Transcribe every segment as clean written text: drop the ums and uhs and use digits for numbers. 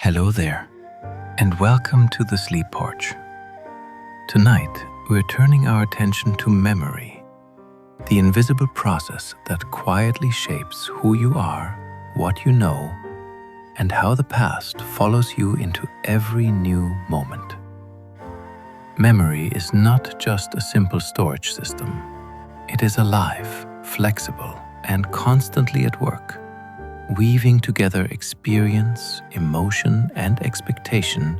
Hello there, and welcome to the Sleep Porch. Tonight, we're turning our attention to memory, the invisible process that quietly shapes who you are, what you know, and how the past follows you into every new moment. Memory is not just a simple storage system. It is alive, flexible, and constantly at work, weaving together experience, emotion, and expectation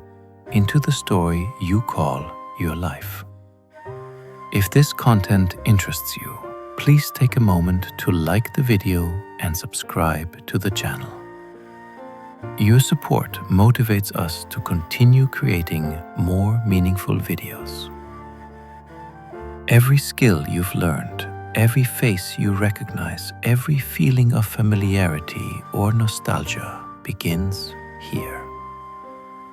into the story you call your life. If this content interests you, please take a moment to like the video and subscribe to the channel. Your support motivates us to continue creating more meaningful videos. Every skill you've learned, every face you recognize, every feeling of familiarity or nostalgia begins here.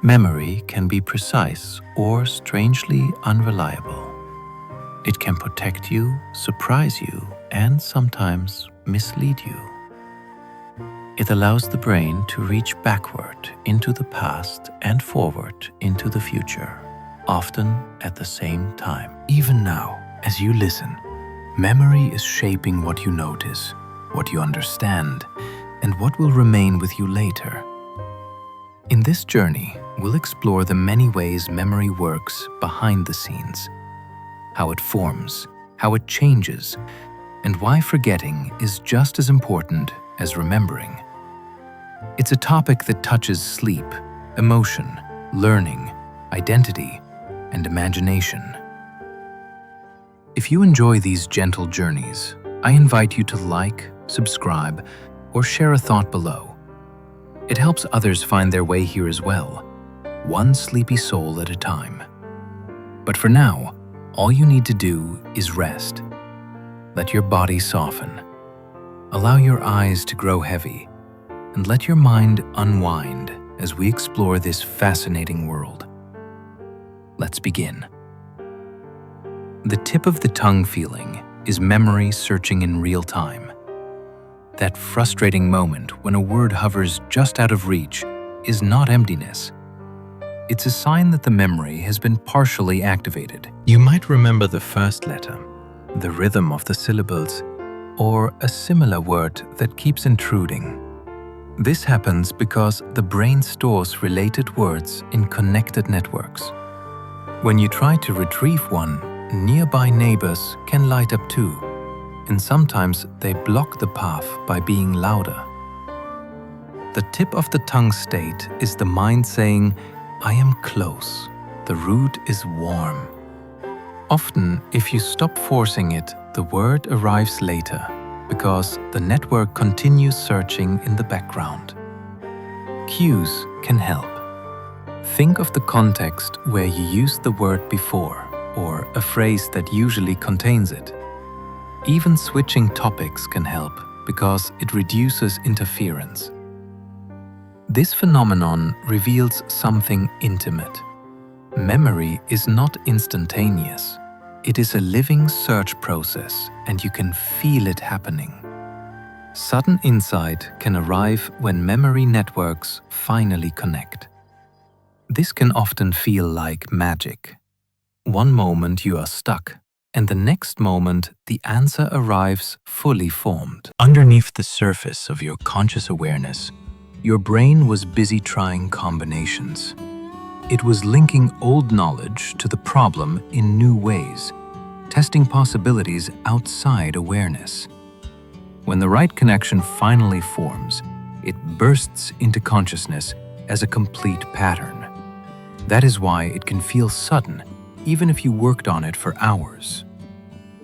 Memory can be precise or strangely unreliable. It can protect you, surprise you, and sometimes mislead you. It allows the brain to reach backward into the past and forward into the future, often at the same time. Even now, as you listen, memory is shaping what you notice, what you understand, and what will remain with you later. In this journey, we'll explore the many ways memory works behind the scenes, how it forms, how it changes, and why forgetting is just as important as remembering. It's a topic that touches sleep, emotion, learning, identity, and imagination. If you enjoy these gentle journeys, I invite you to like, subscribe, or share a thought below. It helps others find their way here as well, one sleepy soul at a time. But for now, all you need to do is rest. Let your body soften. Allow your eyes to grow heavy, and let your mind unwind as we explore this fascinating world. Let's begin. The tip of the tongue feeling is memory searching in real time. That frustrating moment when a word hovers just out of reach is not emptiness. It's a sign that the memory has been partially activated. You might remember the first letter, the rhythm of the syllables, or a similar word that keeps intruding. This happens because the brain stores related words in connected networks. When you try to retrieve one, nearby neighbors can light up too, and sometimes they block the path by being louder. The tip of the tongue state is the mind saying, "I am close, the root is warm." Often, if you stop forcing it, the word arrives later, because the network continues searching in the background. Cues can help. Think of the context where you used the word before, or a phrase that usually contains it. Even switching topics can help, because it reduces interference. This phenomenon reveals something intimate. Memory is not instantaneous. It is a living search process, and you can feel it happening. Sudden insight can arrive when memory networks finally connect. This can often feel like magic. One moment you are stuck, and the next moment the answer arrives fully formed. Underneath the surface of your conscious awareness, your brain was busy trying combinations. It was linking old knowledge to the problem in new ways, testing possibilities outside awareness. When the right connection finally forms, it bursts into consciousness as a complete pattern. That is why it can feel sudden, even if you worked on it for hours.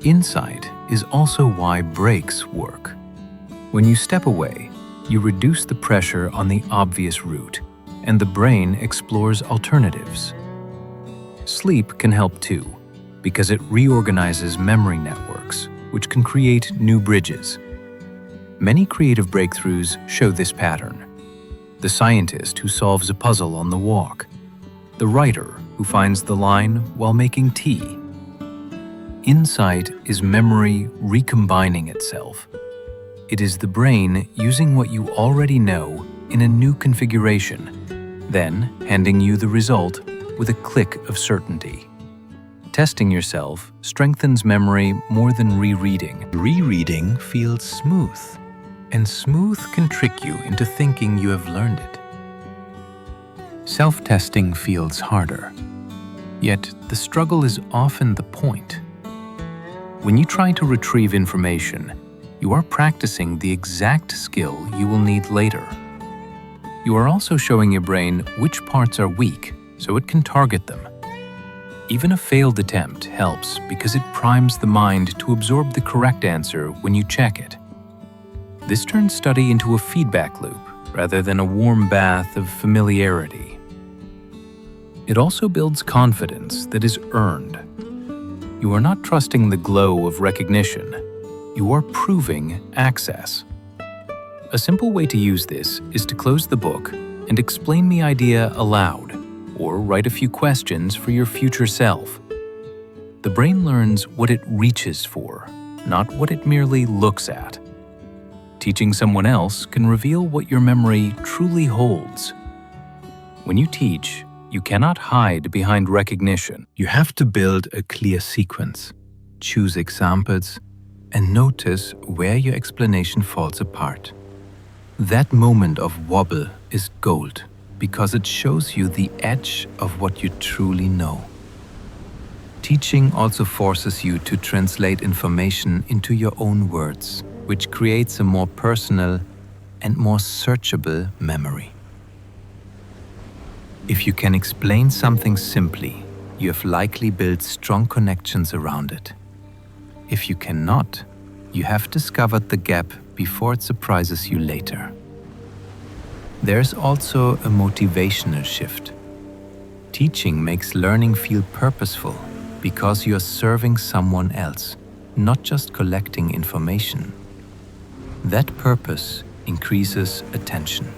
Insight is also why breaks work. When you step away, you reduce the pressure on the obvious route, and the brain explores alternatives. Sleep can help too, because it reorganizes memory networks, which can create new bridges. Many creative breakthroughs show this pattern. The scientist who solves a puzzle on the walk, the writer who finds the line while making tea. Insight is memory recombining itself. It is the brain using what you already know in a new configuration, then handing you the result with a click of certainty. Testing yourself strengthens memory more than rereading. Rereading feels smooth, and smooth can trick you into thinking you have learned it. Self-testing feels harder, yet the struggle is often the point. When you try to retrieve information, you are practicing the exact skill you will need later. You are also showing your brain which parts are weak so it can target them. Even a failed attempt helps because it primes the mind to absorb the correct answer when you check it. This turns study into a feedback loop rather than a warm bath of familiarity. It also builds confidence that is earned. You are not trusting the glow of recognition. You are proving access. A simple way to use this is to close the book and explain the idea aloud, or write a few questions for your future self. The brain learns what it reaches for, not what it merely looks at. Teaching someone else can reveal what your memory truly holds. When you teach, you cannot hide behind recognition. You have to build a clear sequence, choose examples, and notice where your explanation falls apart. That moment of wobble is gold because it shows you the edge of what you truly know. Teaching also forces you to translate information into your own words, which creates a more personal and more searchable memory. If you can explain something simply, you have likely built strong connections around it. If you cannot, you have discovered the gap before it surprises you later. There's also a motivational shift. Teaching makes learning feel purposeful because you're serving someone else, not just collecting information. That purpose increases attention.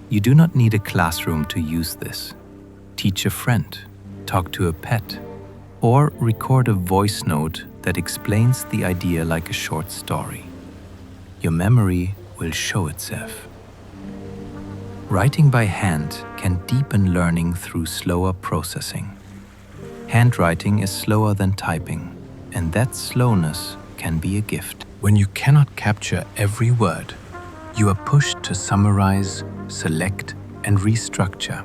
You do not need a classroom to use this. Teach a friend, talk to a pet, or record a voice note that explains the idea like a short story. Your memory will show itself. Writing by hand can deepen learning through slower processing. Handwriting is slower than typing, and that slowness can be a gift. When you cannot capture every word, you are pushed to summarize, select, and restructure.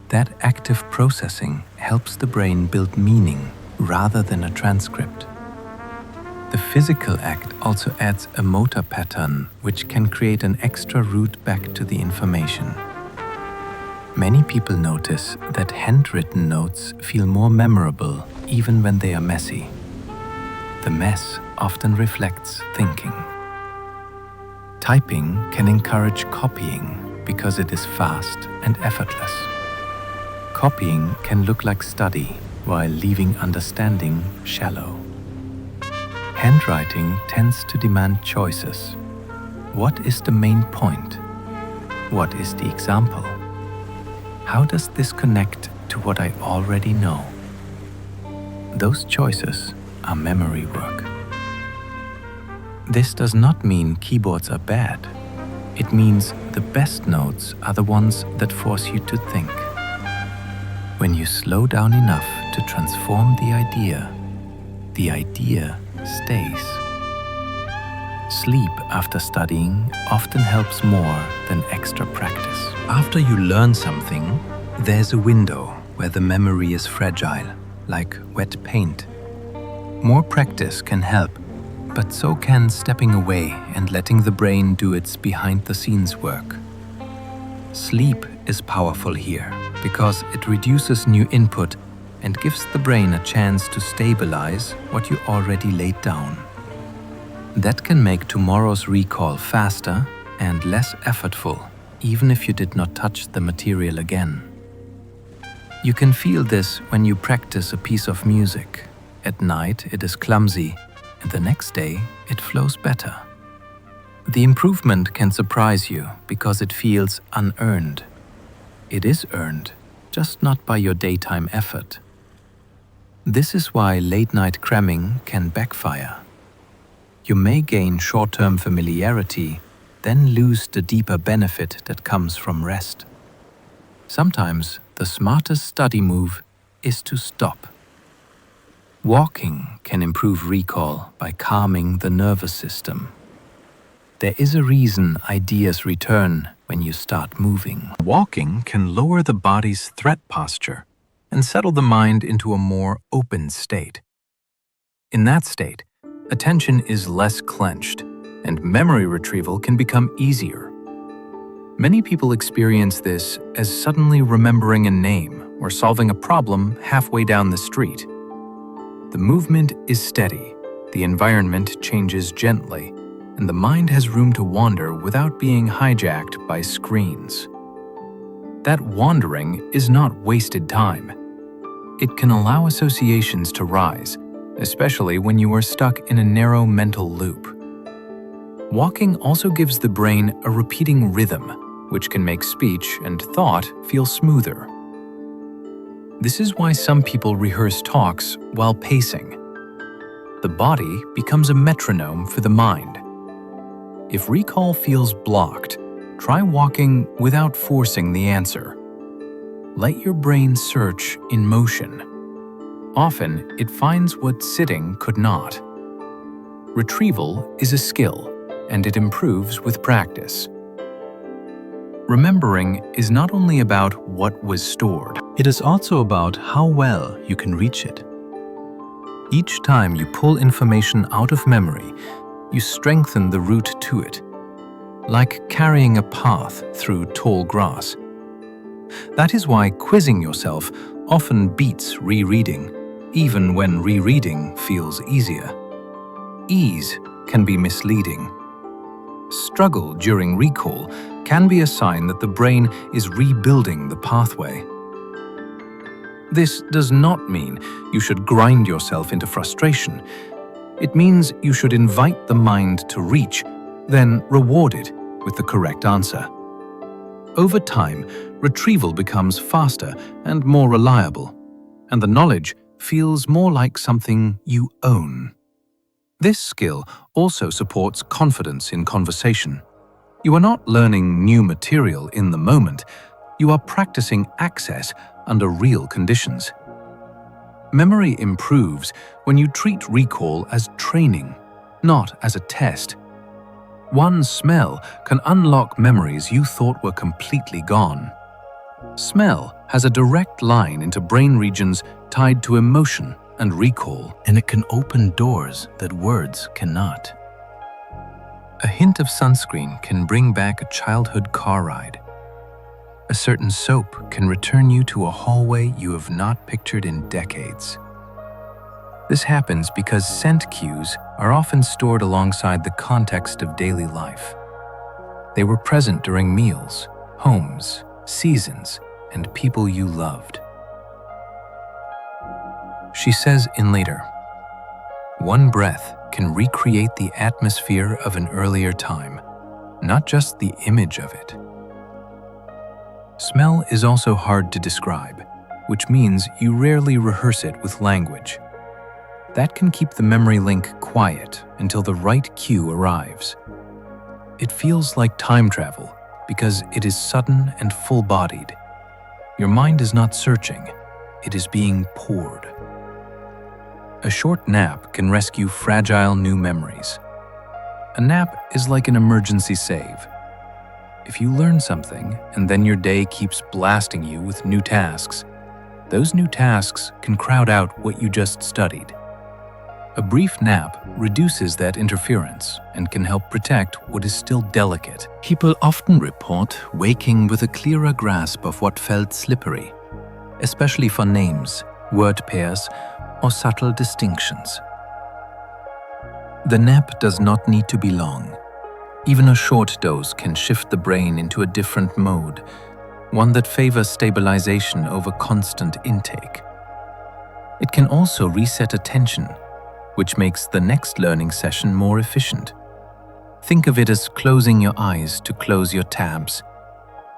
That active processing helps the brain build meaning rather than a transcript. The physical act also adds a motor pattern which can create an extra route back to the information. Many people notice that handwritten notes feel more memorable even when they are messy. The mess often reflects thinking. Typing can encourage copying because it is fast and effortless. Copying can look like study while leaving understanding shallow. Handwriting tends to demand choices. What is the main point? What is the example? How does this connect to what I already know? Those choices are memory work. This does not mean keyboards are bad. It means the best notes are the ones that force you to think. When you slow down enough to transform the idea stays. Sleep after studying often helps more than extra practice. After you learn something, there's a window where the memory is fragile, like wet paint. More practice can help, but so can stepping away and letting the brain do its behind-the-scenes work. Sleep is powerful here because it reduces new input and gives the brain a chance to stabilize what you already laid down. That can make tomorrow's recall faster and less effortful, even if you did not touch the material again. You can feel this when you practice a piece of music. At night it is clumsy, and the next day it flows better. The improvement can surprise you because it feels unearned. It is earned, just not by your daytime effort. This is why late-night cramming can backfire. You may gain short-term familiarity, then lose the deeper benefit that comes from rest. Sometimes the smartest study move is to stop. Walking can improve recall by calming the nervous system. There is a reason ideas return when you start moving. Walking can lower the body's threat posture and settle the mind into a more open state. In that state, attention is less clenched, and memory retrieval can become easier. Many people experience this as suddenly remembering a name or solving a problem halfway down the street. The movement is steady, the environment changes gently, and the mind has room to wander without being hijacked by screens. That wandering is not wasted time. It can allow associations to rise, especially when you are stuck in a narrow mental loop. Walking also gives the brain a repeating rhythm, which can make speech and thought feel smoother. This is why some people rehearse talks while pacing. The body becomes a metronome for the mind. If recall feels blocked, try walking without forcing the answer. Let your brain search in motion. Often, it finds what sitting could not. Retrieval is a skill, and it improves with practice. Remembering is not only about what was stored, it is also about how well you can reach it. Each time you pull information out of memory, you strengthen the route to it, like carrying a path through tall grass. That is why quizzing yourself often beats rereading, even when rereading feels easier. Ease can be misleading. Struggle during recall can be a sign that the brain is rebuilding the pathway. This does not mean you should grind yourself into frustration. It means you should invite the mind to reach, then reward it with the correct answer. Over time, retrieval becomes faster and more reliable, and the knowledge feels more like something you own. This skill also supports confidence in conversation. You are not learning new material in the moment, you are practicing access under real conditions. Memory improves when you treat recall as training, not as a test. One smell can unlock memories you thought were completely gone. Smell has a direct line into brain regions tied to emotion and recall, and it can open doors that words cannot. A hint of sunscreen can bring back a childhood car ride. A certain soap can return you to a hallway you have not pictured in decades. This happens because scent cues are often stored alongside the context of daily life. They were present during meals, homes, seasons, and people you loved. She says in later, "One breath can recreate the atmosphere of an earlier time, not just the image of it." Smell is also hard to describe, which means you rarely rehearse it with language. That can keep the memory link quiet until the right cue arrives. It feels like time travel because it is sudden and full-bodied. Your mind is not searching, it is being poured. A short nap can rescue fragile new memories. A nap is like an emergency save. If you learn something and then your day keeps blasting you with new tasks, those new tasks can crowd out what you just studied. A brief nap reduces that interference and can help protect what is still delicate. People often report waking with a clearer grasp of what felt slippery, especially for names, word pairs, or subtle distinctions. The nap does not need to be long. Even a short dose can shift the brain into a different mode, one that favors stabilization over constant intake. It can also reset attention, which makes the next learning session more efficient. Think of it as closing your eyes to close your tabs.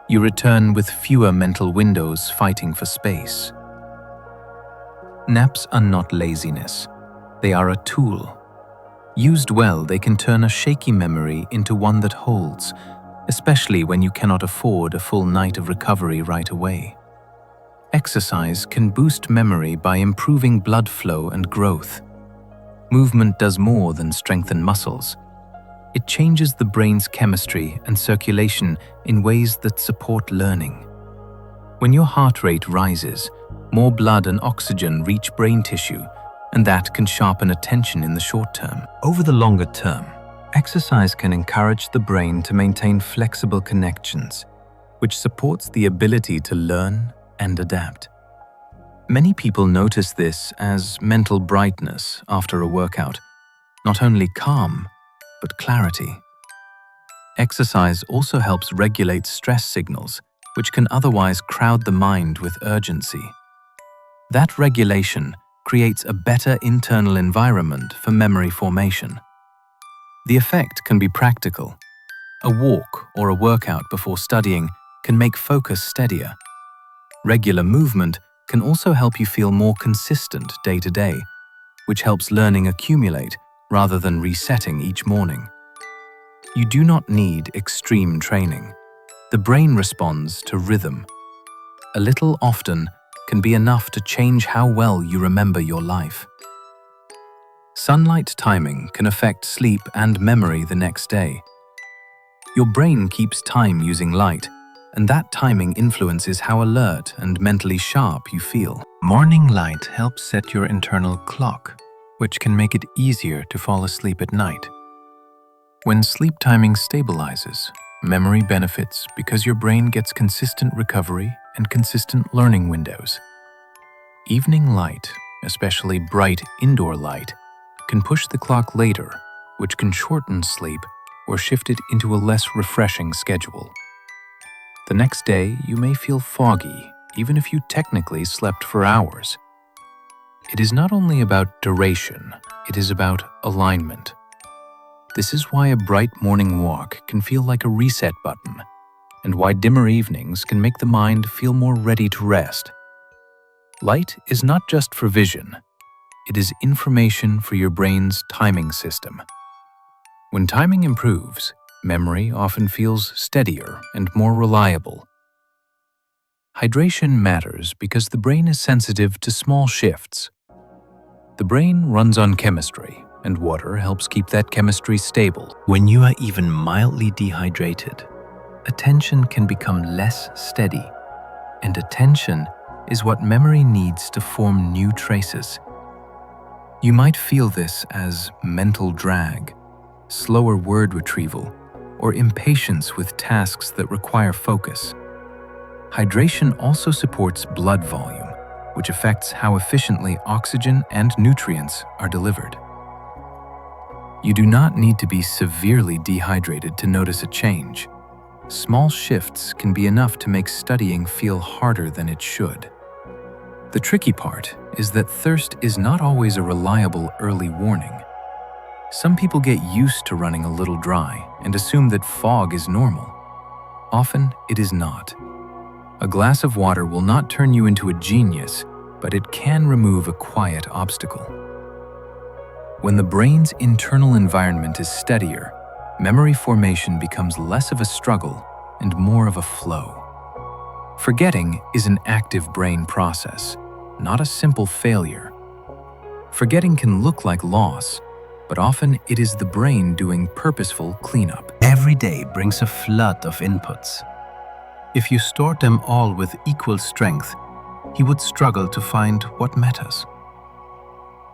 You return with fewer mental windows fighting for space. Naps are not laziness. They are a tool. Used well, they can turn a shaky memory into one that holds, especially when you cannot afford a full night of recovery right away. Exercise can boost memory by improving blood flow and growth. Movement does more than strengthen muscles. It changes the brain's chemistry and circulation in ways that support learning. When your heart rate rises, more blood and oxygen reach brain tissue, and that can sharpen attention in the short term. Over the longer term, exercise can encourage the brain to maintain flexible connections, which supports the ability to learn and adapt. Many people notice this as mental brightness after a workout, not only calm, but clarity. Exercise also helps regulate stress signals, which can otherwise crowd the mind with urgency. That regulation creates a better internal environment for memory formation. The effect can be practical. A walk or a workout before studying can make focus steadier. Regular movement can also help you feel more consistent day to day, which helps learning accumulate rather than resetting each morning. You do not need extreme training. The brain responds to rhythm. A little often can be enough to change how well you remember your life. Sunlight timing can affect sleep and memory the next day. Your brain keeps time using light, and that timing influences how alert and mentally sharp you feel. Morning light helps set your internal clock, which can make it easier to fall asleep at night. When sleep timing stabilizes, memory benefits because your brain gets consistent recovery and consistent learning windows. Evening light, especially bright indoor light, can push the clock later, which can shorten sleep or shift it into a less refreshing schedule. The next day, you may feel foggy, even if you technically slept for hours. It is not only about duration, it is about alignment. This is why a bright morning walk can feel like a reset button, and why dimmer evenings can make the mind feel more ready to rest. Light is not just for vision, it is information for your brain's timing system. When timing improves, memory often feels steadier and more reliable. Hydration matters because the brain is sensitive to small shifts. The brain runs on chemistry, and water helps keep that chemistry stable. When you are even mildly dehydrated, attention can become less steady, and attention is what memory needs to form new traces. You might feel this as mental drag, slower word retrieval, or impatience with tasks that require focus. Hydration also supports blood volume, which affects how efficiently oxygen and nutrients are delivered. You do not need to be severely dehydrated to notice a change. Small shifts can be enough to make studying feel harder than it should. The tricky part is that thirst is not always a reliable early warning. Some people get used to running a little dry and assume that fog is normal. Often, it is not. A glass of water will not turn you into a genius, but it can remove a quiet obstacle. When the brain's internal environment is steadier, memory formation becomes less of a struggle and more of a flow. Forgetting is an active brain process, not a simple failure. Forgetting can look like loss, but often it is the brain doing purposeful cleanup. Every day brings a flood of inputs. If you stored them all with equal strength, you would struggle to find what matters.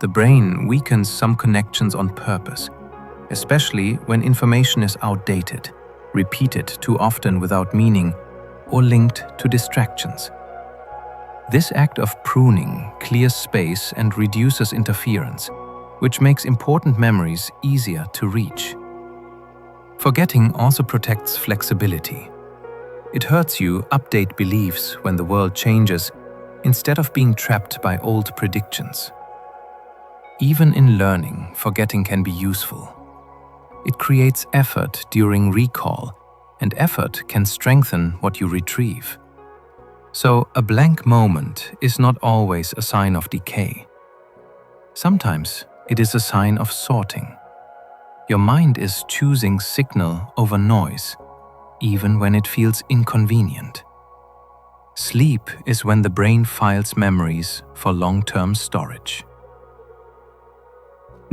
The brain weakens some connections on purpose, especially when information is outdated, repeated too often without meaning, or linked to distractions. This act of pruning clears space and reduces interference, which makes important memories easier to reach. Forgetting also protects flexibility. It hurts you update beliefs when the world changes, instead of being trapped by old predictions. Even in learning, forgetting can be useful. It creates effort during recall, and effort can strengthen what you retrieve. So, a blank moment is not always a sign of decay. Sometimes it is a sign of sorting. Your mind is choosing signal over noise. even when it feels inconvenient. Sleep is when the brain files memories for long-term storage.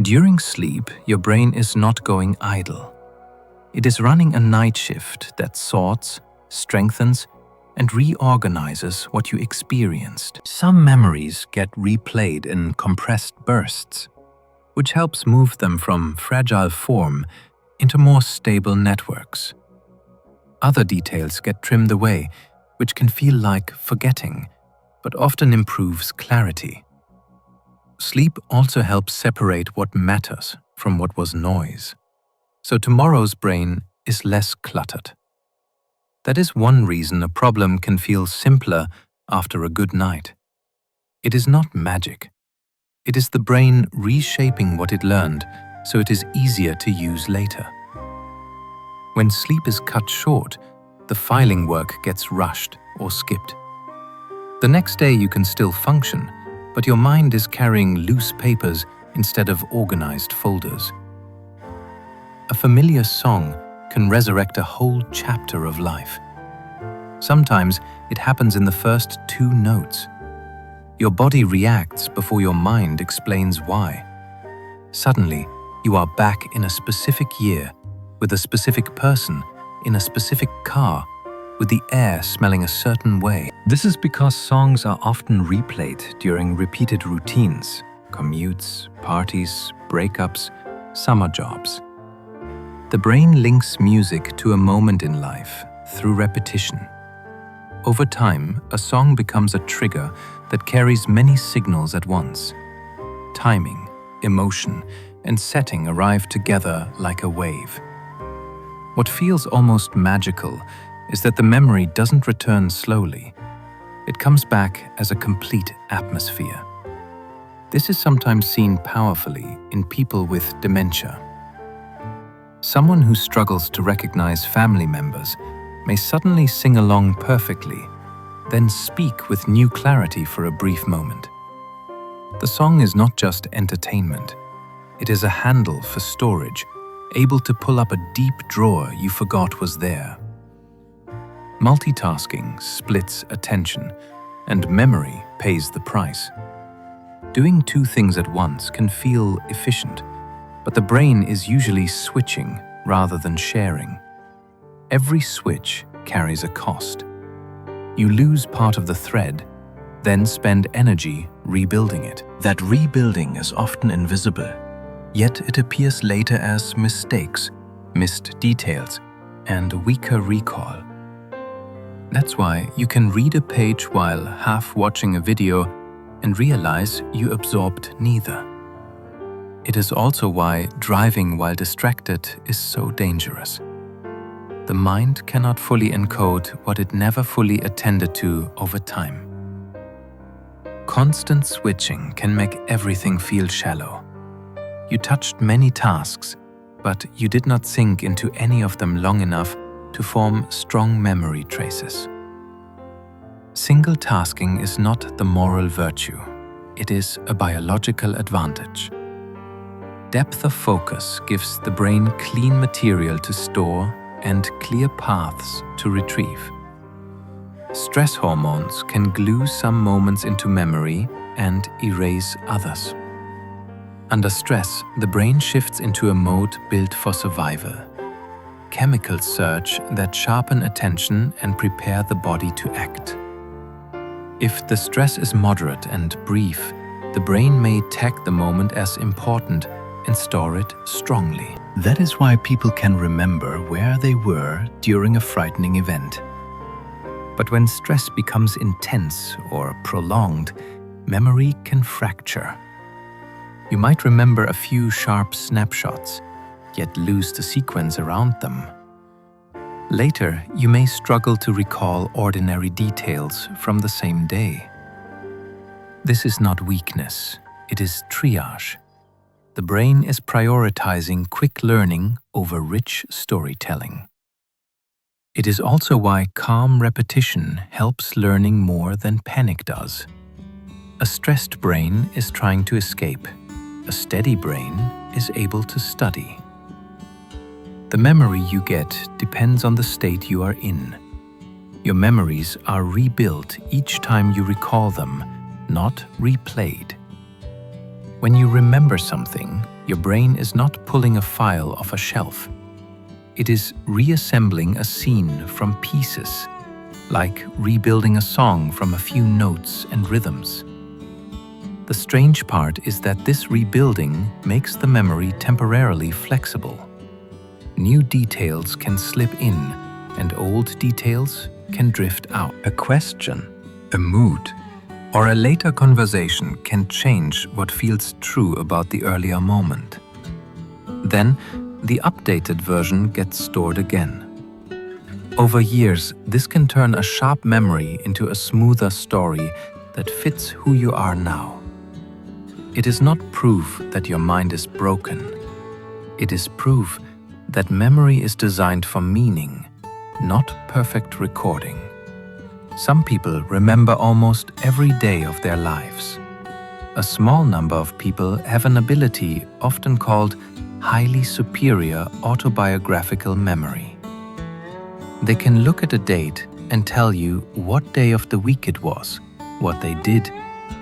During sleep, your brain is not going idle. It is running a night shift that sorts, strengthens, and reorganizes what you experienced. Some memories get replayed in compressed bursts, which helps move them from fragile form into more stable networks. Other details get trimmed away, which can feel like forgetting, but often improves clarity. Sleep also helps separate what matters from what was noise, so tomorrow's brain is less cluttered. That is one reason a problem can feel simpler after a good night. It is not magic. It is the brain reshaping what it learned so it is easier to use later. When sleep is cut short, the filing work gets rushed or skipped. The next day you can still function, but your mind is carrying loose papers instead of organized folders. A familiar song can resurrect a whole chapter of life. Sometimes it happens in the first 2 notes. Your body reacts before your mind explains why. Suddenly, you are back in a specific year, with a specific person, in a specific car, with the air smelling a certain way. This is because songs are often replayed during repeated routines, commutes, parties, breakups, summer jobs. The brain links music to a moment in life through repetition. Over time, a song becomes a trigger that carries many signals at once. Timing, emotion, and setting arrive together like a wave. What feels almost magical is that the memory doesn't return slowly. It comes back as a complete atmosphere. This is sometimes seen powerfully in people with dementia. Someone who struggles to recognize family members may suddenly sing along perfectly, then speak with new clarity for a brief moment. The song is not just entertainment. It is a handle for storage, able to pull up a deep drawer you forgot was there. Multitasking splits attention, and memory pays the price. Doing 2 things at once can feel efficient, but the brain is usually switching rather than sharing. Every switch carries a cost. You lose part of the thread, then spend energy rebuilding it. That rebuilding is often invisible, yet it appears later as mistakes, missed details, and weaker recall. That's why you can read a page while half watching a video and realize you absorbed neither. It is also why driving while distracted is so dangerous. The mind cannot fully encode what it never fully attended to over time. Constant switching can make everything feel shallow. You touched many tasks, but you did not sink into any of them long enough to form strong memory traces. Single tasking is not the moral virtue. It is a biological advantage. Depth of focus gives the brain clean material to store and clear paths to retrieve. Stress hormones can glue some moments into memory and erase others. Under stress, the brain shifts into a mode built for survival. Chemicals surge that sharpen attention and prepare the body to act. If the stress is moderate and brief, the brain may tag the moment as important and store it strongly. That is why people can remember where they were during a frightening event. But when stress becomes intense or prolonged, memory can fracture. You might remember a few sharp snapshots, yet lose the sequence around them. Later, you may struggle to recall ordinary details from the same day. This is not weakness, it is triage. The brain is prioritizing quick learning over rich storytelling. It is also why calm repetition helps learning more than panic does. A stressed brain is trying to escape. A steady brain is able to study. The memory you get depends on the state you are in. Your memories are rebuilt each time you recall them, not replayed. When you remember something, your brain is not pulling a file off a shelf. It is reassembling a scene from pieces, like rebuilding a song from a few notes and rhythms. The strange part is that this rebuilding makes the memory temporarily flexible. New details can slip in, and old details can drift out. A question, a mood, or a later conversation can change what feels true about the earlier moment. Then, the updated version gets stored again. Over years, this can turn a sharp memory into a smoother story that fits who you are now. It is not proof that your mind is broken. It is proof that memory is designed for meaning, not perfect recording. Some people remember almost every day of their lives. A small number of people have an ability often called highly superior autobiographical memory. They can look at a date and tell you what day of the week it was, what they did,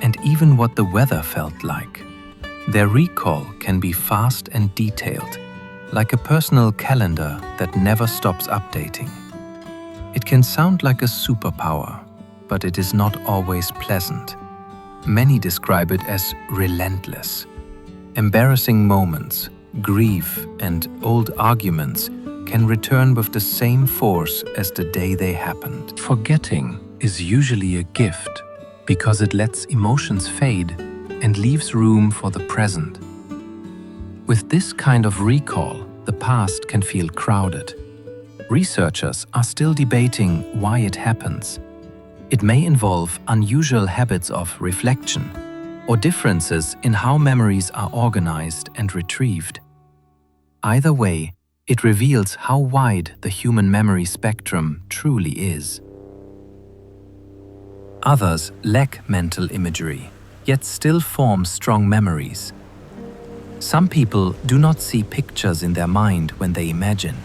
and even what the weather felt like. Their recall can be fast and detailed, like a personal calendar that never stops updating. It can sound like a superpower, but it is not always pleasant. Many describe it as relentless. Embarrassing moments, grief, and old arguments can return with the same force as the day they happened. Forgetting is usually a gift because it lets emotions fade and leaves room for the present. With this kind of recall, the past can feel crowded. Researchers are still debating why it happens. It may involve unusual habits of reflection or differences in how memories are organized and retrieved. Either way, it reveals how wide the human memory spectrum truly is. Others lack mental imagery, yet still form strong memories. Some people do not see pictures in their mind when they imagine.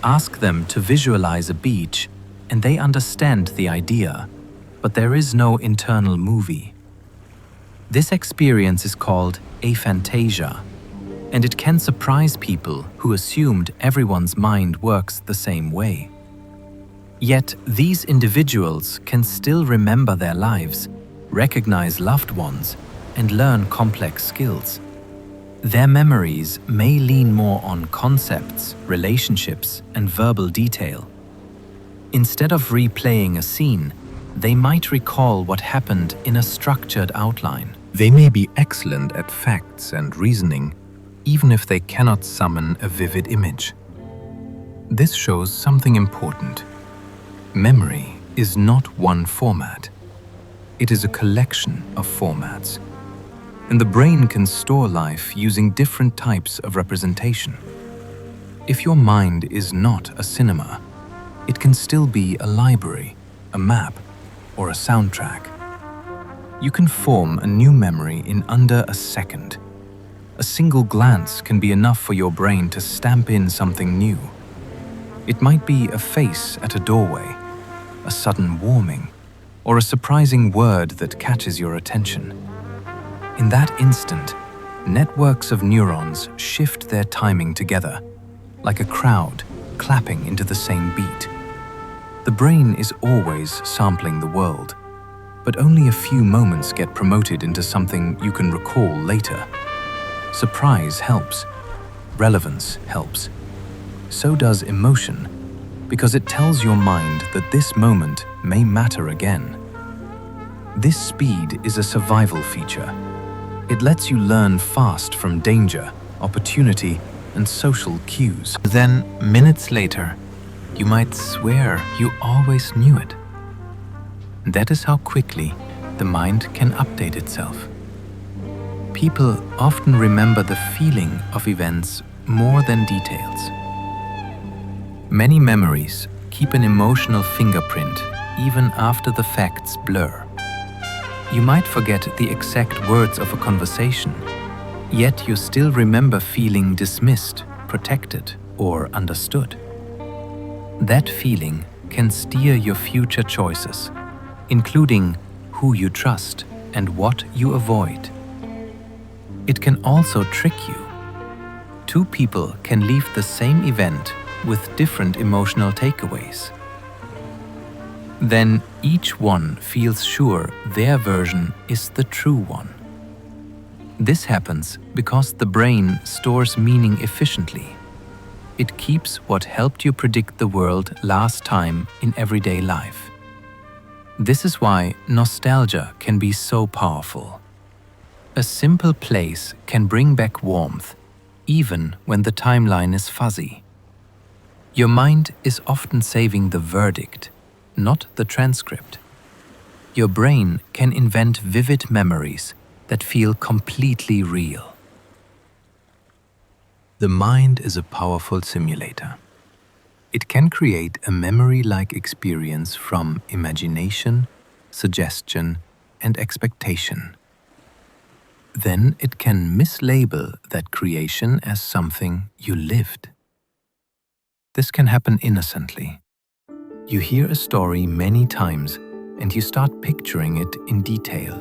Ask them to visualize a beach, and they understand the idea, but there is no internal movie. This experience is called aphantasia, and it can surprise people who assumed everyone's mind works the same way. Yet these individuals can still remember their lives, recognize loved ones, and learn complex skills. Their memories may lean more on concepts, relationships, and verbal detail. Instead of replaying a scene, they might recall what happened in a structured outline. They may be excellent at facts and reasoning, even if they cannot summon a vivid image. This shows something important. Memory is not one format. It is a collection of formats. And the brain can store life using different types of representation. If your mind is not a cinema, it can still be a library, a map, or a soundtrack. You can form a new memory in under a second. A single glance can be enough for your brain to stamp in something new. It might be a face at a doorway, a sudden warming, or a surprising word that catches your attention. In that instant, networks of neurons shift their timing together, like a crowd clapping into the same beat. The brain is always sampling the world, but only a few moments get promoted into something you can recall later. Surprise helps. Relevance helps. So does emotion, because it tells your mind that this moment may matter again. This speed is a survival feature. It lets you learn fast from danger, opportunity, and social cues. Then, minutes later, you might swear you always knew it. That is how quickly the mind can update itself. People often remember the feeling of events more than details. Many memories keep an emotional fingerprint even after the facts blur. You might forget the exact words of a conversation, yet you still remember feeling dismissed, protected, or understood. That feeling can steer your future choices, including who you trust and what you avoid. It can also trick you. Two people can leave the same event with different emotional takeaways. Then each one feels sure their version is the true one. This happens because the brain stores meaning efficiently. It keeps what helped you predict the world last time in everyday life. This is why nostalgia can be so powerful. A simple place can bring back warmth, even when the timeline is fuzzy. Your mind is often saving the verdict, not the transcript. Your brain can invent vivid memories that feel completely real. The mind is a powerful simulator. It can create a memory-like experience from imagination, suggestion, and expectation. Then it can mislabel that creation as something you lived. This can happen innocently. You hear a story many times and you start picturing it in detail.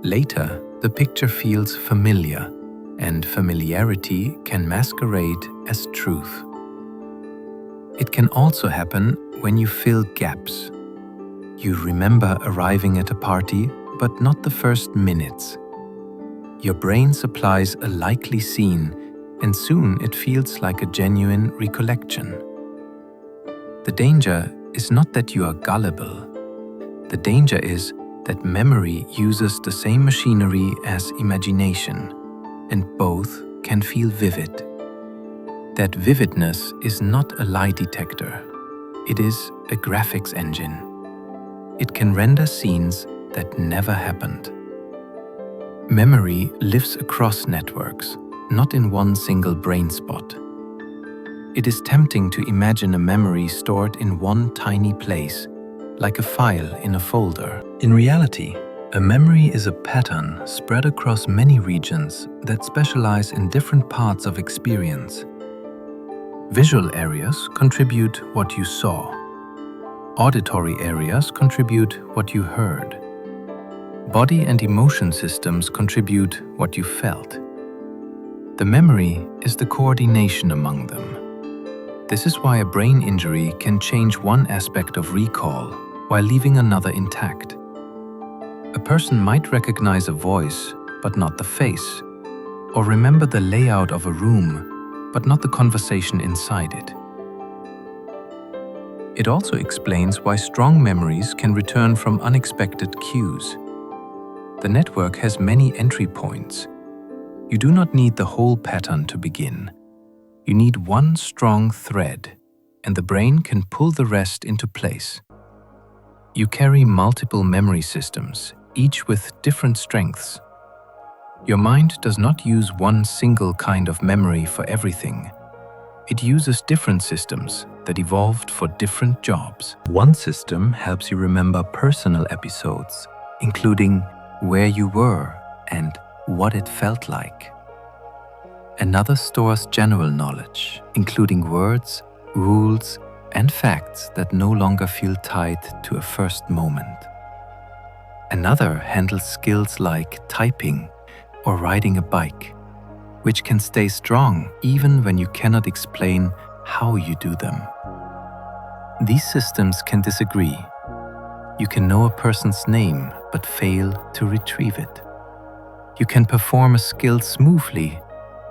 Later, the picture feels familiar, and familiarity can masquerade as truth. It can also happen when you fill gaps. You remember arriving at a party, but not the first minutes. Your brain supplies a likely scene, and soon it feels like a genuine recollection. The danger is not that you are gullible. The danger is that memory uses the same machinery as imagination, and both can feel vivid. That vividness is not a lie detector. It is a graphics engine. It can render scenes that never happened. Memory lives across networks, not in one single brain spot. It is tempting to imagine a memory stored in one tiny place, like a file in a folder. In reality, a memory is a pattern spread across many regions that specialize in different parts of experience. Visual areas contribute what you saw. Auditory areas contribute what you heard. Body and emotion systems contribute what you felt. The memory is the coordination among them. This is why a brain injury can change one aspect of recall while leaving another intact. A person might recognize a voice, but not the face, or remember the layout of a room, but not the conversation inside it. It also explains why strong memories can return from unexpected cues. The network has many entry points. You do not need the whole pattern to begin. You need one strong thread, and the brain can pull the rest into place. You carry multiple memory systems, each with different strengths. Your mind does not use one single kind of memory for everything. It uses different systems that evolved for different jobs. One system helps you remember personal episodes, including where you were and what it felt like. Another stores general knowledge, including words, rules, and facts that no longer feel tied to a first moment. Another handles skills like typing or riding a bike, which can stay strong even when you cannot explain how you do them. These systems can disagree. You can know a person's name but fail to retrieve it. You can perform a skill smoothly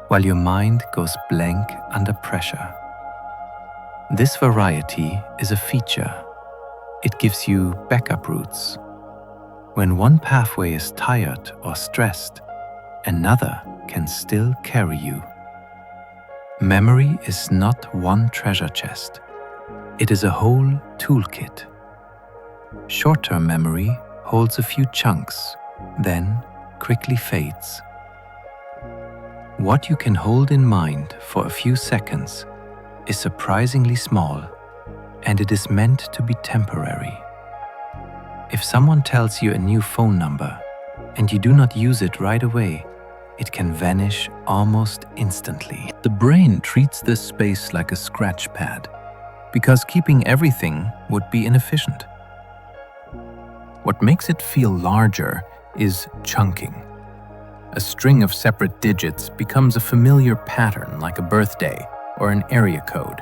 while your mind goes blank under pressure. This variety is a feature. It gives you backup routes. When one pathway is tired or stressed, another can still carry you. Memory is not one treasure chest. It is a whole toolkit. Short-term memory holds a few chunks, then quickly fades. What you can hold in mind for a few seconds is surprisingly small, and it is meant to be temporary. If someone tells you a new phone number and you do not use it right away, it can vanish almost instantly. The brain treats this space like a scratch pad because keeping everything would be inefficient. What makes it feel larger is chunking. A string of separate digits becomes a familiar pattern like a birthday or an area code.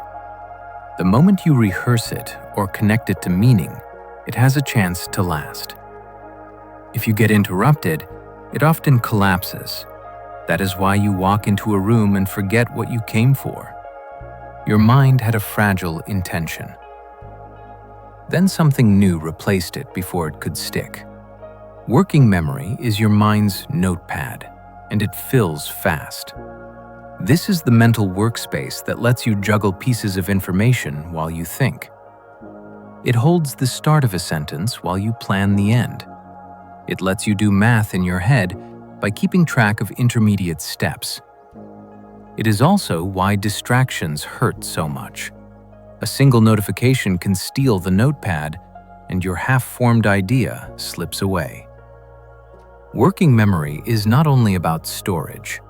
The moment you rehearse it or connect it to meaning, it has a chance to last. If you get interrupted, it often collapses. That is why you walk into a room and forget what you came for. Your mind had a fragile intention. Then something new replaced it before it could stick. Working memory is your mind's notepad, and it fills fast. This is the mental workspace that lets you juggle pieces of information while you think. It holds the start of a sentence while you plan the end. It lets you do math in your head by keeping track of intermediate steps. It is also why distractions hurt so much. A single notification can steal the notepad, and your half-formed idea slips away. Working memory is not only about storage,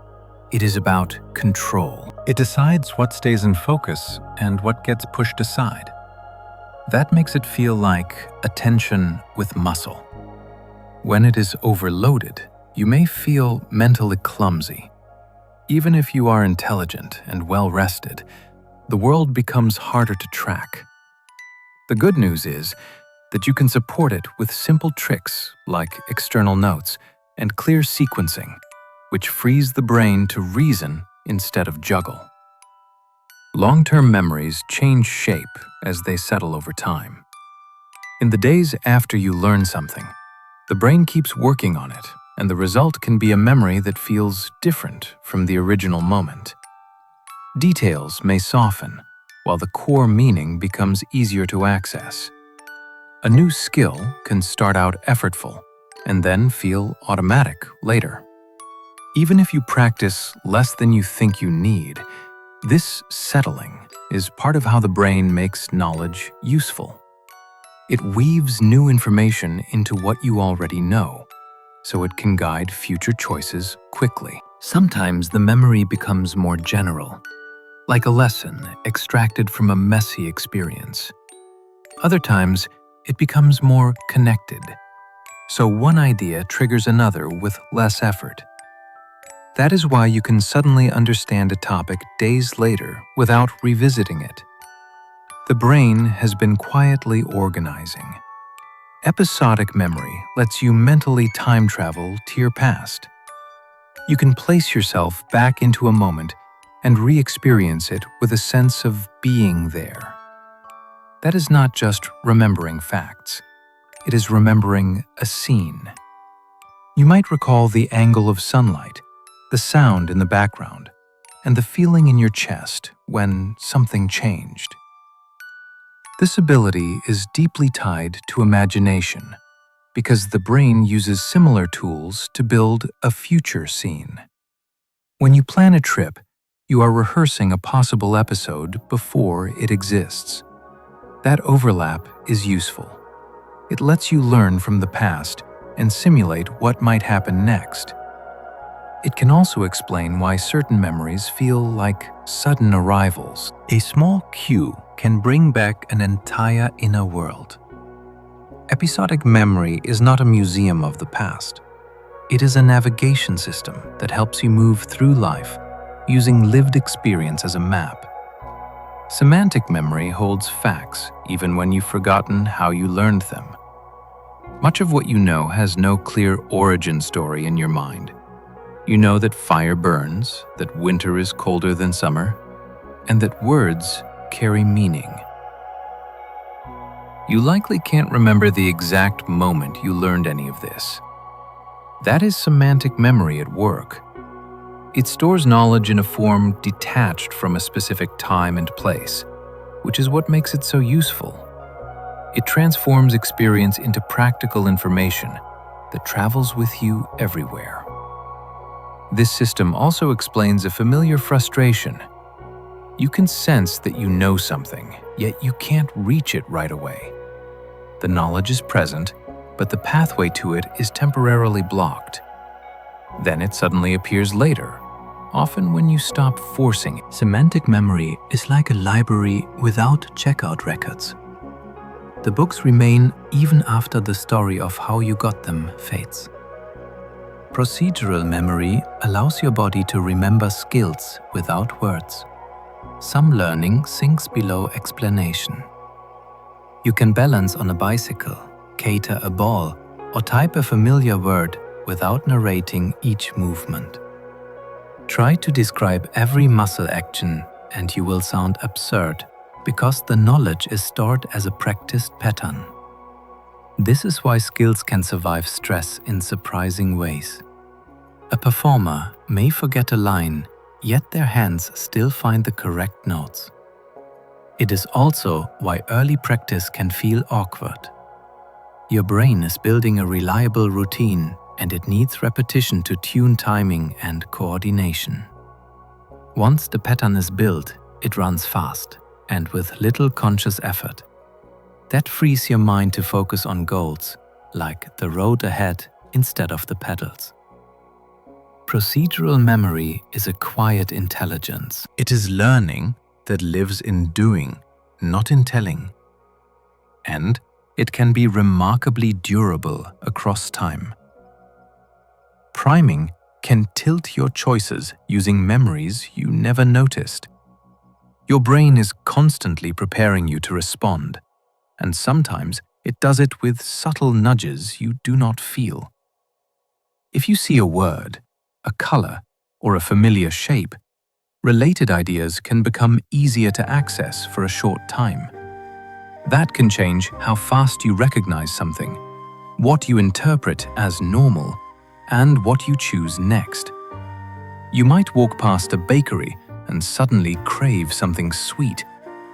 it is about control. It decides what stays in focus and what gets pushed aside. That makes it feel like attention with muscle. When it is overloaded, you may feel mentally clumsy. Even if you are intelligent and well-rested, the world becomes harder to track. The good news is that you can support it with simple tricks like external notes and clear sequencing, which frees the brain to reason instead of juggle. Long-term memories change shape as they settle over time. In the days after you learn something, the brain keeps working on it, and the result can be a memory that feels different from the original moment. Details may soften, while the core meaning becomes easier to access. A new skill can start out effortful and then feel automatic later. Even if you practice less than you think you need, this settling is part of how the brain makes knowledge useful. It weaves new information into what you already know, so it can guide future choices quickly. Sometimes the memory becomes more general, like a lesson extracted from a messy experience. Other times, it becomes more connected, so one idea triggers another with less effort. That is why you can suddenly understand a topic days later without revisiting it. The brain has been quietly organizing. Episodic memory lets you mentally time travel to your past. You can place yourself back into a moment and re-experience it with a sense of being there. That is not just remembering facts. It is remembering a scene. You might recall the angle of sunlight, the sound in the background, and the feeling in your chest when something changed. This ability is deeply tied to imagination because the brain uses similar tools to build a future scene. When you plan a trip, you are rehearsing a possible episode before it exists. That overlap is useful. It lets you learn from the past and simulate what might happen next. It can also explain why certain memories feel like sudden arrivals. A small cue can bring back an entire inner world. Episodic memory is not a museum of the past. It is a navigation system that helps you move through life using lived experience as a map. Semantic memory holds facts even when you've forgotten how you learned them. Much of what you know has no clear origin story in your mind. You know that fire burns, that winter is colder than summer, and that words carry meaning. You likely can't remember the exact moment you learned any of this. That is semantic memory at work. It stores knowledge in a form detached from a specific time and place, which is what makes it so useful. It transforms experience into practical information that travels with you everywhere. This system also explains a familiar frustration. You can sense that you know something, yet you can't reach it right away. The knowledge is present, but the pathway to it is temporarily blocked. Then it suddenly appears later, often when you stop forcing it. Semantic memory is like a library without checkout records. The books remain even after the story of how you got them fades. Procedural memory allows your body to remember skills without words. Some learning sinks below explanation. You can balance on a bicycle, cater a ball, or type a familiar word without narrating each movement. Try to describe every muscle action and you will sound absurd because the knowledge is stored as a practiced pattern. This is why skills can survive stress in surprising ways. A performer may forget a line, yet their hands still find the correct notes. It is also why early practice can feel awkward. Your brain is building a reliable routine, and it needs repetition to tune timing and coordination. Once the pattern is built, it runs fast and with little conscious effort. That frees your mind to focus on goals, like the road ahead instead of the pedals. Procedural memory is a quiet intelligence. It is learning that lives in doing, not in telling. And it can be remarkably durable across time. Priming can tilt your choices using memories you never noticed. Your brain is constantly preparing you to respond, and sometimes it does it with subtle nudges you do not feel. If you see a word, a color, or a familiar shape, related ideas can become easier to access for a short time. That can change how fast you recognize something, what you interpret as normal, and what you choose next. You might walk past a bakery and suddenly crave something sweet,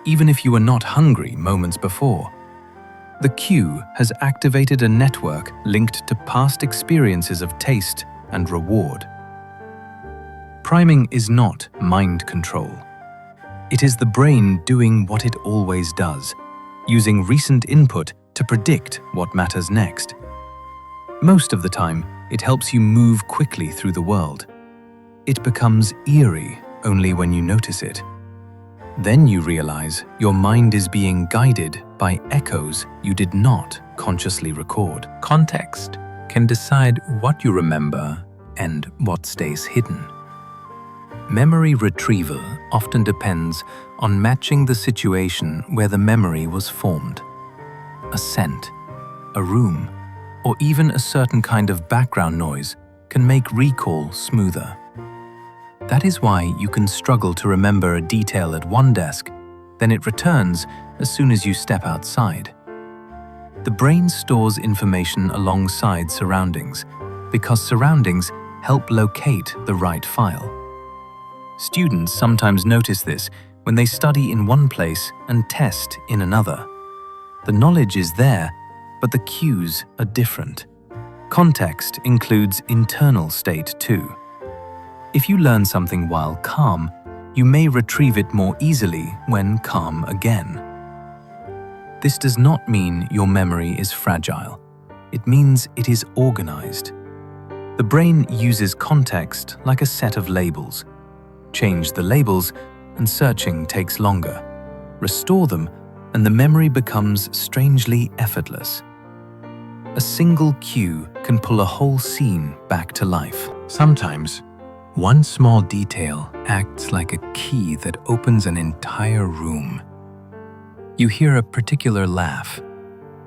even if you were not hungry moments before. The cue has activated a network linked to past experiences of taste and reward. Priming is not mind control. It is the brain doing what it always does, using recent input to predict what matters next. Most of the time, it helps you move quickly through the world. It becomes eerie only when you notice it. Then you realize your mind is being guided by echoes you did not consciously record. Context can decide what you remember and what stays hidden. Memory retrieval often depends on matching the situation where the memory was formed. A scent, a room, or even a certain kind of background noise can make recall smoother. That is why you can struggle to remember a detail at one desk, then it returns as soon as you step outside. The brain stores information alongside surroundings, because surroundings help locate the right file. Students sometimes notice this when they study in one place and test in another. The knowledge is there, but the cues are different. Context includes internal state too. If you learn something while calm, you may retrieve it more easily when calm again. This does not mean your memory is fragile. It means it is organized. The brain uses context like a set of labels. Change the labels, and searching takes longer. Restore them, and the memory becomes strangely effortless. A single cue can pull a whole scene back to life. Sometimes, one small detail acts like a key that opens an entire room. You hear a particular laugh,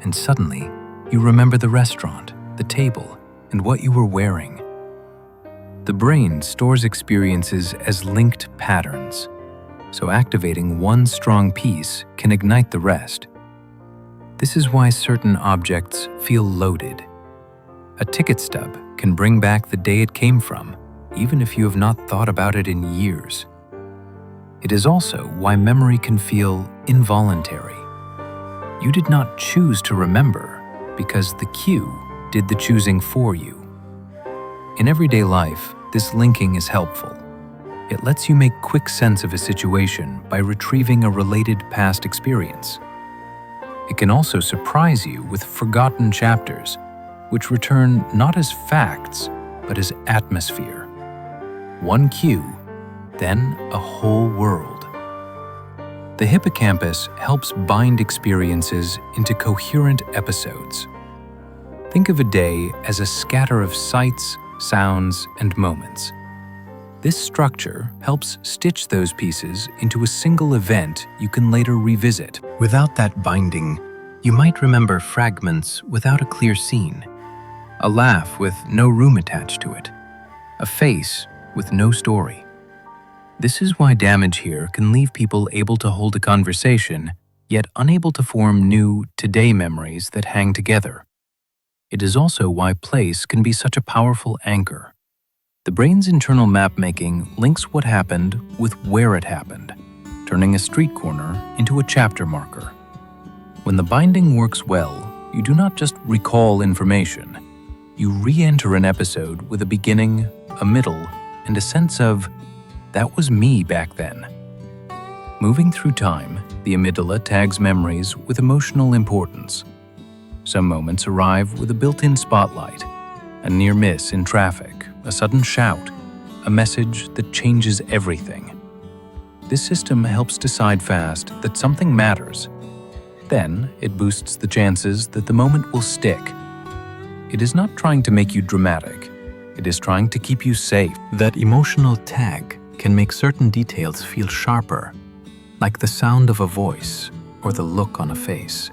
and suddenly you remember the restaurant, the table, and what you were wearing. The brain stores experiences as linked patterns, so activating one strong piece can ignite the rest. This is why certain objects feel loaded. A ticket stub can bring back the day it came from, even if you have not thought about it in years. It is also why memory can feel involuntary. You did not choose to remember because the cue did the choosing for you. In everyday life, this linking is helpful. It lets you make quick sense of a situation by retrieving a related past experience. It can also surprise you with forgotten chapters, which return not as facts, but as atmosphere. One cue, then a whole world. The hippocampus helps bind experiences into coherent episodes. Think of a day as a scatter of sights, sounds, and moments. This structure helps stitch those pieces into a single event you can later revisit. Without that binding, you might remember fragments without a clear scene, a laugh with no room attached to it, a face with no story. This is why damage here can leave people able to hold a conversation, yet unable to form new, today memories that hang together. It is also why place can be such a powerful anchor. The brain's internal map-making links what happened with where it happened, turning a street corner into a chapter marker. When the binding works well, you do not just recall information. You re-enter an episode with a beginning, a middle, and a sense of, that was me back then. Moving through time, the amygdala tags memories with emotional importance. Some moments arrive with a built-in spotlight, a near miss in traffic, a sudden shout, a message that changes everything. This system helps decide fast that something matters. Then, it boosts the chances that the moment will stick. It is not trying to make you dramatic. It is trying to keep you safe. That emotional tag can make certain details feel sharper, like the sound of a voice or the look on a face.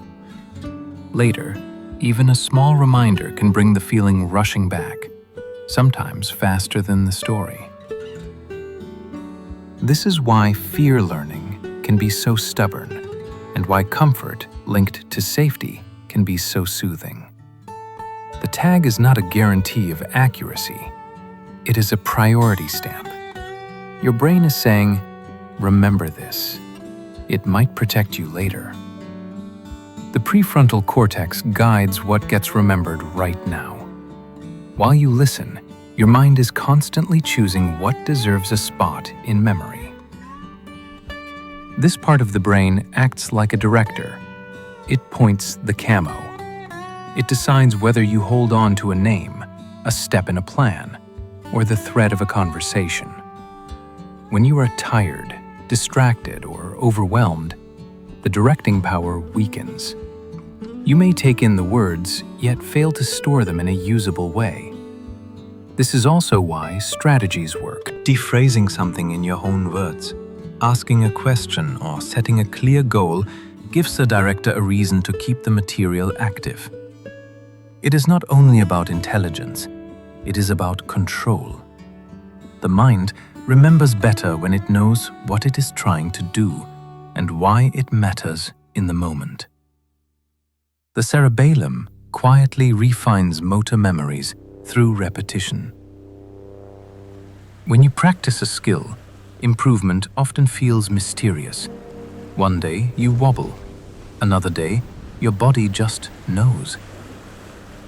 Later, even a small reminder can bring the feeling rushing back, sometimes faster than the story. This is why fear learning can be so stubborn, and why comfort linked to safety can be so soothing. The tag is not a guarantee of accuracy. It is a priority stamp. Your brain is saying, remember this. It might protect you later. The prefrontal cortex guides what gets remembered right now. While you listen, your mind is constantly choosing what deserves a spot in memory. This part of the brain acts like a director. It points the camo. It decides whether you hold on to a name, a step in a plan, or the thread of a conversation. When you are tired, distracted, or overwhelmed, the directing power weakens. You may take in the words, yet fail to store them in a usable way. This is also why strategies work. Rephrasing something in your own words, asking a question, or setting a clear goal gives the director a reason to keep the material active. It is not only about intelligence, it is about control. The mind remembers better when it knows what it is trying to do and why it matters in the moment. The cerebellum quietly refines motor memories through repetition. When you practice a skill, improvement often feels mysterious. One day you wobble, another day your body just knows.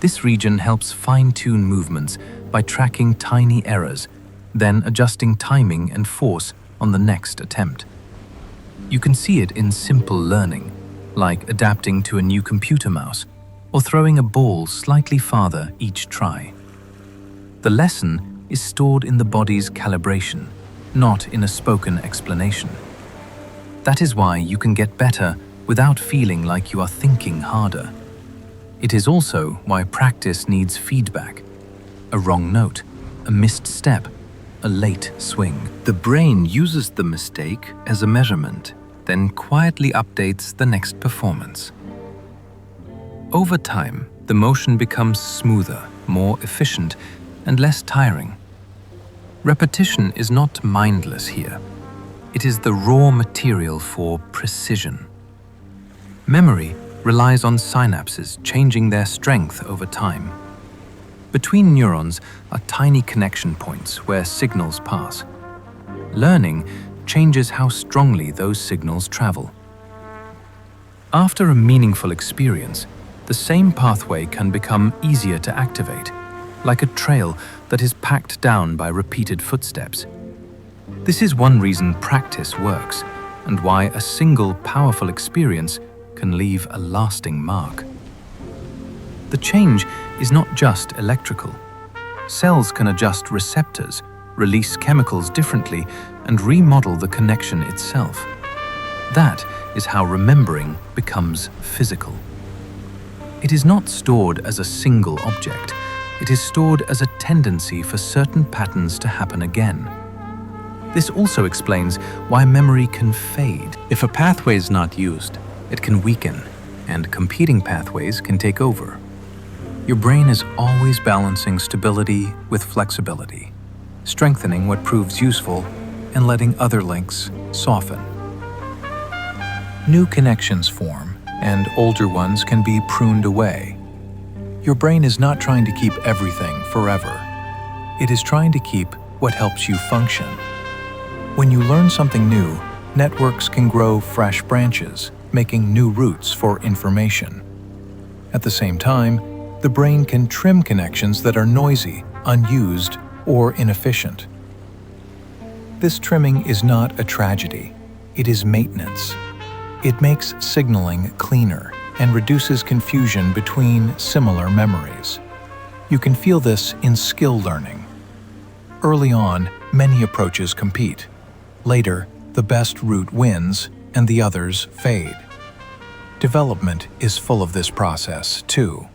This region helps fine-tune movements by tracking tiny errors, then adjusting timing and force on the next attempt. You can see it in simple learning, like adapting to a new computer mouse or throwing a ball slightly farther each try. The lesson is stored in the body's calibration, not in a spoken explanation. That is why you can get better without feeling like you are thinking harder. It is also why practice needs feedback. A wrong note, a missed step, a late swing. The brain uses the mistake as a measurement, then quietly updates the next performance. Over time, the motion becomes smoother, more efficient, and less tiring. Repetition is not mindless here. It is the raw material for precision. Memory relies on synapses changing their strength over time. Between neurons are tiny connection points where signals pass. Learning changes how strongly those signals travel. After a meaningful experience, the same pathway can become easier to activate, like a trail that is packed down by repeated footsteps. This is one reason practice works, and why a single powerful experience can leave a lasting mark. The change is not just electrical. Cells can adjust receptors, release chemicals differently, and remodel the connection itself. That is how remembering becomes physical. It is not stored as a single object. It is stored as a tendency for certain patterns to happen again. This also explains why memory can fade. If a pathway is not used, it can weaken, and competing pathways can take over. Your brain is always balancing stability with flexibility, strengthening what proves useful and letting other links soften. New connections form, and older ones can be pruned away. Your brain is not trying to keep everything forever. It is trying to keep what helps you function. When you learn something new, networks can grow fresh branches, making new routes for information. At the same time, the brain can trim connections that are noisy, unused, or inefficient. This trimming is not a tragedy. It is maintenance. It makes signaling cleaner and reduces confusion between similar memories. You can feel this in skill learning. Early on, many approaches compete. Later, the best route wins and the others fade. Development is full of this process, too.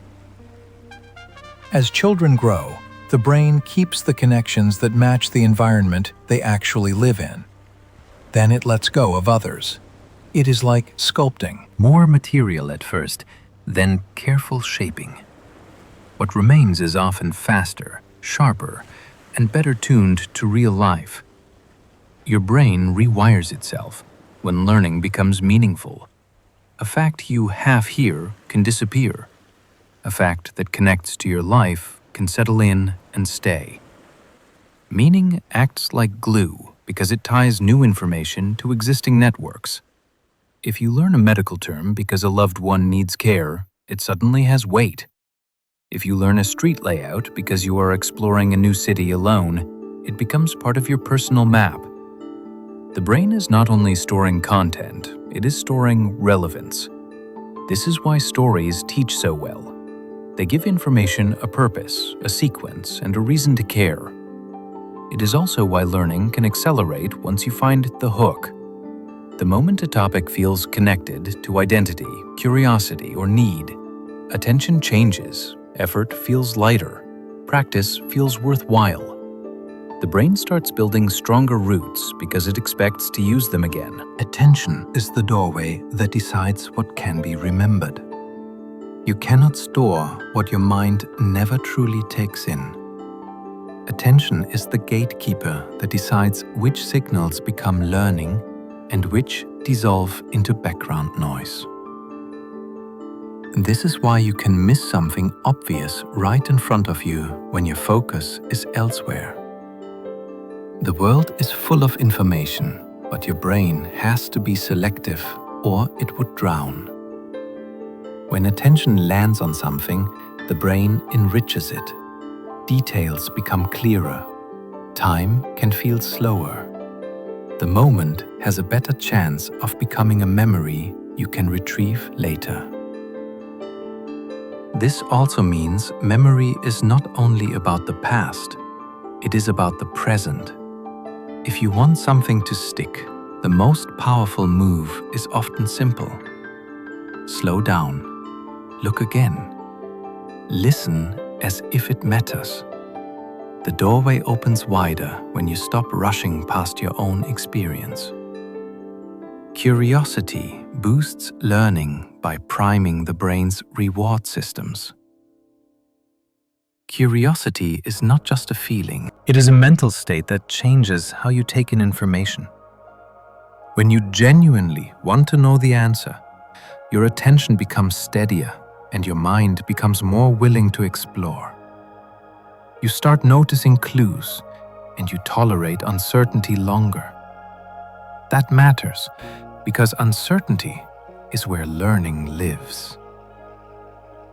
As children grow, the brain keeps the connections that match the environment they actually live in. Then it lets go of others. It is like sculpting. More material at first, then careful shaping. What remains is often faster, sharper, and better tuned to real life. Your brain rewires itself when learning becomes meaningful. A fact you half hear can disappear. A fact that connects to your life can settle in and stay. Meaning acts like glue because it ties new information to existing networks. If you learn a medical term because a loved one needs care, it suddenly has weight. If you learn a street layout because you are exploring a new city alone, it becomes part of your personal map. The brain is not only storing content, it is storing relevance. This is why stories teach so well. They give information a purpose, a sequence, and a reason to care. It is also why learning can accelerate once you find the hook. The moment a topic feels connected to identity, curiosity, or need, attention changes, effort feels lighter, practice feels worthwhile. The brain starts building stronger roots because it expects to use them again. Attention is the doorway that decides what can be remembered. You cannot store what your mind never truly takes in. Attention is the gatekeeper that decides which signals become learning and which dissolve into background noise. This is why you can miss something obvious right in front of you when your focus is elsewhere. The world is full of information, but your brain has to be selective or it would drown. When attention lands on something, the brain enriches it. Details become clearer. Time can feel slower. The moment has a better chance of becoming a memory you can retrieve later. This also means memory is not only about the past, it is about the present. If you want something to stick, the most powerful move is often simple. Slow down. Look again. Listen as if it matters. The doorway opens wider when you stop rushing past your own experience. Curiosity boosts learning by priming the brain's reward systems. Curiosity is not just a feeling. It is a mental state that changes how you take in information. When you genuinely want to know the answer, your attention becomes steadier and your mind becomes more willing to explore. You start noticing clues and you tolerate uncertainty longer. That matters because uncertainty is where learning lives.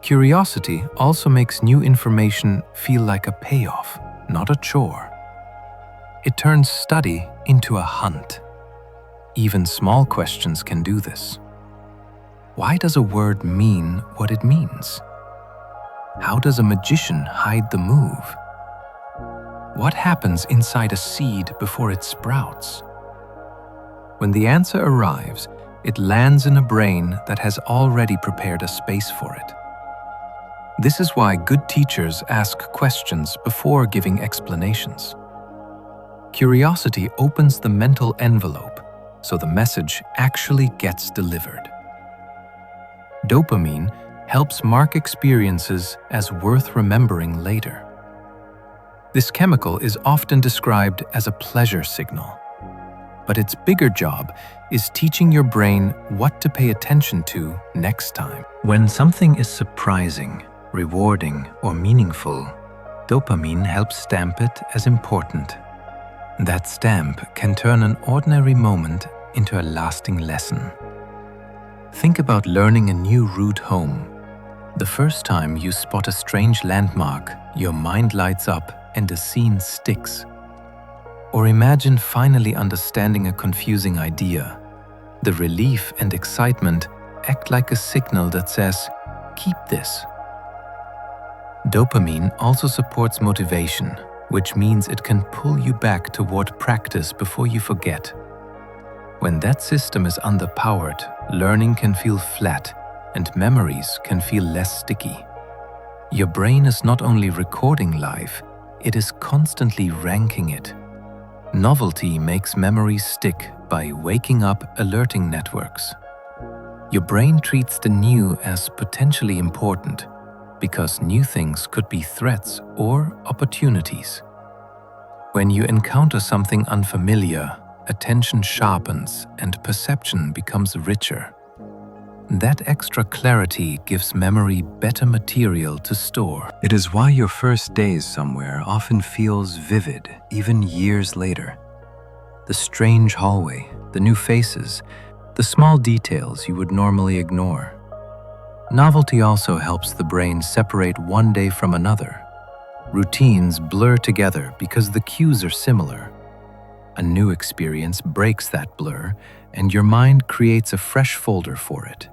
Curiosity also makes new information feel like a payoff, not a chore. It turns study into a hunt. Even small questions can do this. Why does a word mean what it means? How does a magician hide the move? What happens inside a seed before it sprouts? When the answer arrives, it lands in a brain that has already prepared a space for it. This is why good teachers ask questions before giving explanations. Curiosity opens the mental envelope, so the message actually gets delivered. Dopamine helps mark experiences as worth remembering later. This chemical is often described as a pleasure signal, but its bigger job is teaching your brain what to pay attention to next time. When something is surprising, rewarding, or meaningful, dopamine helps stamp it as important. That stamp can turn an ordinary moment into a lasting lesson. Think about learning a new route home. The first time you spot a strange landmark, your mind lights up and the scene sticks. Or imagine finally understanding a confusing idea. The relief and excitement act like a signal that says, "Keep this." Dopamine also supports motivation, which means it can pull you back toward practice before you forget. When that system is underpowered, learning can feel flat and memories can feel less sticky. Your brain is not only recording life, it is constantly ranking it. Novelty makes memories stick by waking up alerting networks. Your brain treats the new as potentially important because new things could be threats or opportunities. When you encounter something unfamiliar, attention sharpens and perception becomes richer. That extra clarity gives memory better material to store. It is why your first days somewhere often feels vivid, even years later. The strange hallway, the new faces, the small details you would normally ignore. Novelty also helps the brain separate one day from another. Routines blur together because the cues are similar. A new experience breaks that blur, and your mind creates a fresh folder for it.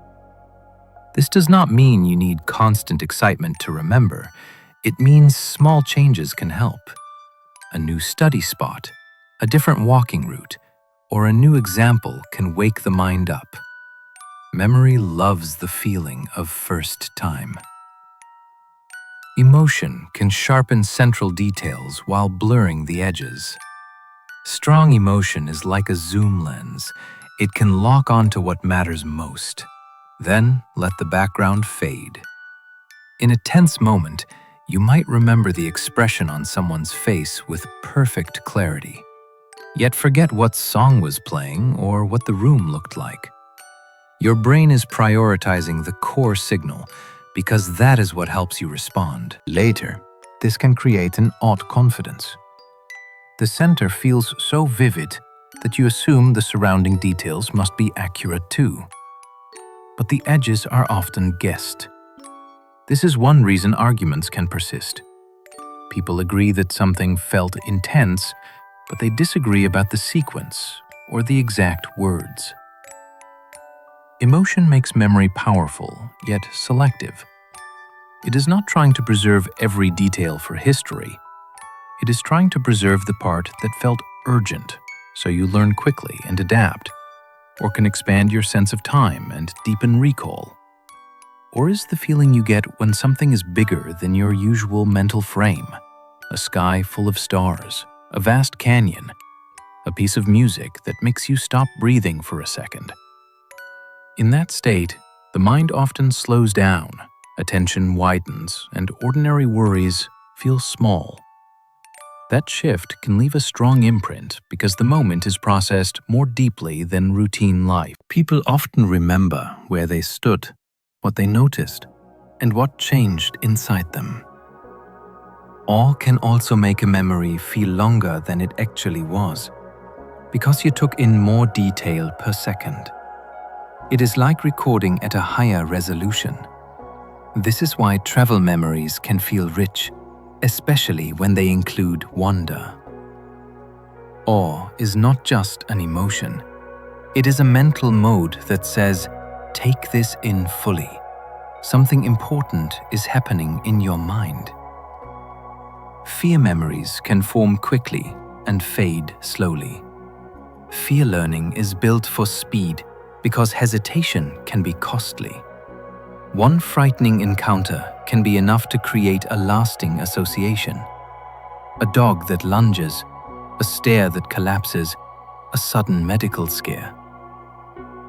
This does not mean you need constant excitement to remember. It means small changes can help. A new study spot, a different walking route, or a new example can wake the mind up. Memory loves the feeling of first time. Emotion can sharpen central details while blurring the edges. Strong emotion is like a zoom lens. It can lock onto what matters most. Then let the background fade. In a tense moment, you might remember the expression on someone's face with perfect clarity, yet forget what song was playing or what the room looked like. Your brain is prioritizing the core signal because that is what helps you respond. Later, this can create an odd confidence. The center feels so vivid that you assume the surrounding details must be accurate too. But the edges are often guessed. This is one reason arguments can persist. People agree that something felt intense, but they disagree about the sequence or the exact words. Emotion makes memory powerful, yet selective. It is not trying to preserve every detail for history. It is trying to preserve the part that felt urgent, so you learn quickly and adapt, or can expand your sense of time and deepen recall. Or is the feeling you get when something is bigger than your usual mental frame? A sky full of stars, a vast canyon, a piece of music that makes you stop breathing for a second. In that state, the mind often slows down, attention widens, and ordinary worries feel small. That shift can leave a strong imprint because the moment is processed more deeply than routine life. People often remember where they stood, what they noticed, and what changed inside them. Awe can also make a memory feel longer than it actually was, because you took in more detail per second. It is like recording at a higher resolution. This is why travel memories can feel rich, especially when they include wonder. Awe is not just an emotion. It is a mental mode that says, take this in fully. Something important is happening in your mind. Fear memories can form quickly and fade slowly. Fear learning is built for speed because hesitation can be costly. One frightening encounter can be enough to create a lasting association. A dog that lunges, a stair that collapses, a sudden medical scare.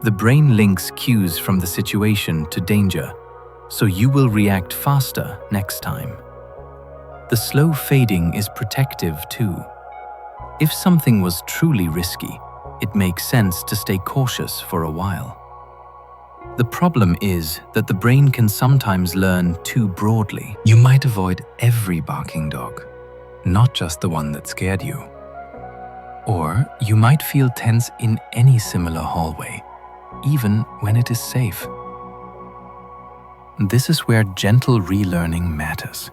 The brain links cues from the situation to danger, so you will react faster next time. The slow fading is protective too. If something was truly risky, it makes sense to stay cautious for a while. The problem is that the brain can sometimes learn too broadly. You might avoid every barking dog, not just the one that scared you. Or you might feel tense in any similar hallway, even when it is safe. This is where gentle relearning matters.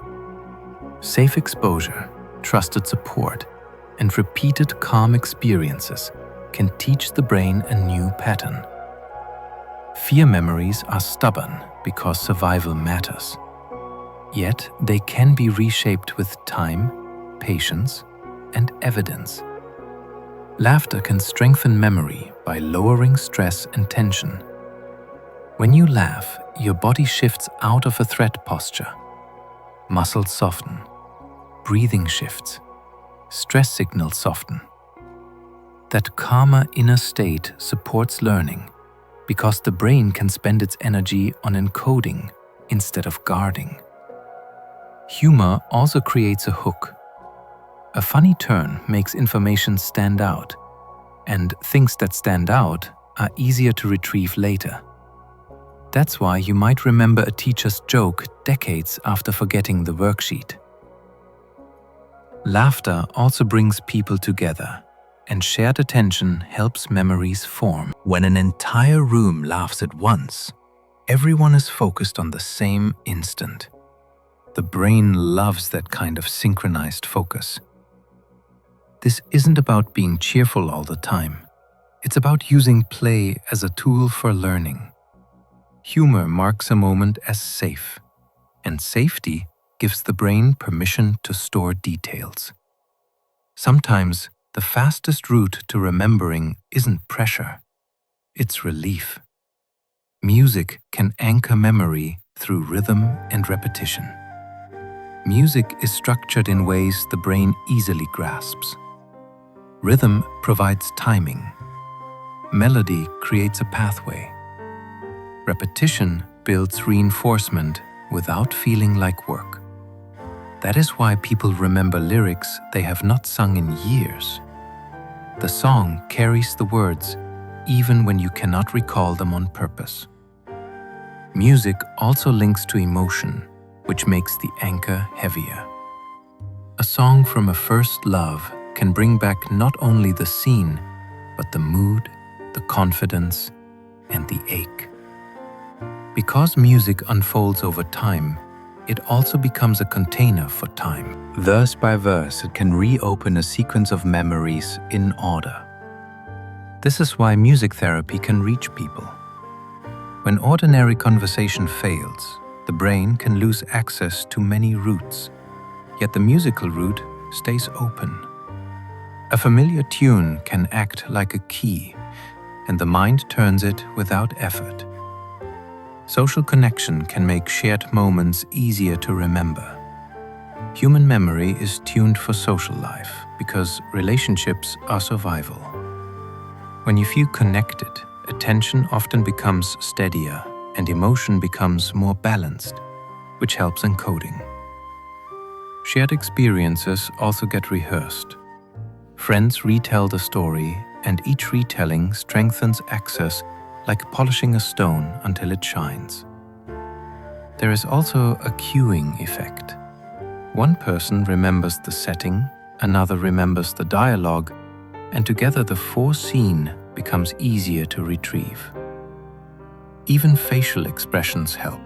Safe exposure, trusted support, and repeated calm experiences can teach the brain a new pattern. Fear memories are stubborn because survival matters. Yet they can be reshaped with time, patience, and evidence. Laughter can strengthen memory by lowering stress and tension. When you laugh, your body shifts out of a threat posture. Muscles soften, breathing shifts, stress signals soften. That calmer inner state supports learning because the brain can spend its energy on encoding instead of guarding. Humor also creates a hook. A funny turn makes information stand out, and things that stand out are easier to retrieve later. That's why you might remember a teacher's joke decades after forgetting the worksheet. Laughter also brings people together, and shared attention helps memories form. When an entire room laughs at once, everyone is focused on the same instant. The brain loves that kind of synchronized focus. This isn't about being cheerful all the time. It's about using play as a tool for learning. Humor marks a moment as safe, and safety gives the brain permission to store details. Sometimes, the fastest route to remembering isn't pressure, it's relief. Music can anchor memory through rhythm and repetition. Music is structured in ways the brain easily grasps. Rhythm provides timing. Melody creates a pathway. Repetition builds reinforcement without feeling like work. That is why people remember lyrics they have not sung in years. The song carries the words even when you cannot recall them on purpose. Music also links to emotion, which makes the anchor heavier. A song from a first love can bring back not only the scene, but the mood, the confidence, and the ache. Because music unfolds over time, it also becomes a container for time. Verse by verse, it can reopen a sequence of memories in order. This is why music therapy can reach people. When ordinary conversation fails, the brain can lose access to many routes, yet the musical route stays open. A familiar tune can act like a key, and the mind turns it without effort. Social connection can make shared moments easier to remember. Human memory is tuned for social life because relationships are survival. When you feel connected, attention often becomes steadier and emotion becomes more balanced, which helps encoding. Shared experiences also get rehearsed. Friends retell the story, and each retelling strengthens access like polishing a stone until it shines. There is also a cueing effect. One person remembers the setting, another remembers the dialogue, and together the foreseen becomes easier to retrieve. Even facial expressions help.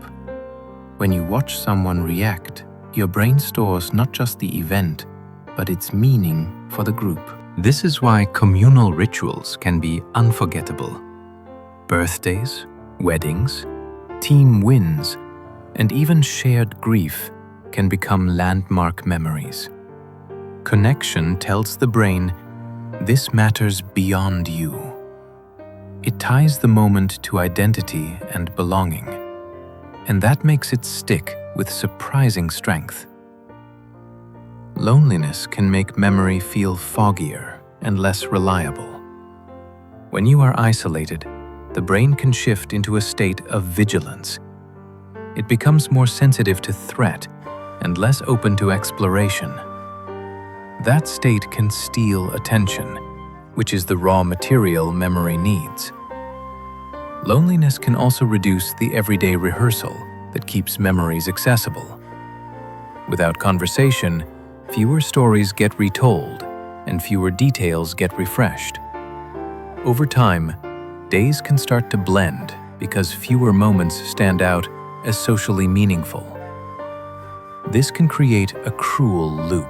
When you watch someone react, your brain stores not just the event, but its meaning for the group. This is why communal rituals can be unforgettable. Birthdays, weddings, team wins, and even shared grief can become landmark memories. Connection tells the brain, this matters beyond you. It ties the moment to identity and belonging, and that makes it stick with surprising strength. Loneliness can make memory feel foggier and less reliable. When you are isolated, the brain can shift into a state of vigilance. It becomes more sensitive to threat and less open to exploration. That state can steal attention, which is the raw material memory needs. Loneliness can also reduce the everyday rehearsal that keeps memories accessible. Without conversation, fewer stories get retold and fewer details get refreshed. Over time, days can start to blend because fewer moments stand out as socially meaningful. This can create a cruel loop.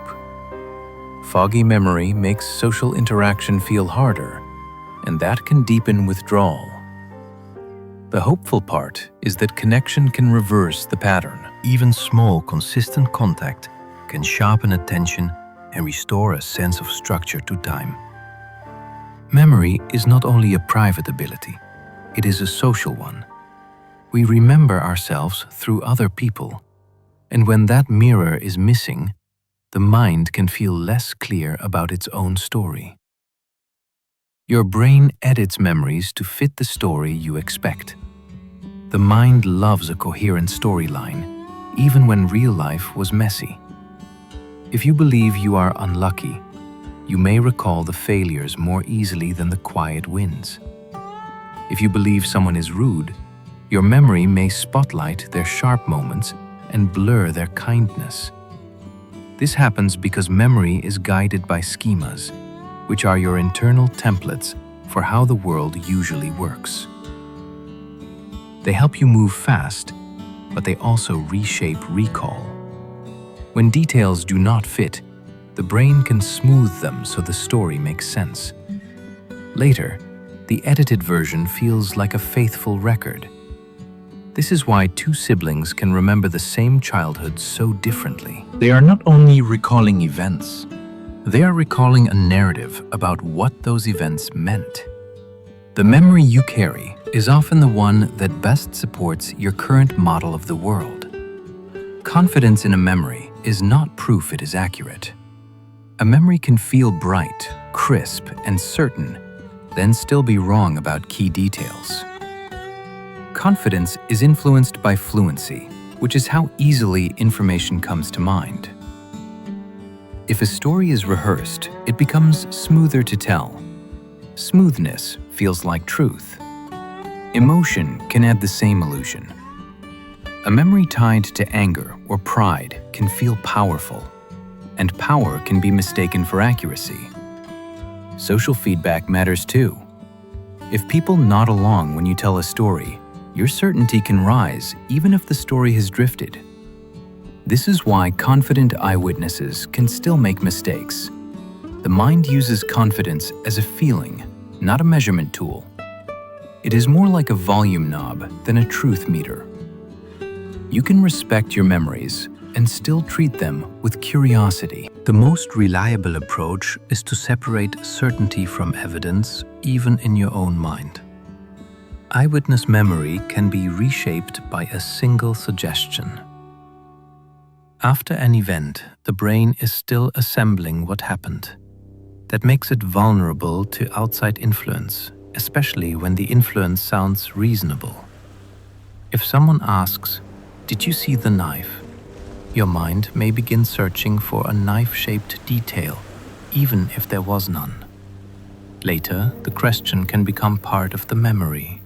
Foggy memory makes social interaction feel harder, and that can deepen withdrawal. The hopeful part is that connection can reverse the pattern. Even small, consistent contact can sharpen attention and restore a sense of structure to time. Memory is not only a private ability, it is a social one. We remember ourselves through other people, and when that mirror is missing, the mind can feel less clear about its own story. Your brain edits memories to fit the story you expect. The mind loves a coherent storyline, even when real life was messy. If you believe you are unlucky, you may recall the failures more easily than the quiet wins. If you believe someone is rude, your memory may spotlight their sharp moments and blur their kindness. This happens because memory is guided by schemas, which are your internal templates for how the world usually works. They help you move fast, but they also reshape recall. When details do not fit, the brain can smooth them so the story makes sense. Later, the edited version feels like a faithful record. This is why two siblings can remember the same childhood so differently. They are not only recalling events, They are recalling a narrative about what those events meant. The memory you carry is often the one that best supports your current model of the world. Confidence in a memory is not proof it is accurate. A memory can feel bright, crisp, and certain, then still be wrong about key details. Confidence is influenced by fluency, which is how easily information comes to mind. If a story is rehearsed, it becomes smoother to tell. Smoothness feels like truth. Emotion can add the same illusion. A memory tied to anger or pride can feel powerful, and power can be mistaken for accuracy. Social feedback matters too. If people nod along when you tell a story, your certainty can rise even if the story has drifted. This is why confident eyewitnesses can still make mistakes. The mind uses confidence as a feeling, not a measurement tool. It is more like a volume knob than a truth meter. You can respect your memories and still treat them with curiosity. the most reliable approach is to separate certainty from evidence, even in your own mind. Eyewitness memory can be reshaped by a single suggestion. After an event, the brain is still assembling what happened. That makes it vulnerable to outside influence, especially when the influence sounds reasonable. If someone asks, "Did you see the knife?" your mind may begin searching for a knife-shaped detail, even if there was none. Later, the question can become part of the memory.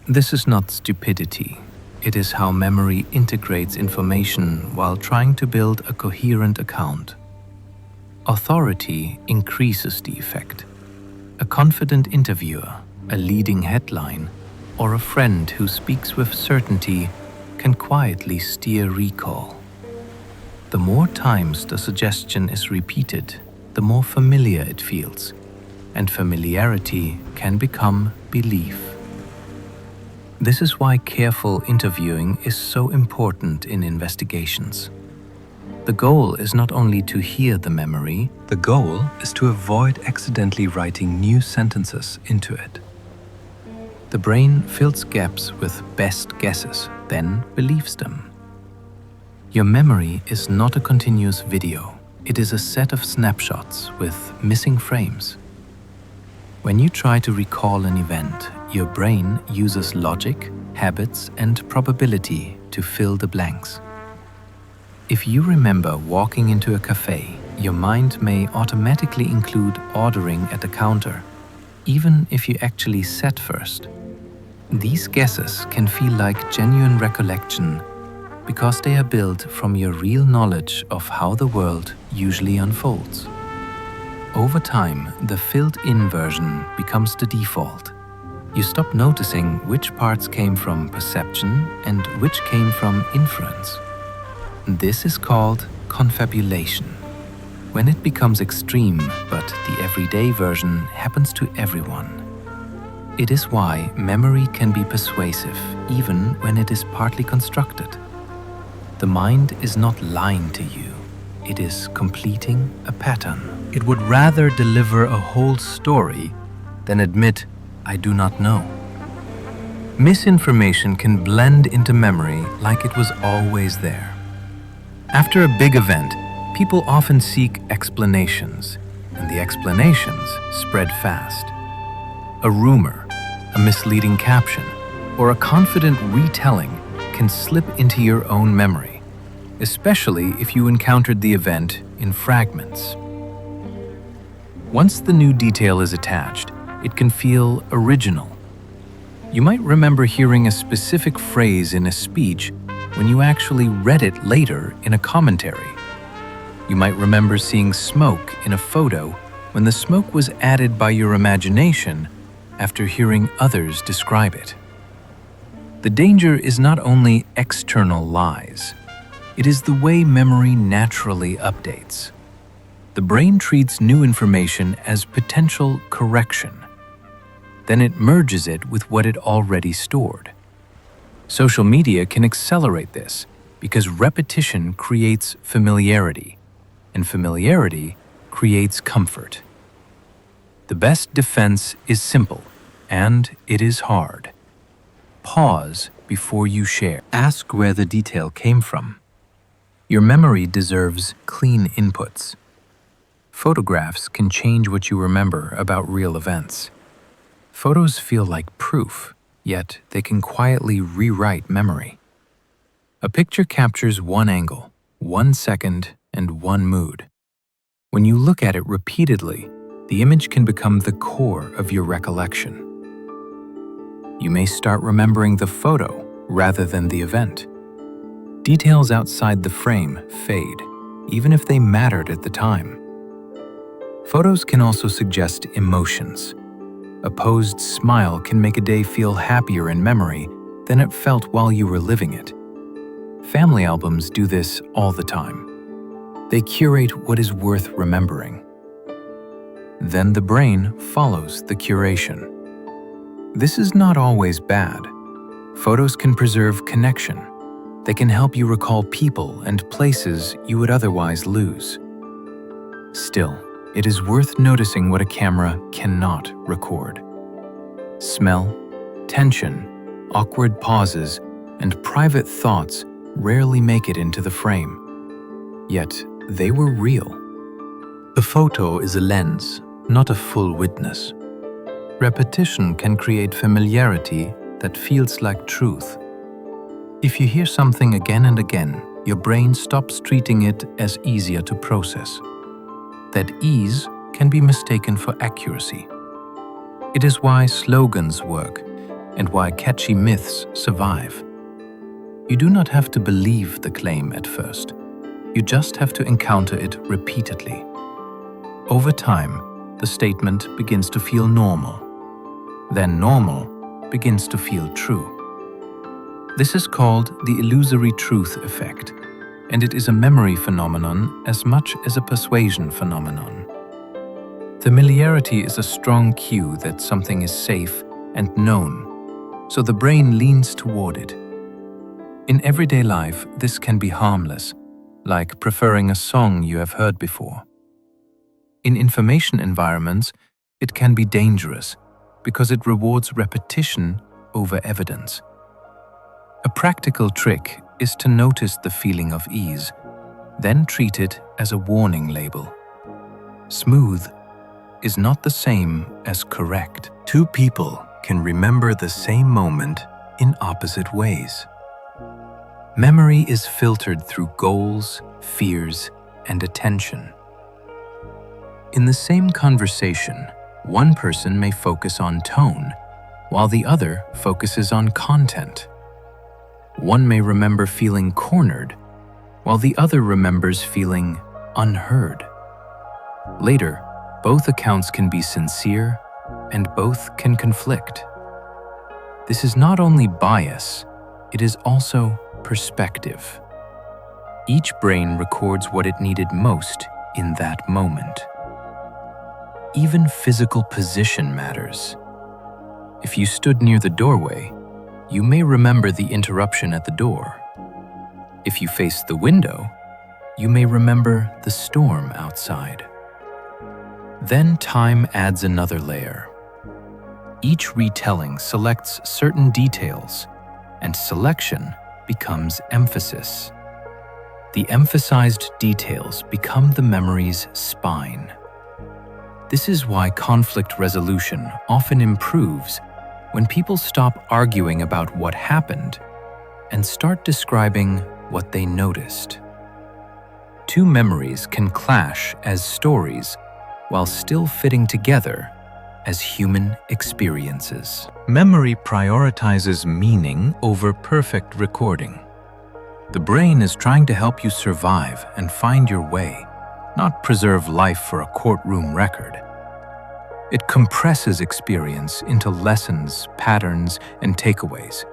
This is not stupidity. It is how memory integrates information while trying to build a coherent account. Authority increases the effect. A confident interviewer, a leading headline, or a friend who speaks with certainty can quietly steer recall. The more times the suggestion is repeated, the more familiar it feels, and familiarity can become belief. This is why careful interviewing is so important in investigations. The goal is not only to hear the memory, The goal is to avoid accidentally writing new sentences into it. the brain fills gaps with best guesses, then believes them. Your memory is not a continuous video. It is a set of snapshots with missing frames. When you try to recall an event, your brain uses logic, habits, and probability to fill the blanks. If you remember walking into a cafe, your mind may automatically include ordering at the counter, even if you actually sat first. These guesses can feel like genuine recollection because they are built from your real knowledge of how the world usually unfolds. Over time, the filled-in version becomes the default. You stop noticing which parts came from perception and which came from inference. This is called confabulation. When it becomes extreme, but the everyday version happens to everyone. It is why memory can be persuasive, even when it is partly constructed. The mind is not lying to you. It is completing a pattern. It would rather deliver a whole story than admit, "I do not know." Misinformation can blend into memory like it was always there. After a big event, people often seek explanations, and the explanations spread fast. A rumor, a misleading caption, or a confident retelling can slip into your own memory, especially if you encountered the event in fragments. Once the new detail is attached, it can feel original. You might remember hearing a specific phrase in a speech when you actually read it later in a commentary. You might remember seeing smoke in a photo when the smoke was added by your imagination after hearing others describe it. The danger is not only external lies, it is the way memory naturally updates. The brain treats new information as potential correction. Then it merges it with what it already stored. Social media can accelerate this because repetition creates familiarity, and familiarity creates comfort. The best defense is simple, and it is hard. Pause before you share. Ask where the detail came from. Your memory deserves clean inputs. Photographs can change what you remember about real events. Photos feel like proof, yet they can quietly rewrite memory. A picture captures one angle, 1 second, and one mood. When you look at it repeatedly, the image can become the core of your recollection. You may start remembering the photo rather than the event. Details outside the frame fade, even if they mattered at the time. Photos can also suggest emotions. A posed smile can make a day feel happier in memory than it felt while you were living it. Family albums do this all the time. They curate what is worth remembering. Then the brain follows the curation. This is not always bad. Photos can preserve connection. They can help you recall people and places you would otherwise lose. Still, it is worth noticing what a camera cannot record. Smell, tension, awkward pauses, and private thoughts rarely make it into the frame. Yet, they were real. The photo is a lens, not a full witness. Repetition can create familiarity that feels like truth. If you hear something again and again, your brain stops treating it as easier to process. That ease can be mistaken for accuracy. It is why slogans work and why catchy myths survive. You do not have to believe the claim at first. You just have to encounter it repeatedly. Over time, the statement begins to feel normal. Then normal begins to feel true. This is called the illusory truth effect, and it is a memory phenomenon as much as a persuasion phenomenon. Familiarity is a strong cue that something is safe and known, so the brain leans toward it. In everyday life, this can be harmless, like preferring a song you have heard before. In information environments, it can be dangerous because it rewards repetition over evidence. A practical trick is to notice the feeling of ease, then treat it as a warning label. Smooth is not the same as correct. Two people can remember the same moment in opposite ways. Memory is filtered through goals, fears, and attention. In the same conversation, one person may focus on tone, while the other focuses on content. One may remember feeling cornered, while the other remembers feeling unheard. Later, both accounts can be sincere, and both can conflict. This is not only bias, it is also perspective. Each brain records what it needed most in that moment. Even physical position matters. If you stood near the doorway, you may remember the interruption at the door. If you faced the window, you may remember the storm outside. Then time adds another layer. Each retelling selects certain details, and selection becomes emphasis. The emphasized details become the memory's spine. This is why conflict resolution often improves when people stop arguing about what happened and start describing what they noticed. Two memories can clash as stories while still fitting together as human experiences. Memory prioritizes meaning over perfect recording. The brain is trying to help you survive and find your way, not preserve life for a courtroom record. It compresses experience into lessons, patterns, and takeaways.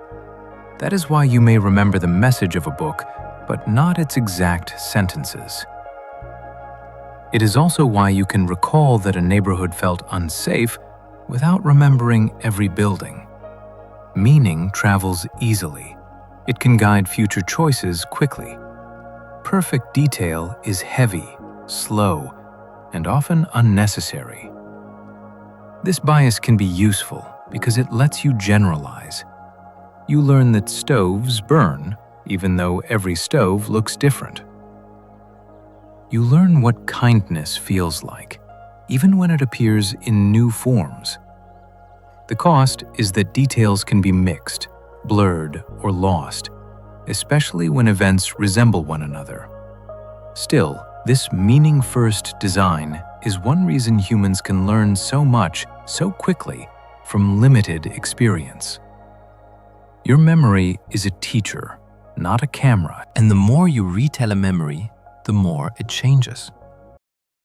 That is why you may remember the message of a book, but not its exact sentences. It is also why you can recall that a neighborhood felt unsafe without remembering every building. Meaning travels easily. It can guide future choices quickly. Perfect detail is heavy, slow, and often unnecessary. This bias can be useful because it lets you generalize. You learn that stoves burn, even though every stove looks different. You learn what kindness feels like, even when it appears in new forms. The cost is that details can be mixed, blurred, or lost, especially when events resemble one another. Still, this meaning-first design is one reason humans can learn so much so quickly from limited experience. Your memory is a teacher, not a camera, and the more you retell a memory, the more it changes.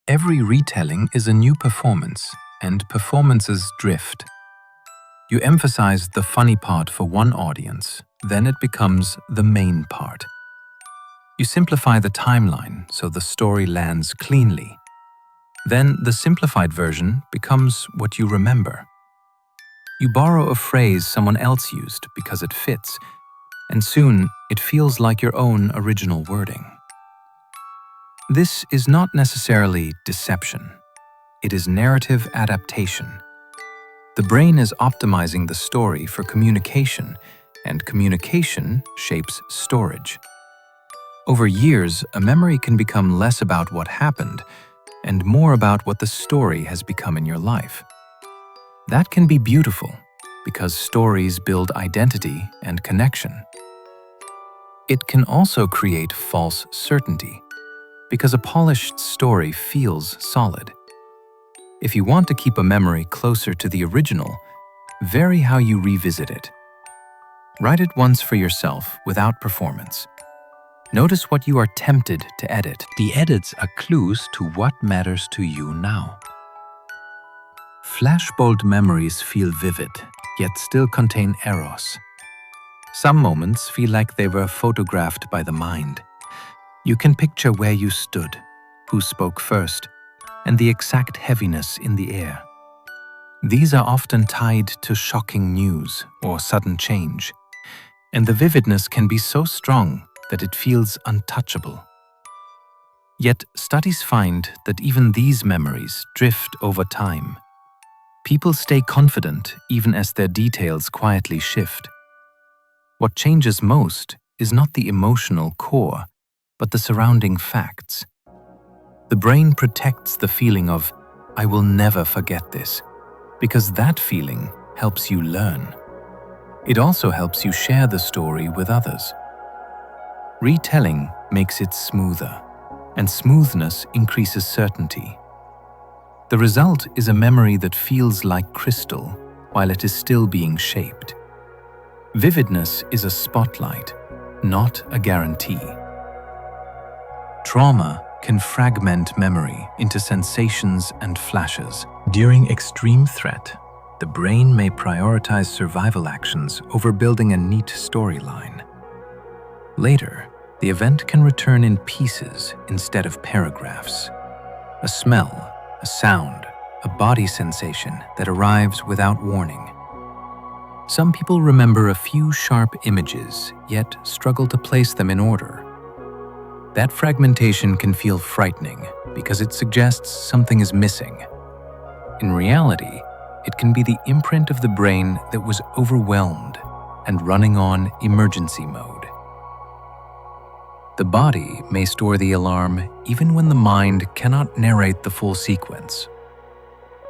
Every retelling is a new performance, and performances drift. You emphasize the funny part for one audience, then it becomes the main part. You simplify the timeline so the story lands cleanly. Then the simplified version becomes what you remember. You borrow a phrase someone else used because it fits, and soon it feels like your own original wording. This is not necessarily deception. It is narrative adaptation. The brain is optimizing the story for communication, and communication shapes storage. Over years, a memory can become less about what happened and more about what the story has become in your life. That can be beautiful because stories build identity and connection. It can also create false certainty because a polished story feels solid. If you want to keep a memory closer to the original, vary how you revisit it. Write it once for yourself without performance. Notice what you are tempted to edit. The edits are clues to what matters to you now. Flashbulb memories feel vivid, yet still contain eros. Some moments feel like they were photographed by the mind. You can picture where you stood, who spoke first, and the exact heaviness in the air. These are often tied to shocking news or sudden change, and the vividness can be so strong that it feels untouchable. Yet studies find that even these memories drift over time. People stay confident even as their details quietly shift. What changes most is not the emotional core, but the surrounding facts. The brain protects the feeling of, "I will never forget this," because that feeling helps you learn. It also helps you share the story with others. Retelling makes it smoother, and smoothness increases certainty. The result is a memory that feels like crystal while it is still being shaped. Vividness is a spotlight, not a guarantee. Trauma can fragment memory into sensations and flashes. During extreme threat, the brain may prioritize survival actions over building a neat storyline. Later, the event can return in pieces instead of paragraphs. A smell, a sound, a body sensation that arrives without warning. Some people remember a few sharp images, yet struggle to place them in order. That fragmentation can feel frightening because it suggests something is missing. In reality, it can be the imprint of the brain that was overwhelmed and running on emergency mode. The body may store the alarm even when the mind cannot narrate the full sequence.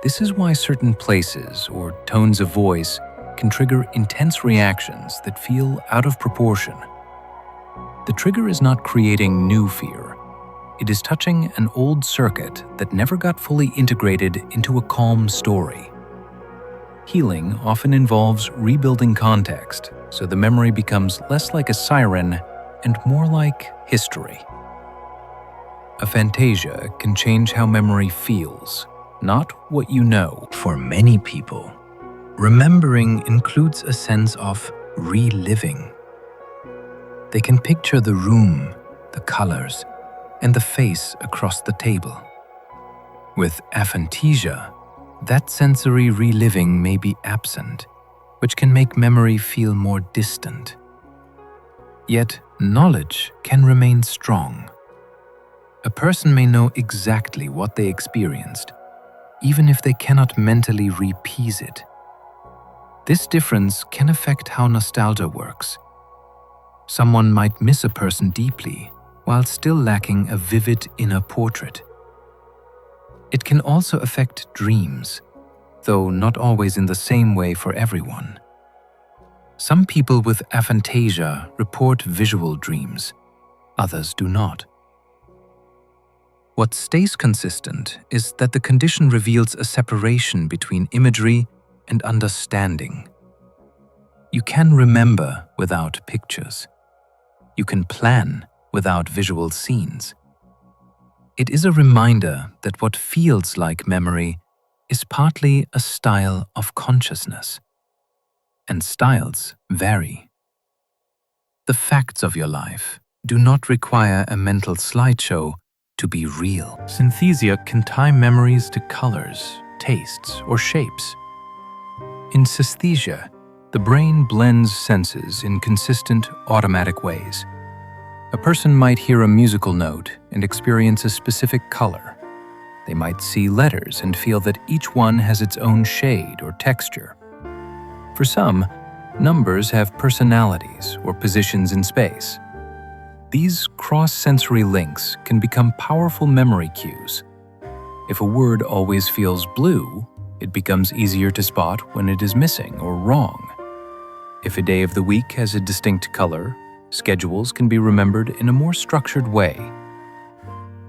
This is why certain places or tones of voice can trigger intense reactions that feel out of proportion. The trigger is not creating new fear. It is touching an old circuit that never got fully integrated into a calm story. Healing often involves rebuilding context, so the memory becomes less like a siren and more like history. A fantasia can change how memory feels, not what you know. For many people, remembering includes a sense of reliving. They can picture the room, the colors, and the face across the table. With aphantasia, that sensory reliving may be absent, which can make memory feel more distant. Yet, knowledge can remain strong. A person may know exactly what they experienced, even if they cannot mentally repiece it. This difference can affect how nostalgia works. Someone might miss a person deeply while still lacking a vivid inner portrait. It can also affect dreams, though not always in the same way for everyone. Some people with aphantasia report visual dreams, others do not. What stays consistent is that the condition reveals a separation between imagery and understanding. You can remember without pictures. You can plan without visual scenes. It is a reminder that what feels like memory is partly a style of consciousness. And styles vary. The facts of your life do not require a mental slideshow to be real. Synesthesia can tie memories to colors, tastes, or shapes. In synesthesia, the brain blends senses in consistent, automatic ways. A person might hear a musical note and experience a specific color. They might see letters and feel that each one has its own shade or texture. For some, numbers have personalities or positions in space. These cross-sensory links can become powerful memory cues. If a word always feels blue, it becomes easier to spot when it is missing or wrong. If a day of the week has a distinct color, schedules can be remembered in a more structured way.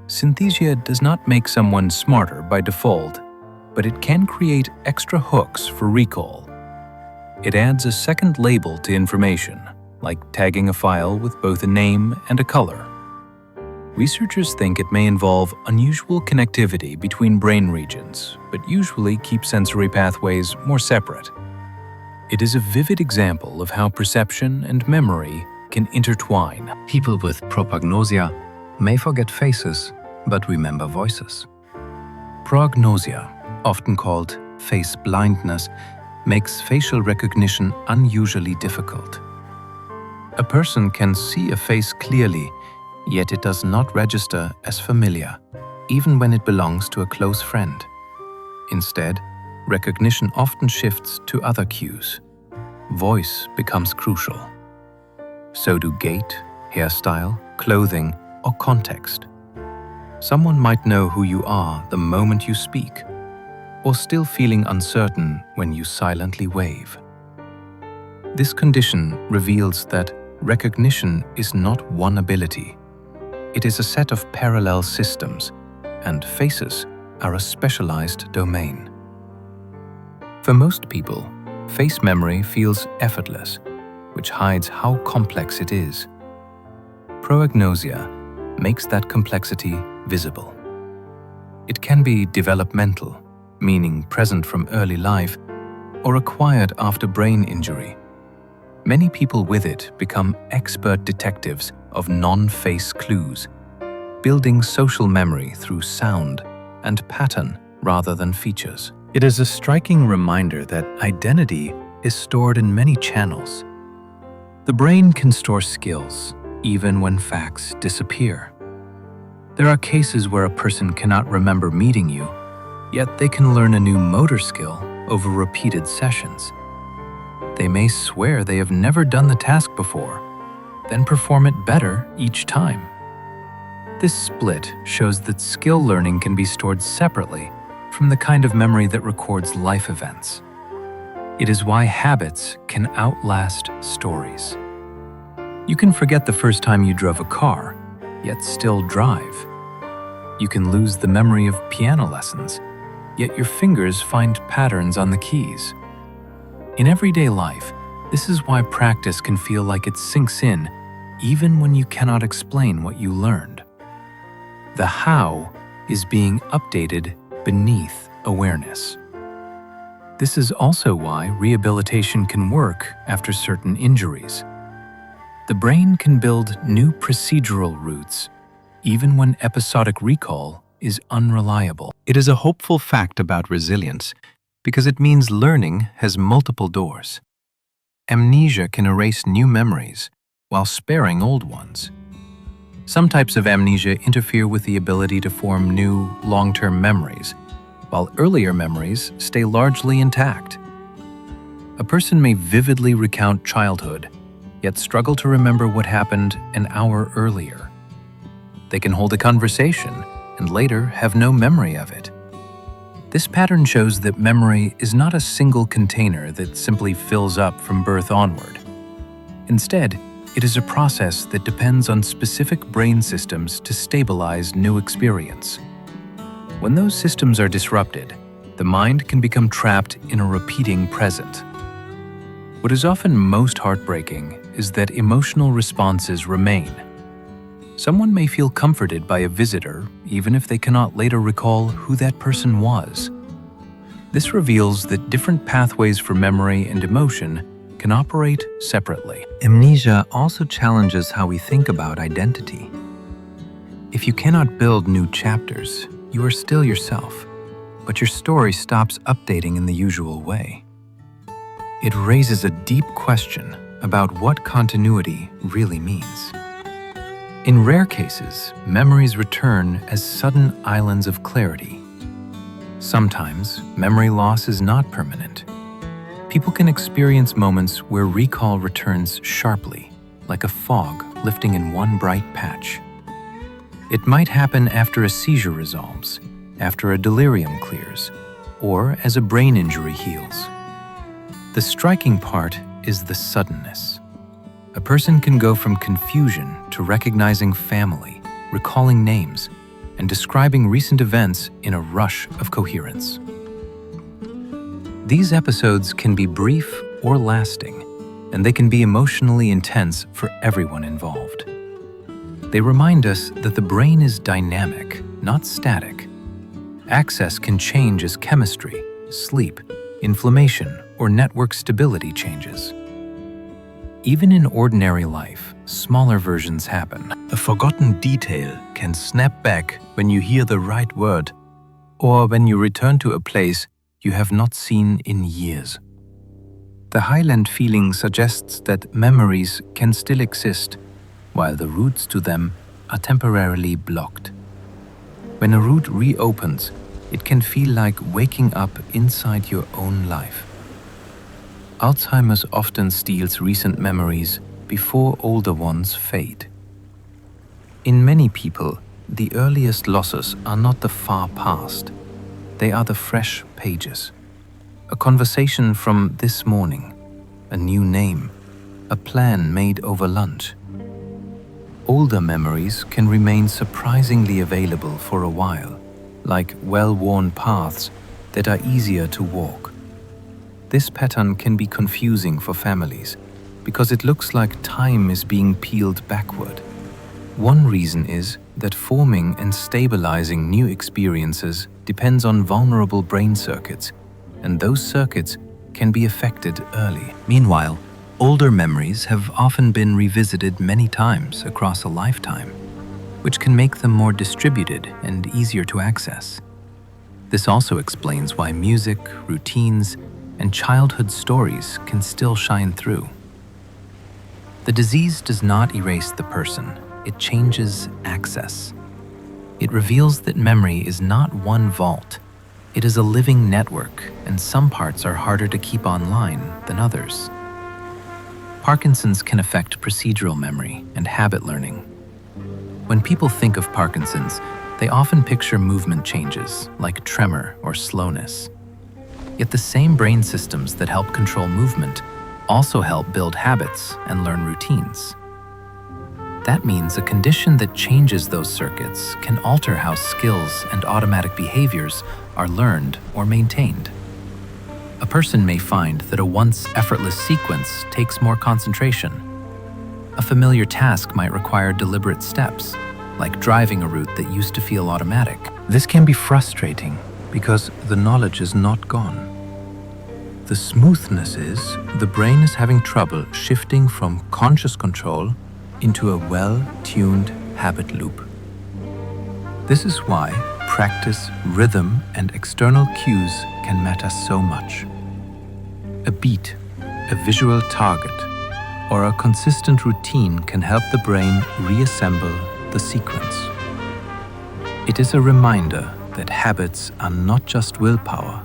Synesthesia does not make someone smarter by default, but it can create extra hooks for recall. It adds a second label to information, like tagging a file with both a name and a color. Researchers think it may involve unusual connectivity between brain regions, but usually keep sensory pathways more separate. It is a vivid example of how perception and memory can intertwine. People with propagnosia may forget faces, but remember voices. Prognosia, often called face blindness, makes facial recognition unusually difficult. A person can see a face clearly, yet it does not register as familiar, even when it belongs to a close friend. Instead, recognition often shifts to other cues. Voice becomes crucial. So do gait, hairstyle, clothing, or context. Someone might know who you are the moment you speak, or still feeling uncertain when you silently wave. This condition reveals that recognition is not one ability. It is a set of parallel systems, and faces are a specialized domain. For most people, face memory feels effortless, which hides how complex it is. Proagnosia makes that complexity visible. It can be developmental, meaning present from early life, or acquired after brain injury. Many people with it become expert detectives of non-face clues, building social memory through sound and pattern rather than features. It is a striking reminder that identity is stored in many channels. The brain can store skills, even when facts disappear. There are cases where a person cannot remember meeting you, yet they can learn a new motor skill over repeated sessions. They may swear they have never done the task before, then perform it better each time. This split shows that skill learning can be stored separately from the kind of memory that records life events. It is why habits can outlast stories. You can forget the first time you drove a car, yet still drive. You can lose the memory of piano lessons, yet your fingers find patterns on the keys. In everyday life, this is why practice can feel like it sinks in, even when you cannot explain what you learned. The how is being updated beneath awareness. This is also why rehabilitation can work after certain injuries. The brain can build new procedural routes, even when episodic recall is unreliable. It is a hopeful fact about resilience because it means learning has multiple doors. Amnesia can erase new memories while sparing old ones. Some types of amnesia interfere with the ability to form new, long-term memories, while earlier memories stay largely intact. A person may vividly recount childhood, yet struggle to remember what happened an hour earlier. They can hold a conversation and later have no memory of it. This pattern shows that memory is not a single container that simply fills up from birth onward. Instead, it is a process that depends on specific brain systems to stabilize new experience. When those systems are disrupted, the mind can become trapped in a repeating present. What is often most heartbreaking is that emotional responses remain. Someone may feel comforted by a visitor even if they cannot later recall who that person was. This reveals that different pathways for memory and emotion can operate separately. Amnesia also challenges how we think about identity. If you cannot build new chapters, you are still yourself, but your story stops updating in the usual way. It raises a deep question about what continuity really means. In rare cases, memories return as sudden islands of clarity. Sometimes, memory loss is not permanent. People can experience moments where recall returns sharply, like a fog lifting in one bright patch. It might happen after a seizure resolves, after a delirium clears, or as a brain injury heals. The striking part is the suddenness. A person can go from confusion to recognizing family, recalling names, and describing recent events in a rush of coherence. These episodes can be brief or lasting, and they can be emotionally intense for everyone involved. They remind us that the brain is dynamic, not static. Access can change as chemistry, sleep, inflammation, or network stability changes. Even in ordinary life, smaller versions happen. A forgotten detail can snap back when you hear the right word, or when you return to a place you have not seen in years. The highland feeling suggests that memories can still exist, while the roots to them are temporarily blocked. When a route reopens, it can feel like waking up inside your own life. Alzheimer's often steals recent memories before older ones fade. In many people, the earliest losses are not the far past. They are the fresh pages. A conversation from this morning, a new name, a plan made over lunch. Older memories can remain surprisingly available for a while, like well-worn paths that are easier to walk. This pattern can be confusing for families because it looks like time is being peeled backward. One reason is that forming and stabilizing new experiences depends on vulnerable brain circuits, and those circuits can be affected early. Meanwhile, older memories have often been revisited many times across a lifetime, which can make them more distributed and easier to access. This also explains why music, routines, and childhood stories can still shine through. The disease does not erase the person, it changes access. It reveals that memory is not one vault. It is a living network, and some parts are harder to keep online than others. Parkinson's can affect procedural memory and habit learning. When people think of Parkinson's, they often picture movement changes like tremor or slowness. Yet the same brain systems that help control movement also help build habits and learn routines. That means a condition that changes those circuits can alter how skills and automatic behaviors are learned or maintained. A person may find that a once effortless sequence takes more concentration. A familiar task might require deliberate steps, like driving a route that used to feel automatic. This can be frustrating because the knowledge is not gone. The smoothness is the brain is having trouble shifting from conscious control into a well-tuned habit loop. This is why practice, rhythm, and external cues can matter so much. A beat, a visual target, or a consistent routine can help the brain reassemble the sequence. It is a reminder that habits are not just willpower,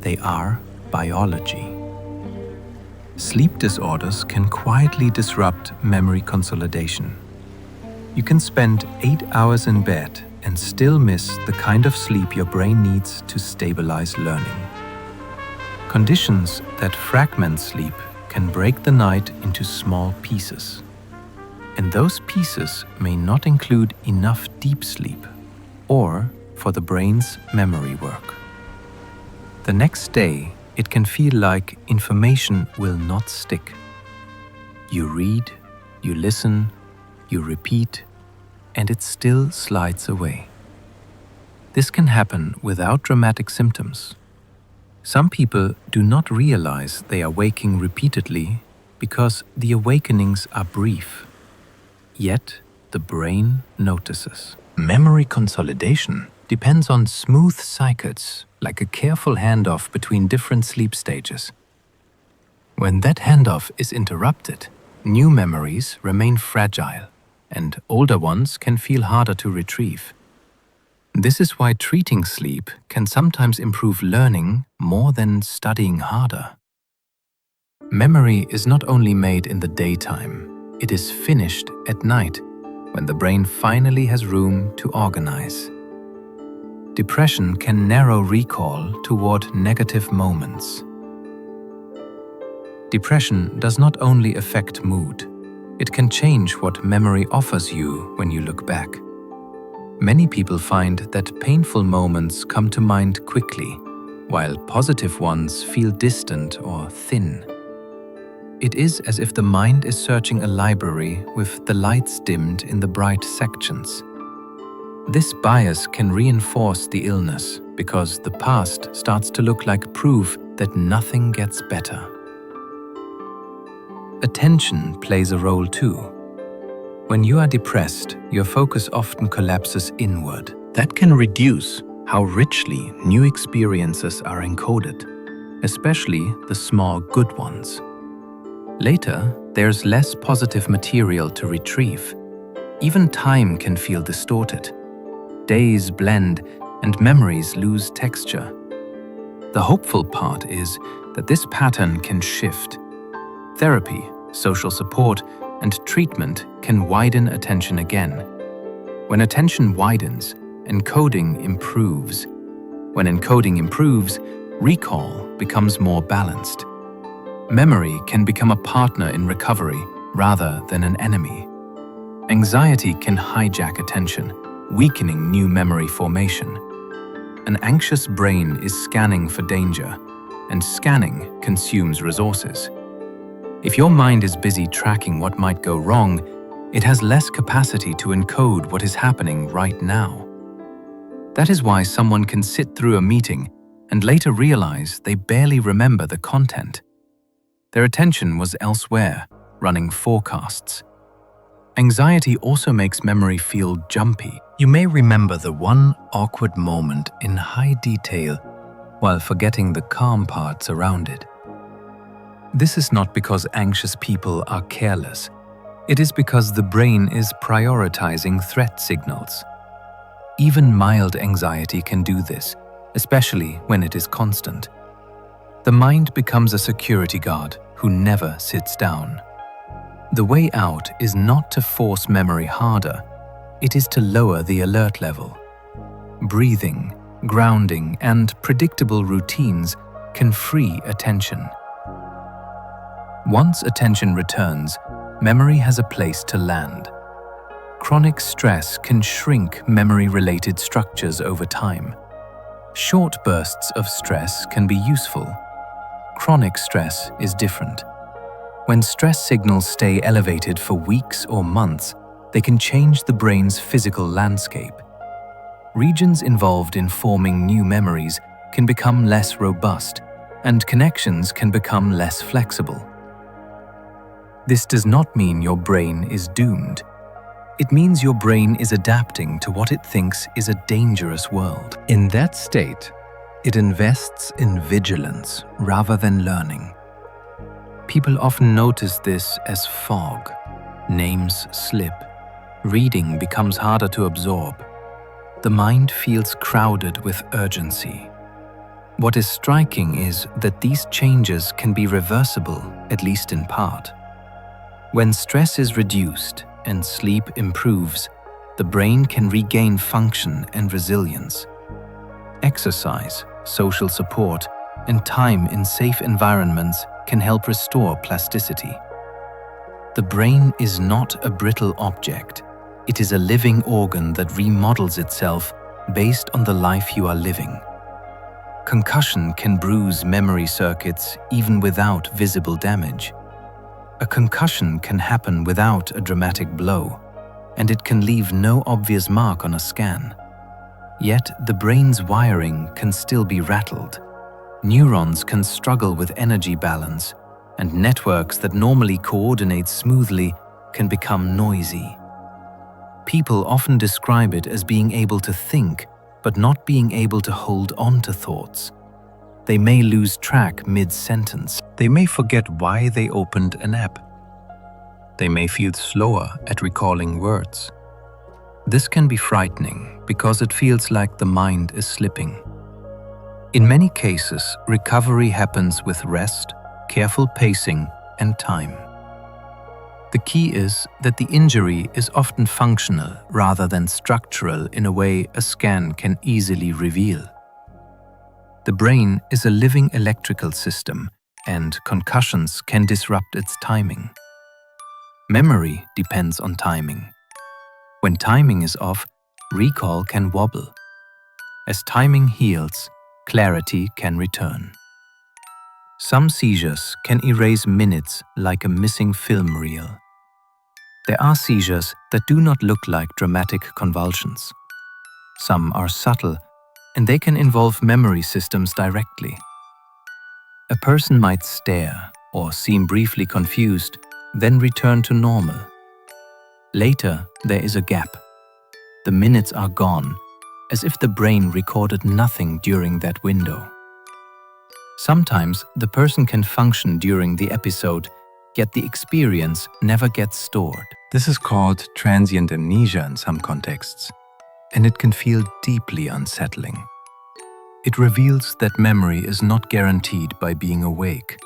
they are biology. Sleep disorders can quietly disrupt memory consolidation. You can spend 8 hours in bed and still miss the kind of sleep your brain needs to stabilize learning. Conditions that fragment sleep can break the night into small pieces. And those pieces may not include enough deep sleep or for the brain's memory work. The next day, it can feel like information will not stick. You read, you listen, you repeat, and it still slides away. This can happen without dramatic symptoms. Some people do not realize they are waking repeatedly because the awakenings are brief. Yet, the brain notices. Memory consolidation depends on smooth cycles, like a careful handoff between different sleep stages. When that handoff is interrupted, new memories remain fragile, and older ones can feel harder to retrieve. This is why treating sleep can sometimes improve learning more than studying harder. Memory is not only made in the daytime, it is finished at night, when the brain finally has room to organize. Depression can narrow recall toward negative moments. Depression does not only affect mood, it can change what memory offers you when you look back. Many people find that painful moments come to mind quickly, while positive ones feel distant or thin. It is as if the mind is searching a library with the lights dimmed in the bright sections. This bias can reinforce the illness because the past starts to look like proof that nothing gets better. Attention plays a role too. When you are depressed, your focus often collapses inward. That can reduce how richly new experiences are encoded, especially the small good ones. Later, there's less positive material to retrieve. Even time can feel distorted. Days blend and memories lose texture. The hopeful part is that this pattern can shift. Therapy, social support, and treatment can widen attention again. When attention widens, encoding improves. When encoding improves, recall becomes more balanced. Memory can become a partner in recovery rather than an enemy. Anxiety can hijack attention, weakening new memory formation. An anxious brain is scanning for danger, and scanning consumes resources. If your mind is busy tracking what might go wrong, it has less capacity to encode what is happening right now. That is why someone can sit through a meeting and later realize they barely remember the content. Their attention was elsewhere, running forecasts. Anxiety also makes memory feel jumpy. You may remember the one awkward moment in high detail while forgetting the calm parts around it. This is not because anxious people are careless. It is because the brain is prioritizing threat signals. Even mild anxiety can do this, especially when it is constant. The mind becomes a security guard who never sits down. The way out is not to force memory harder, it is to lower the alert level. Breathing, grounding, and predictable routines can free attention. Once attention returns, memory has a place to land. Chronic stress can shrink memory-related structures over time. Short bursts of stress can be useful. Chronic stress is different. When stress signals stay elevated for weeks or months, they can change the brain's physical landscape. Regions involved in forming new memories can become less robust, and connections can become less flexible. This does not mean your brain is doomed. It means your brain is adapting to what it thinks is a dangerous world. In that state, it invests in vigilance rather than learning. People often notice this as fog. Names slip. Reading becomes harder to absorb. The mind feels crowded with urgency. What is striking is that these changes can be reversible, at least in part. When stress is reduced and sleep improves, the brain can regain function and resilience. Exercise, social support, and time in safe environments can help restore plasticity. The brain is not a brittle object. It is a living organ that remodels itself based on the life you are living. Concussion can bruise memory circuits even without visible damage. A concussion can happen without a dramatic blow, and it can leave no obvious mark on a scan. Yet the brain's wiring can still be rattled. Neurons can struggle with energy balance, and networks that normally coordinate smoothly can become noisy. People often describe it as being able to think, but not being able to hold on to thoughts. They may lose track mid-sentence. They may forget why they opened an app. They may feel slower at recalling words. This can be frightening because it feels like the mind is slipping. In many cases, recovery happens with rest, careful pacing, and time. The key is that the injury is often functional rather than structural in a way a scan can easily reveal. The brain is a living electrical system, and concussions can disrupt its timing. Memory depends on timing. When timing is off, recall can wobble. As timing heals, clarity can return. Some seizures can erase minutes like a missing film reel. There are seizures that do not look like dramatic convulsions. Some are subtle, and they can involve memory systems directly. A person might stare or seem briefly confused, then return to normal. Later, there is a gap. The minutes are gone, as if the brain recorded nothing during that window. Sometimes the person can function during the episode, yet the experience never gets stored. This is called transient amnesia in some contexts, and it can feel deeply unsettling. It reveals that memory is not guaranteed by being awake.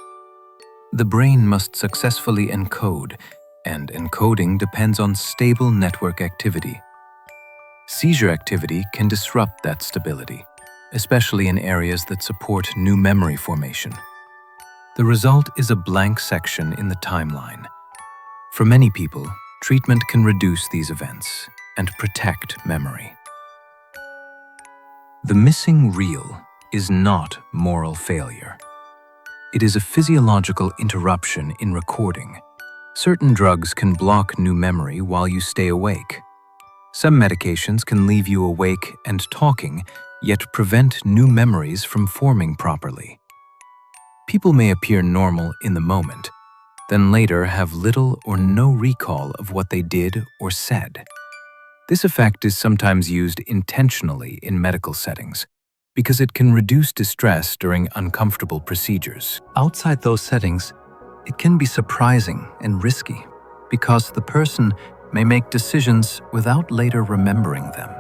The brain must successfully encode, and encoding depends on stable network activity. Seizure activity can disrupt that stability, especially in areas that support new memory formation. The result is a blank section in the timeline. For many people, treatment can reduce these events and protect memory. The missing reel is not moral failure. It is a physiological interruption in recording. Certain drugs can block new memory while you stay awake. Some medications can leave you awake and talking, yet prevent new memories from forming properly. People may appear normal in the moment, then later have little or no recall of what they did or said. This effect is sometimes used intentionally in medical settings because it can reduce distress during uncomfortable procedures. Outside those settings, it can be surprising and risky because the person may make decisions without later remembering them.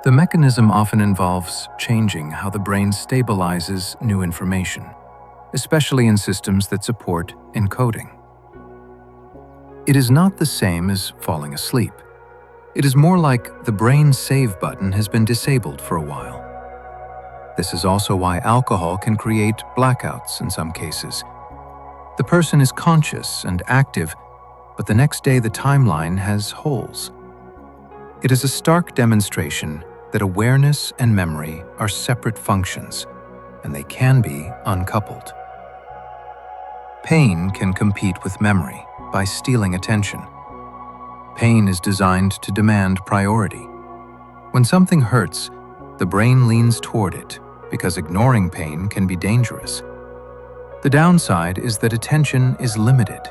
The mechanism often involves changing how the brain stabilizes new information, especially in systems that support encoding. It is not the same as falling asleep. It is more like the brain save button has been disabled for a while. This is also why alcohol can create blackouts in some cases. The person is conscious and active, but the next day the timeline has holes. It is a stark demonstration that awareness and memory are separate functions, and they can be uncoupled. Pain can compete with memory by stealing attention. Pain is designed to demand priority. When something hurts, the brain leans toward it because ignoring pain can be dangerous. The downside is that attention is limited.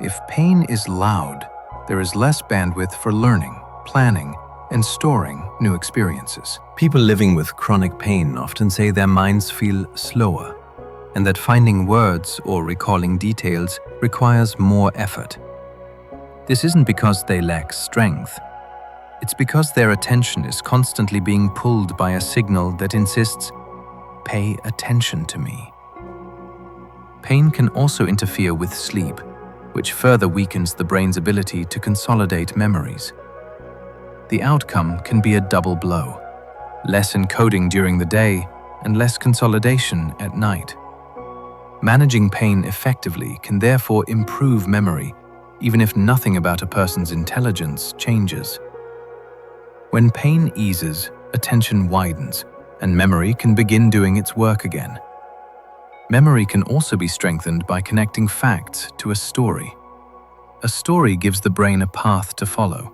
If pain is loud, there is less bandwidth for learning, planning, and storing new experiences. People living with chronic pain often say their minds feel slower, And that finding words or recalling details requires more effort. This isn't because they lack strength. It's because their attention is constantly being pulled by a signal that insists, "Pay attention to me." Pain can also interfere with sleep, which further weakens the brain's ability to consolidate memories. The outcome can be a double blow: less encoding during the day and less consolidation at night. Managing pain effectively can therefore improve memory, even if nothing about a person's intelligence changes. When pain eases, attention widens, and memory can begin doing its work again. Memory can also be strengthened by connecting facts to a story. A story gives the brain a path to follow.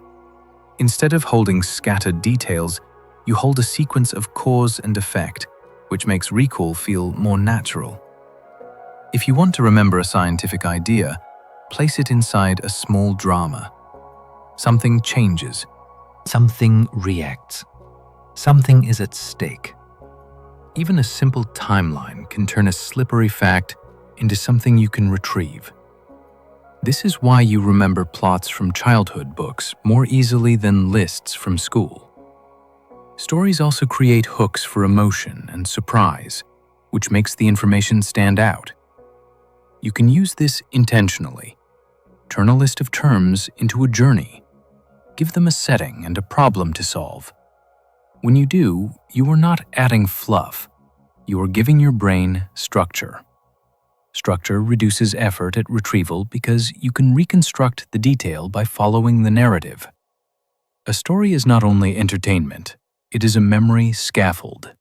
Instead of holding scattered details, you hold a sequence of cause and effect, which makes recall feel more natural. If you want to remember a scientific idea, place it inside a small drama. Something changes. Something reacts. Something is at stake. Even a simple timeline can turn a slippery fact into something you can retrieve. This is why you remember plots from childhood books more easily than lists from school. Stories also create hooks for emotion and surprise, which makes the information stand out. You can use this intentionally. Turn a list of terms into a journey. Give them a setting and a problem to solve. When you do, you are not adding fluff. You are giving your brain structure. Structure reduces effort at retrieval because you can reconstruct the detail by following the narrative. A story is not only entertainment, it is a memory scaffold.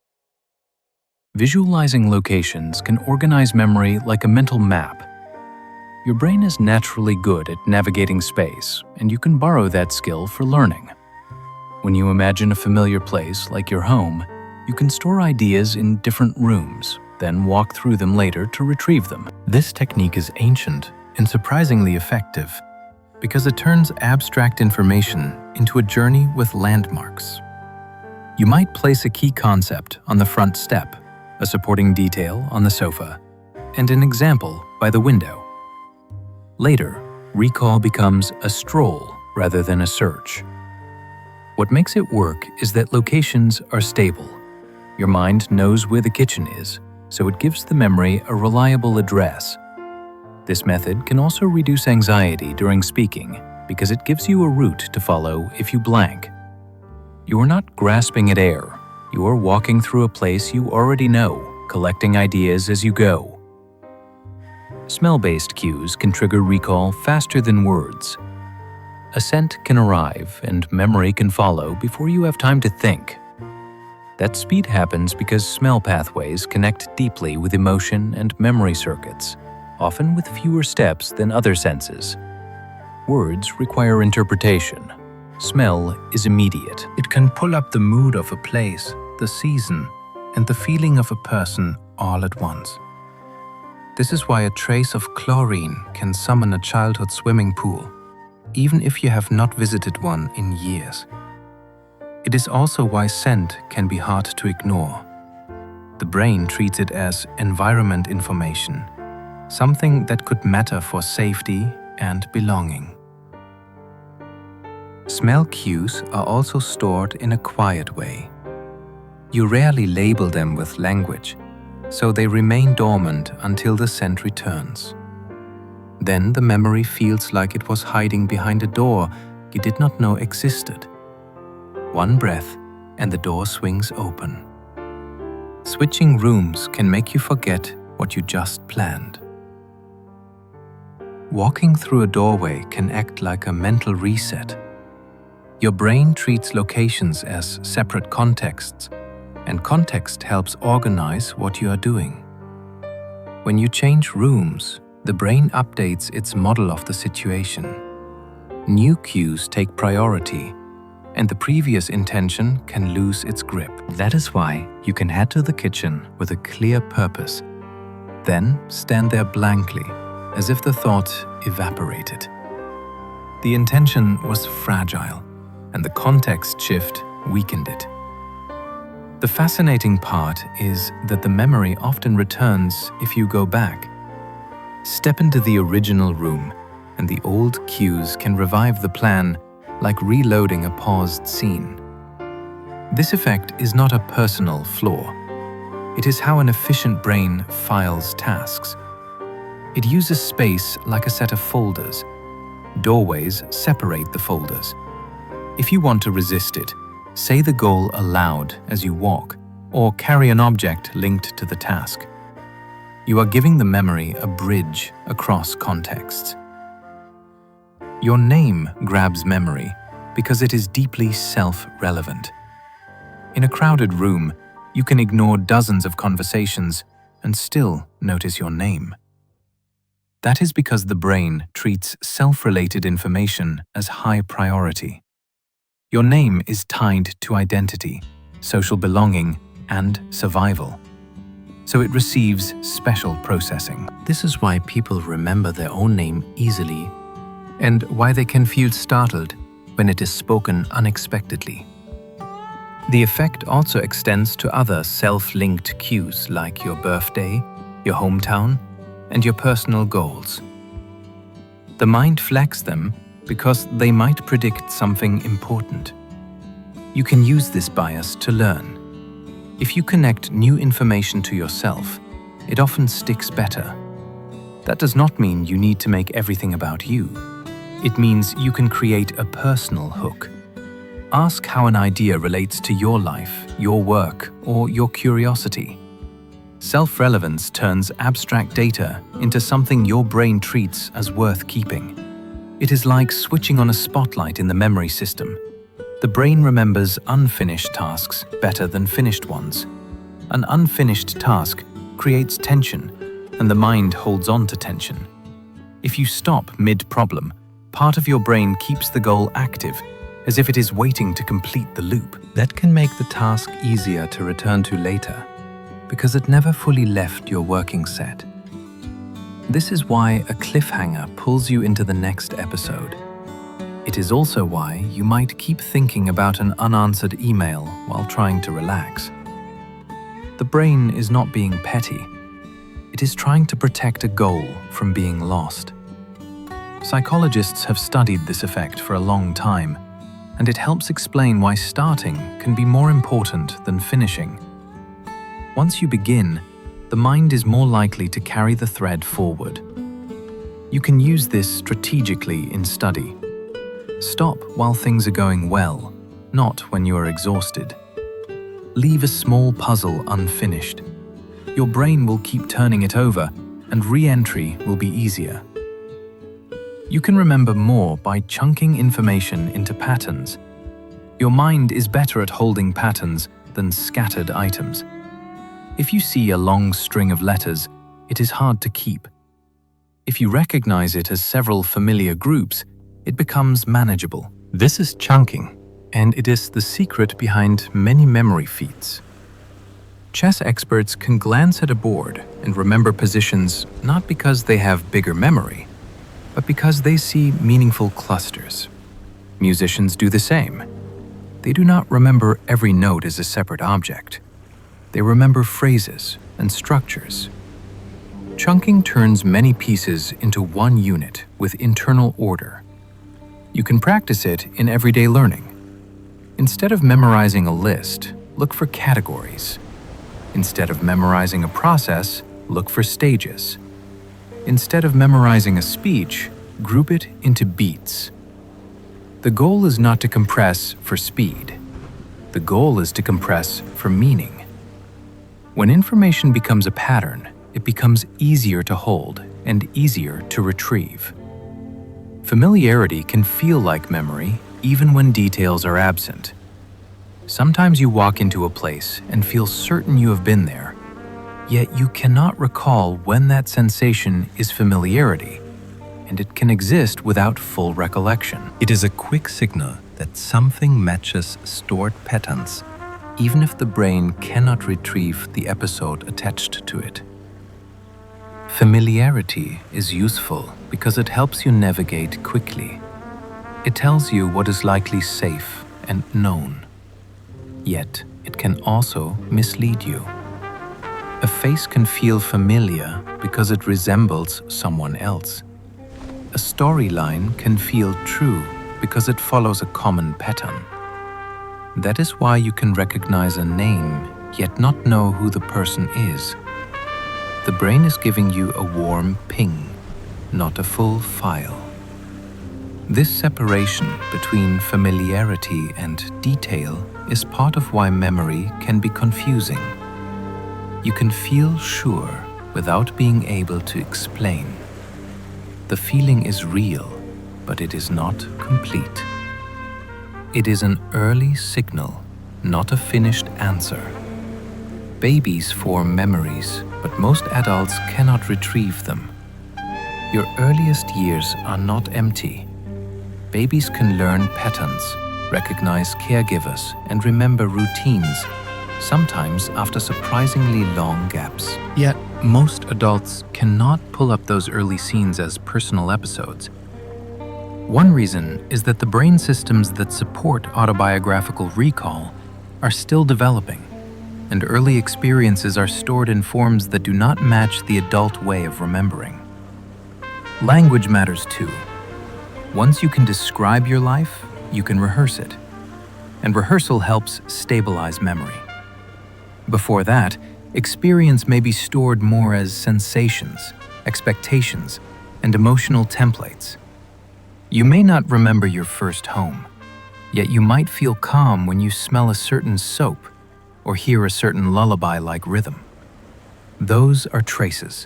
Visualizing locations can organize memory like a mental map. Your brain is naturally good at navigating space, and you can borrow that skill for learning. When you imagine a familiar place like your home, you can store ideas in different rooms, then walk through them later to retrieve them. This technique is ancient and surprisingly effective because it turns abstract information into a journey with landmarks. You might place a key concept on the front step, a supporting detail on the sofa, and an example by the window. Later, recall becomes a stroll rather than a search. What makes it work is that locations are stable. Your mind knows where the kitchen is, so it gives the memory a reliable address. This method can also reduce anxiety during speaking because it gives you a route to follow if you blank. You are not grasping at air. You are walking through a place you already know, collecting ideas as you go. Smell-based cues can trigger recall faster than words. A scent can arrive and memory can follow before you have time to think. That speed happens because smell pathways connect deeply with emotion and memory circuits, often with fewer steps than other senses. Words require interpretation. Smell is immediate. It can pull up the mood of a place, the season, and the feeling of a person all at once. This is why a trace of chlorine can summon a childhood swimming pool, even if you have not visited one in years. It is also why scent can be hard to ignore. The brain treats it as environment information, something that could matter for safety and belonging. Smell cues are also stored in a quiet way. You rarely label them with language, so they remain dormant until the scent returns. Then the memory feels like it was hiding behind a door you did not know existed. One breath and the door swings open. Switching rooms can make you forget what you just planned. Walking through a doorway can act like a mental reset. Your brain treats locations as separate contexts, and context helps organize what you are doing. When you change rooms, the brain updates its model of the situation. New cues take priority, and the previous intention can lose its grip. That is why you can head to the kitchen with a clear purpose, then stand there blankly, as if the thought evaporated. The intention was fragile, and the context shift weakened it. The fascinating part is that the memory often returns if you go back. Step into the original room, and the old cues can revive the plan like reloading a paused scene. This effect is not a personal flaw. It is how an efficient brain files tasks. It uses space like a set of folders. Doorways separate the folders. If you want to resist it, say the goal aloud as you walk, or carry an object linked to the task. You are giving the memory a bridge across contexts. Your name grabs memory because it is deeply self-relevant. In a crowded room, you can ignore dozens of conversations and still notice your name. That is because the brain treats self-related information as high priority. Your name is tied to identity, social belonging, and survival. So it receives special processing. This is why people remember their own name easily, and why they can feel startled when it is spoken unexpectedly. The effect also extends to other self-linked cues like your birthday, your hometown, and your personal goals. The mind flags them because they might predict something important. You can use this bias to learn. If you connect new information to yourself, it often sticks better. That does not mean you need to make everything about you. It means you can create a personal hook. Ask how an idea relates to your life, your work, or your curiosity. Self-relevance turns abstract data into something your brain treats as worth keeping. It is like switching on a spotlight in the memory system. The brain remembers unfinished tasks better than finished ones. An unfinished task creates tension, and the mind holds on to tension. If you stop mid-problem, part of your brain keeps the goal active, as if it is waiting to complete the loop. That can make the task easier to return to later, because it never fully left your working set. This is why a cliffhanger pulls you into the next episode. It is also why you might keep thinking about an unanswered email while trying to relax. The brain is not being petty. It is trying to protect a goal from being lost. Psychologists have studied this effect for a long time, and it helps explain why starting can be more important than finishing. Once you begin, the mind is more likely to carry the thread forward. You can use this strategically in study. Stop while things are going well, not when you are exhausted. Leave a small puzzle unfinished. Your brain will keep turning it over, and re-entry will be easier. You can remember more by chunking information into patterns. Your mind is better at holding patterns than scattered items. If you see a long string of letters, it is hard to keep. If you recognize it as several familiar groups, it becomes manageable. This is chunking, and it is the secret behind many memory feats. Chess experts can glance at a board and remember positions not because they have bigger memory, but because they see meaningful clusters. Musicians do the same. They do not remember every note as a separate object. They remember phrases and structures. Chunking turns many pieces into one unit with internal order. You can practice it in everyday learning. Instead of memorizing a list, look for categories. Instead of memorizing a process, look for stages. Instead of memorizing a speech, group it into beats. The goal is not to compress for speed. The goal is to compress for meaning. When information becomes a pattern, it becomes easier to hold and easier to retrieve. Familiarity can feel like memory even when details are absent. Sometimes you walk into a place and feel certain you have been there, yet you cannot recall when that sensation is familiarity, and it can exist without full recollection. It is a quick signal that something matches stored patterns, even if the brain cannot retrieve the episode attached to it. Familiarity is useful because it helps you navigate quickly. It tells you what is likely safe and known. Yet, it can also mislead you. A face can feel familiar because it resembles someone else. A storyline can feel true because it follows a common pattern. That is why you can recognize a name yet not know who the person is. The brain is giving you a warm ping, not a full file. This separation between familiarity and detail is part of why memory can be confusing. You can feel sure without being able to explain. The feeling is real, but it is not complete. It is an early signal, not a finished answer. Babies form memories, but most adults cannot retrieve them. Your earliest years are not empty. Babies can learn patterns, recognize caregivers, and remember routines, sometimes after surprisingly long gaps. Yet, most adults cannot pull up those early scenes as personal episodes. One reason is that the brain systems that support autobiographical recall are still developing, and early experiences are stored in forms that do not match the adult way of remembering. Language matters too. Once you can describe your life, you can rehearse it, and rehearsal helps stabilize memory. Before that, experience may be stored more as sensations, expectations, and emotional templates. You may not remember your first home, yet you might feel calm when you smell a certain soap or hear a certain lullaby-like rhythm. Those are traces.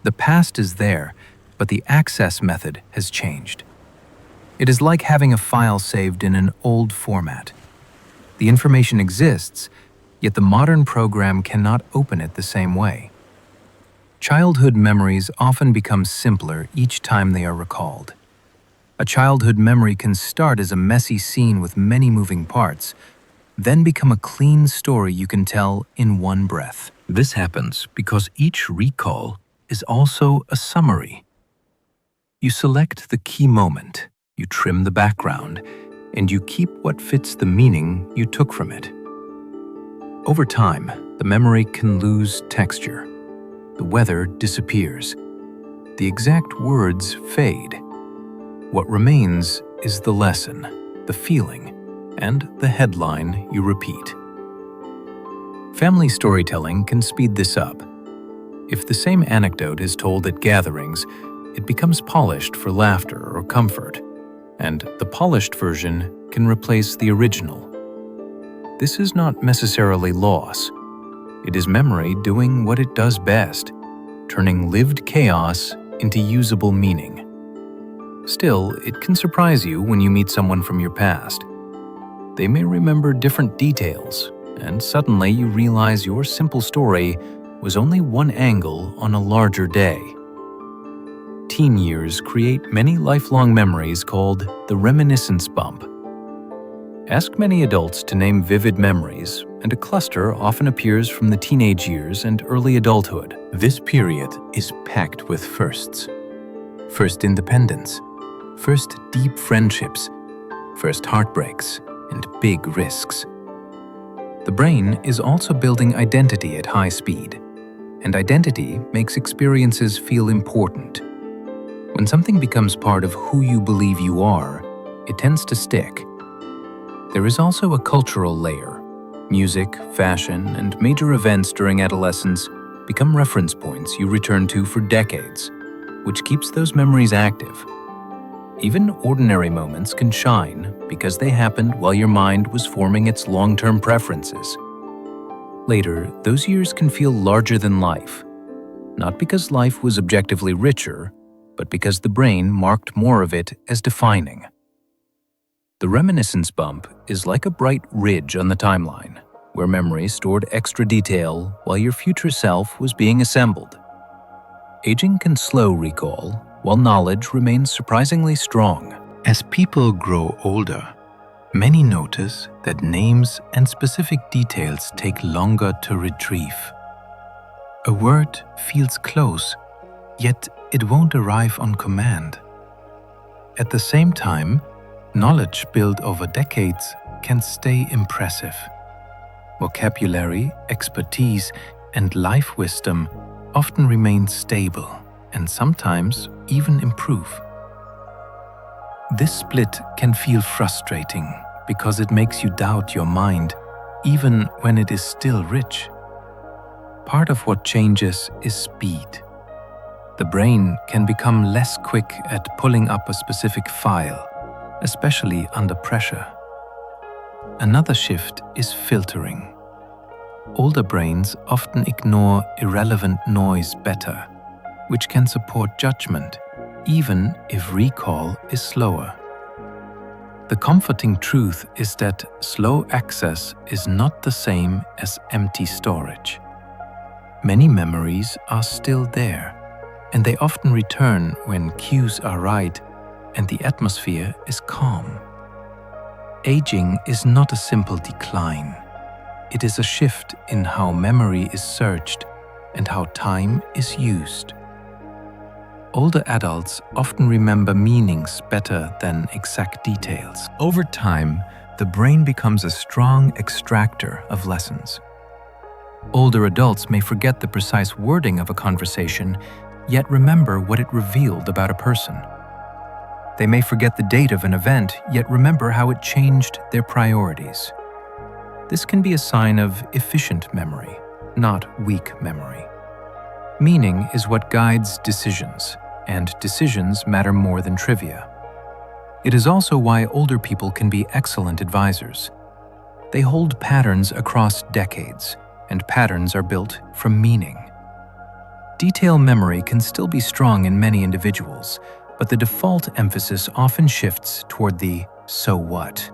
The past is there, but the access method has changed. It is like having a file saved in an old format. The information exists, yet the modern program cannot open it the same way. Childhood memories often become simpler each time they are recalled. A childhood memory can start as a messy scene with many moving parts, then become a clean story you can tell in one breath. This happens because each recall is also a summary. You select the key moment, you trim the background, and you keep what fits the meaning you took from it. Over time, the memory can lose texture. The weather disappears. The exact words fade. What remains is the lesson, the feeling, and the headline you repeat. Family storytelling can speed this up. If the same anecdote is told at gatherings, it becomes polished for laughter or comfort, and the polished version can replace the original. This is not necessarily loss. It is memory doing what it does best, turning lived chaos into usable meaning. Still, it can surprise you when you meet someone from your past. They may remember different details, and suddenly you realize your simple story was only one angle on a larger day. Teen years create many lifelong memories called the reminiscence bump. Ask many adults to name vivid memories, and a cluster often appears from the teenage years and early adulthood. This period is packed with firsts. First independence, first deep friendships, first heartbreaks, and big risks. The brain is also building identity at high speed, and identity makes experiences feel important. When something becomes part of who you believe you are, it tends to stick. There is also a cultural layer. Music, fashion, and major events during adolescence become reference points you return to for decades, which keeps those memories active. Even ordinary moments can shine because they happened while your mind was forming its long-term preferences. Later, those years can feel larger than life, not because life was objectively richer, but because the brain marked more of it as defining. The reminiscence bump is like a bright ridge on the timeline, where memory stored extra detail while your future self was being assembled. Aging can slow recall, while knowledge remains surprisingly strong. As people grow older, many notice that names and specific details take longer to retrieve. A word feels close, yet it won't arrive on command. At the same time, knowledge built over decades can stay impressive. Vocabulary, expertise, and life wisdom often remain stable and sometimes even improve. This split can feel frustrating because it makes you doubt your mind, even when it is still rich. Part of what changes is speed. The brain can become less quick at pulling up a specific file, especially under pressure. Another shift is filtering. Older brains often ignore irrelevant noise better, which can support judgment, even if recall is slower. The comforting truth is that slow access is not the same as empty storage. Many memories are still there, and they often return when cues are right and the atmosphere is calm. Aging is not a simple decline. It is a shift in how memory is searched and how time is used. Older adults often remember meanings better than exact details. Over time, the brain becomes a strong extractor of lessons. Older adults may forget the precise wording of a conversation, yet remember what it revealed about a person. They may forget the date of an event, yet remember how it changed their priorities. This can be a sign of efficient memory, not weak memory. Meaning is what guides decisions, and decisions matter more than trivia. It is also why older people can be excellent advisors. They hold patterns across decades, and patterns are built from meaning. Detail memory can still be strong in many individuals, but the default emphasis often shifts toward the so what.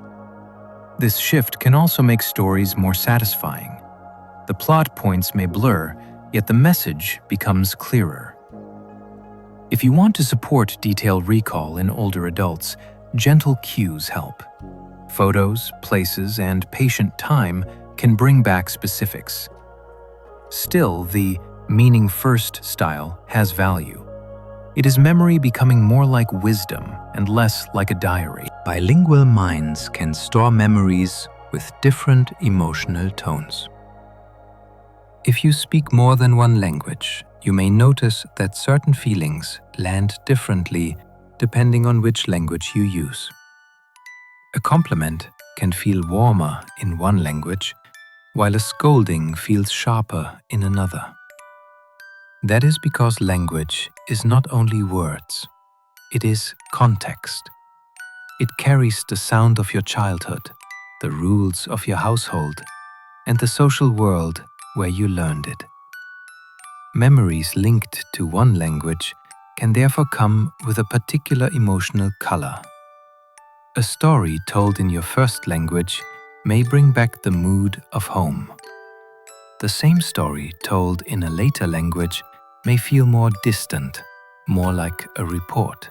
This shift can also make stories more satisfying. The plot points may blur, yet the message becomes clearer. If you want to support detailed recall in older adults, gentle cues help. Photos, places, and patient time can bring back specifics. Still, the meaning first style has value. It is memory becoming more like wisdom and less like a diary. Bilingual minds can store memories with different emotional tones. If you speak more than one language, you may notice that certain feelings land differently depending on which language you use. A compliment can feel warmer in one language, while a scolding feels sharper in another. That is because language is not only words, it is context. It carries the sound of your childhood, the rules of your household, and the social world where you learned it. Memories linked to one language can therefore come with a particular emotional color. A story told in your first language may bring back the mood of home. The same story told in a later language may feel more distant, more like a report.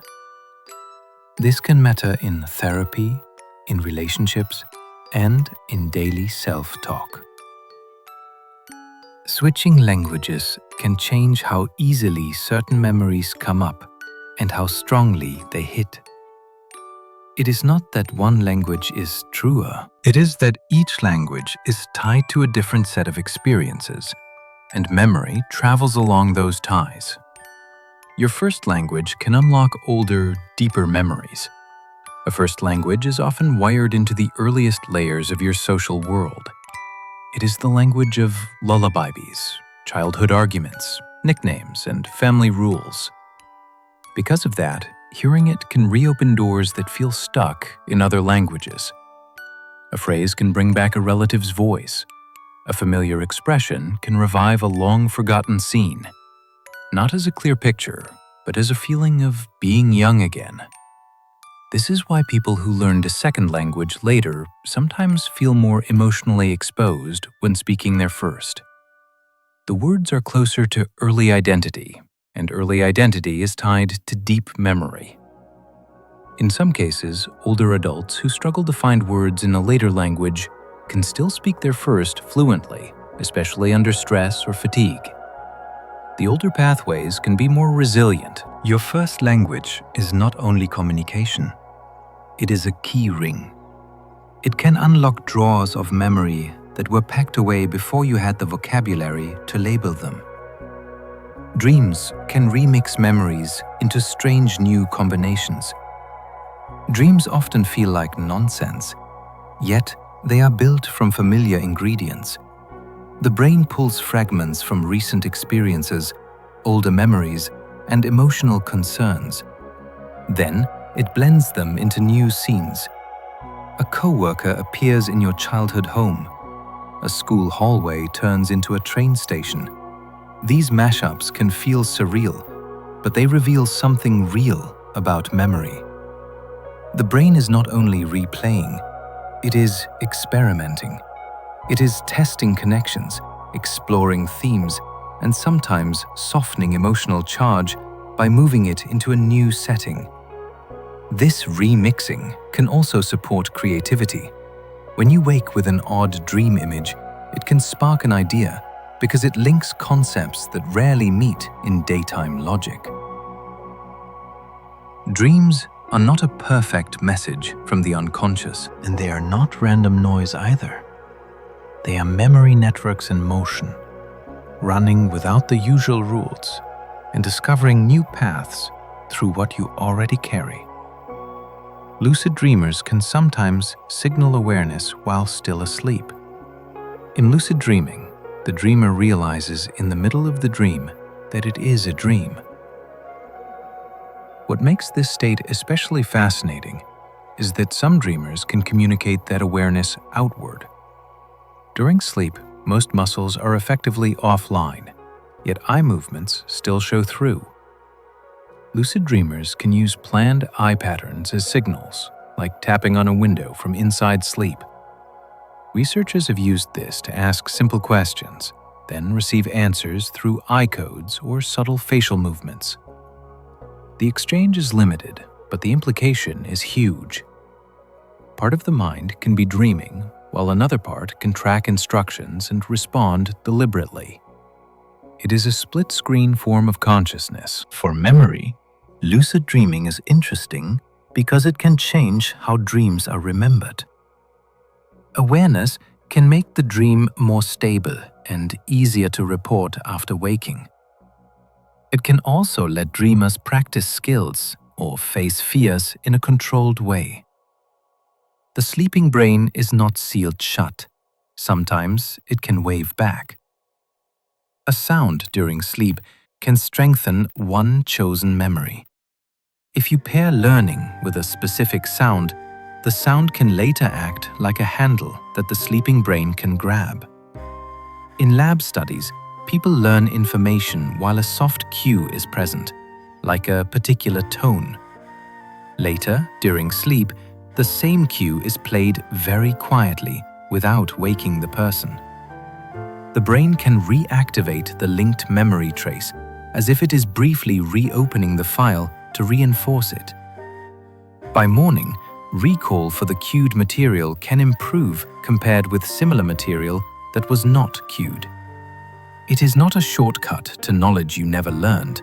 This can matter in therapy, in relationships, and in daily self-talk. Switching languages can change how easily certain memories come up and how strongly they hit. It is not that one language is truer. It is that each language is tied to a different set of experiences, and memory travels along those ties. Your first language can unlock older, deeper memories. A first language is often wired into the earliest layers of your social world. It is the language of lullabies, childhood arguments, nicknames, and family rules. Because of that, hearing it can reopen doors that feel stuck in other languages. A phrase can bring back a relative's voice. A familiar expression can revive a long-forgotten scene, not as a clear picture, but as a feeling of being young again. This is why people who learned a second language later sometimes feel more emotionally exposed when speaking their first. The words are closer to early identity, and early identity is tied to deep memory. In some cases, older adults who struggle to find words in a later language can still speak their first fluently, especially under stress or fatigue. The older pathways can be more resilient. Your first language is not only communication, it is a key ring. It can unlock drawers of memory that were packed away before you had the vocabulary to label them. Dreams can remix memories into strange new combinations. Dreams often feel like nonsense, yet they are built from familiar ingredients. The brain pulls fragments from recent experiences, older memories, and emotional concerns. Then, it blends them into new scenes. A coworker appears in your childhood home. A school hallway turns into a train station. These mashups can feel surreal, but they reveal something real about memory. The brain is not only replaying, it is experimenting. It is testing connections, exploring themes, and sometimes softening emotional charge by moving it into a new setting. This remixing can also support creativity. When you wake with an odd dream image, it can spark an idea because it links concepts that rarely meet in daytime logic. Dreams are not a perfect message from the unconscious, and they are not random noise either. They are memory networks in motion, running without the usual rules and discovering new paths through what you already carry. Lucid dreamers can sometimes signal awareness while still asleep. In lucid dreaming, the dreamer realizes in the middle of the dream that it is a dream. What makes this state especially fascinating is that some dreamers can communicate that awareness outward. During sleep, most muscles are effectively offline, yet eye movements still show through. Lucid dreamers can use planned eye patterns as signals, like tapping on a window from inside sleep. Researchers have used this to ask simple questions, then receive answers through eye codes or subtle facial movements. The exchange is limited, but the implication is huge. Part of the mind can be dreaming, while another part can track instructions and respond deliberately. It is a split-screen form of consciousness. For memory, lucid dreaming is interesting because it can change how dreams are remembered. Awareness can make the dream more stable and easier to report after waking. It can also let dreamers practice skills or face fears in a controlled way. The sleeping brain is not sealed shut. Sometimes it can wave back. A sound during sleep can strengthen one chosen memory. If you pair learning with a specific sound, the sound can later act like a handle that the sleeping brain can grab. In lab studies, people learn information while a soft cue is present, like a particular tone. Later, during sleep, the same cue is played very quietly without waking the person. The brain can reactivate the linked memory trace as if it is briefly reopening the file to reinforce it. By morning, recall for the cued material can improve compared with similar material that was not cued. It is not a shortcut to knowledge you never learned.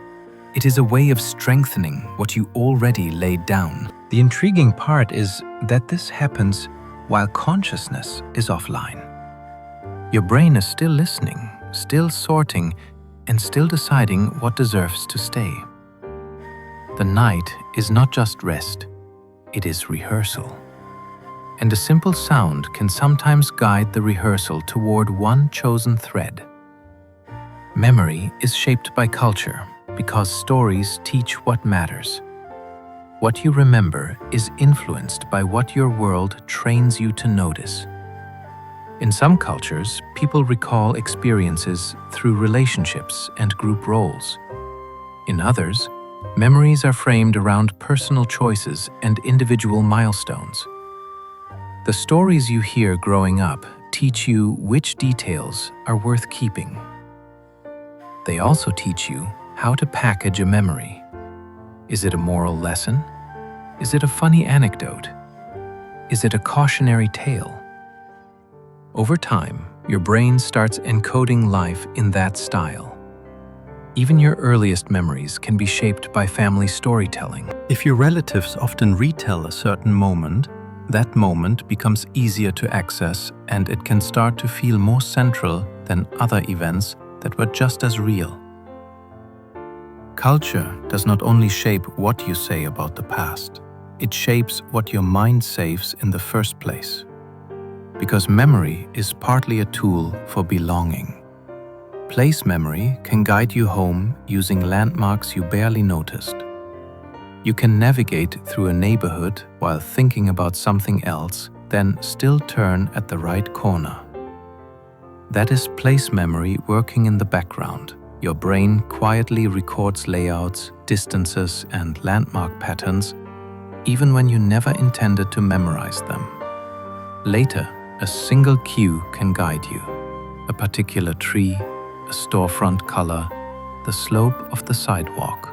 It is a way of strengthening what you already laid down. The intriguing part is that this happens while consciousness is offline. Your brain is still listening, still sorting, and still deciding what deserves to stay. The night is not just rest, it is rehearsal. And a simple sound can sometimes guide the rehearsal toward one chosen thread. Memory is shaped by culture because stories teach what matters. What you remember is influenced by what your world trains you to notice. In some cultures, people recall experiences through relationships and group roles. In others, memories are framed around personal choices and individual milestones. The stories you hear growing up teach you which details are worth keeping. They also teach you how to package a memory. Is it a moral lesson? Is it a funny anecdote? Is it a cautionary tale? Over time, your brain starts encoding life in that style. Even your earliest memories can be shaped by family storytelling. If your relatives often retell a certain moment, that moment becomes easier to access and it can start to feel more central than other events that were just as real. Culture does not only shape what you say about the past, it shapes what your mind saves in the first place. Because memory is partly a tool for belonging. Place memory can guide you home using landmarks you barely noticed. You can navigate through a neighborhood while thinking about something else, then still turn at the right corner. That is place memory working in the background. Your brain quietly records layouts, distances, and landmark patterns, even when you never intended to memorize them. Later, a single cue can guide you. A particular tree, a storefront color, the slope of the sidewalk.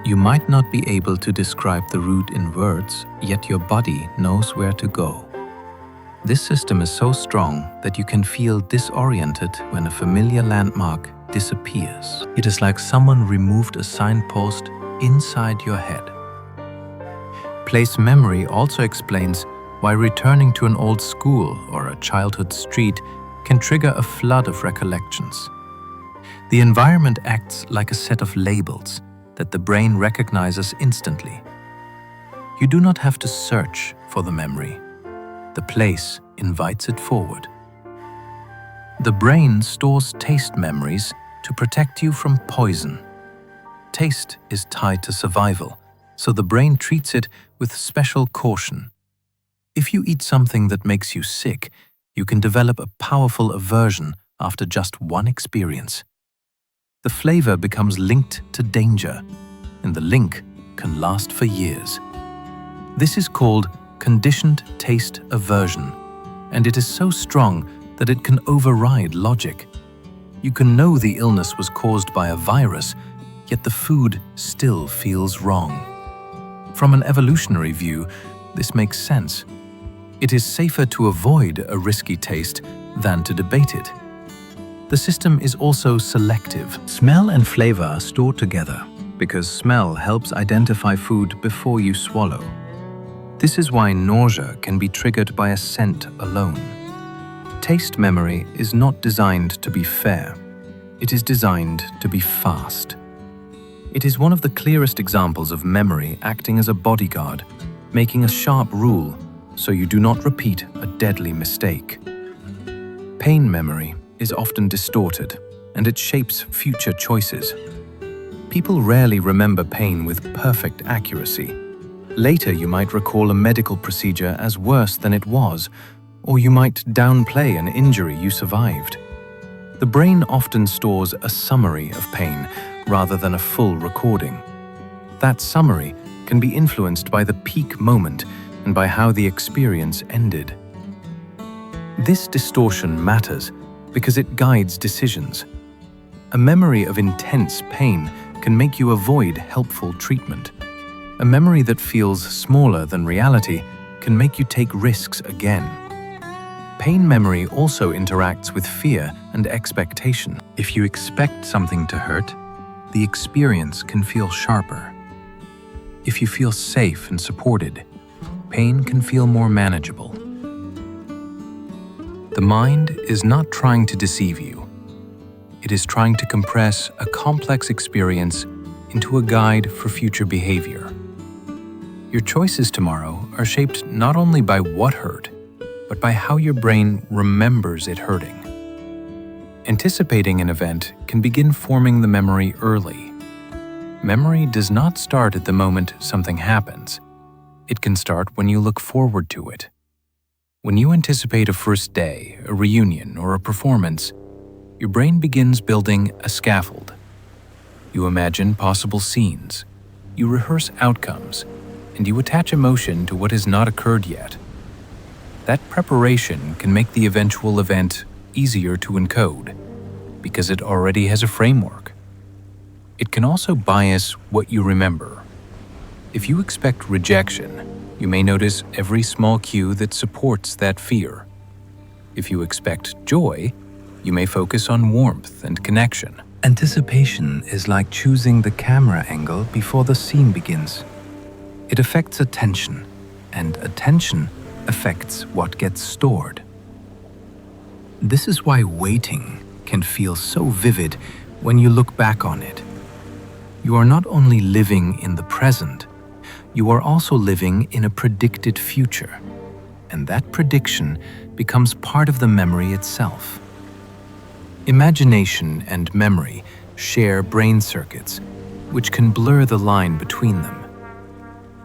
You might not be able to describe the route in words, yet your body knows where to go. This system is so strong that you can feel disoriented when a familiar landmark disappears. It is like someone removed a signpost inside your head. Place memory also explains why returning to an old school or a childhood street can trigger a flood of recollections. The environment acts like a set of labels that the brain recognizes instantly. You do not have to search for the memory. The place invites it forward. The brain stores taste memories to protect you from poison. Taste is tied to survival, so the brain treats it with special caution. If you eat something that makes you sick, you can develop a powerful aversion after just one experience. The flavor becomes linked to danger, and the link can last for years. This is called conditioned taste aversion, and it is so strong that it can override logic. You can know the illness was caused by a virus, yet the food still feels wrong. From an evolutionary view, this makes sense. It is safer to avoid a risky taste than to debate it. The system is also selective. Smell and flavor are stored together because smell helps identify food before you swallow. This is why nausea can be triggered by a scent alone. Taste memory is not designed to be fair. It is designed to be fast. It is one of the clearest examples of memory acting as a bodyguard, making a sharp rule so you do not repeat a deadly mistake. Pain memory is often distorted, and it shapes future choices. People rarely remember pain with perfect accuracy. Later, you might recall a medical procedure as worse than it was, or you might downplay an injury you survived. The brain often stores a summary of pain rather than a full recording. That summary can be influenced by the peak moment and by how the experience ended. This distortion matters because it guides decisions. A memory of intense pain can make you avoid helpful treatment. A memory that feels smaller than reality can make you take risks again. Pain memory also interacts with fear and expectation. If you expect something to hurt, the experience can feel sharper. If you feel safe and supported, pain can feel more manageable. The mind is not trying to deceive you. It is trying to compress a complex experience into a guide for future behavior. Your choices tomorrow are shaped not only by what hurt, but by how your brain remembers it hurting. Anticipating an event can begin forming the memory early. Memory does not start at the moment something happens. It can start when you look forward to it. When you anticipate a first day, a reunion, or a performance, your brain begins building a scaffold. You imagine possible scenes, you rehearse outcomes, and you attach emotion to what has not occurred yet. That preparation can make the eventual event easier to encode, because it already has a framework. It can also bias what you remember. If you expect rejection, you may notice every small cue that supports that fear. If you expect joy, you may focus on warmth and connection. Anticipation is like choosing the camera angle before the scene begins. It affects attention, and attention affects what gets stored. This is why waiting can feel so vivid when you look back on it. You are not only living in the present, you are also living in a predicted future, and that prediction becomes part of the memory itself. Imagination and memory share brain circuits, which can blur the line between them.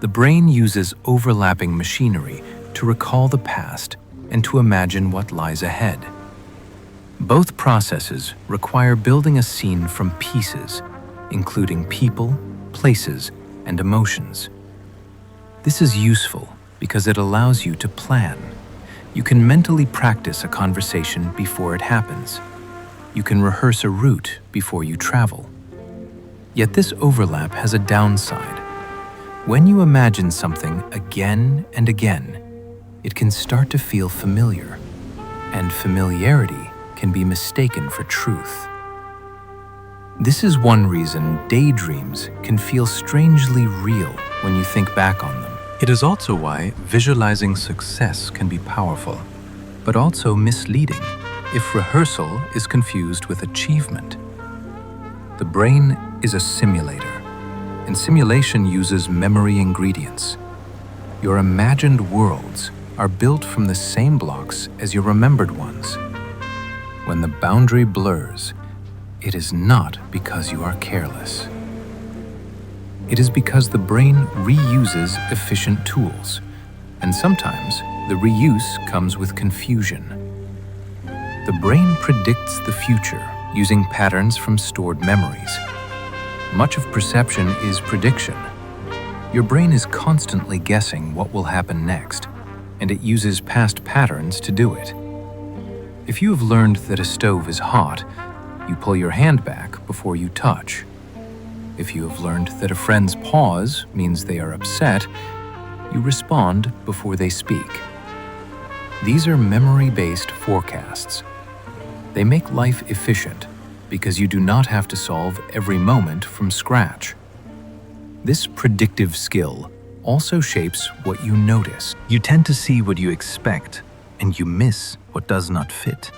The brain uses overlapping machinery to recall the past and to imagine what lies ahead. Both processes require building a scene from pieces, including people, places, and emotions. This is useful because it allows you to plan. You can mentally practice a conversation before it happens. You can rehearse a route before you travel. Yet this overlap has a downside. When you imagine something again and again, it can start to feel familiar, and familiarity can be mistaken for truth. This is one reason daydreams can feel strangely real when you think back on them. It is also why visualizing success can be powerful, but also misleading if rehearsal is confused with achievement. The brain is a simulator, and simulation uses memory ingredients. Your imagined worlds are built from the same blocks as your remembered ones. When the boundary blurs, it is not because you are careless. It is because the brain reuses efficient tools, and sometimes the reuse comes with confusion. The brain predicts the future using patterns from stored memories. Much of perception is prediction. Your brain is constantly guessing what will happen next, and it uses past patterns to do it. If you have learned that a stove is hot, you pull your hand back before you touch. If you have learned that a friend's pause means they are upset, you respond before they speak. These are memory-based forecasts. They make life efficient because you do not have to solve every moment from scratch. This predictive skill also shapes what you notice. You tend to see what you expect, and you miss what does not fit.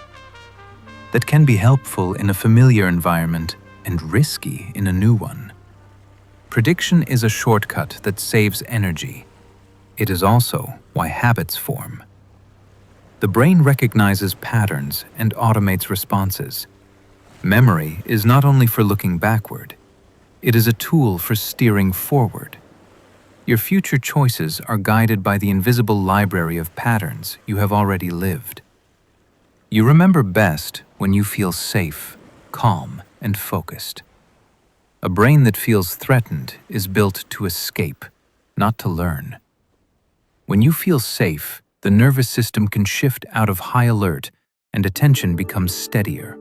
That can be helpful in a familiar environment and risky in a new one. Prediction is a shortcut that saves energy. It is also why habits form. The brain recognizes patterns and automates responses. Memory is not only for looking backward, it is a tool for steering forward. Your future choices are guided by the invisible library of patterns you have already lived. You remember best when you feel safe, calm, and focused. A brain that feels threatened is built to escape, not to learn. When you feel safe, the nervous system can shift out of high alert and attention becomes steadier.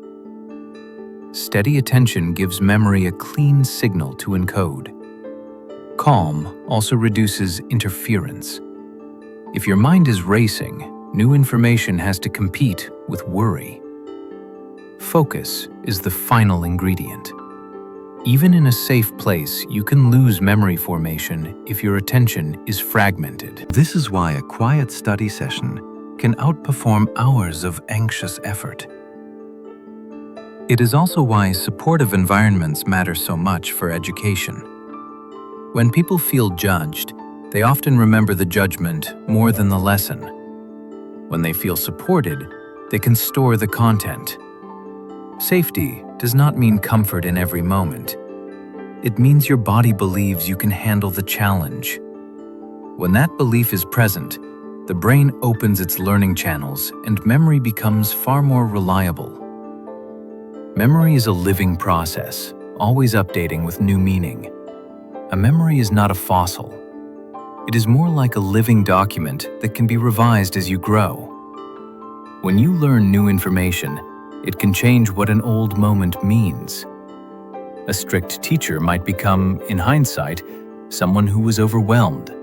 Steady attention gives memory a clean signal to encode. Calm also reduces interference. If your mind is racing, new information has to compete with worry. Focus is the final ingredient. Even in a safe place, you can lose memory formation if your attention is fragmented. This is why a quiet study session can outperform hours of anxious effort. It is also why supportive environments matter so much for education. When people feel judged, they often remember the judgment more than the lesson. When they feel supported, they can store the content. Safety does not mean comfort in every moment. It means your body believes you can handle the challenge. When that belief is present, the brain opens its learning channels and memory becomes far more reliable. Memory is a living process, always updating with new meaning. A memory is not a fossil. It is more like a living document that can be revised as you grow. When you learn new information, it can change what an old moment means. A strict teacher might become, in hindsight, someone who was overwhelmed.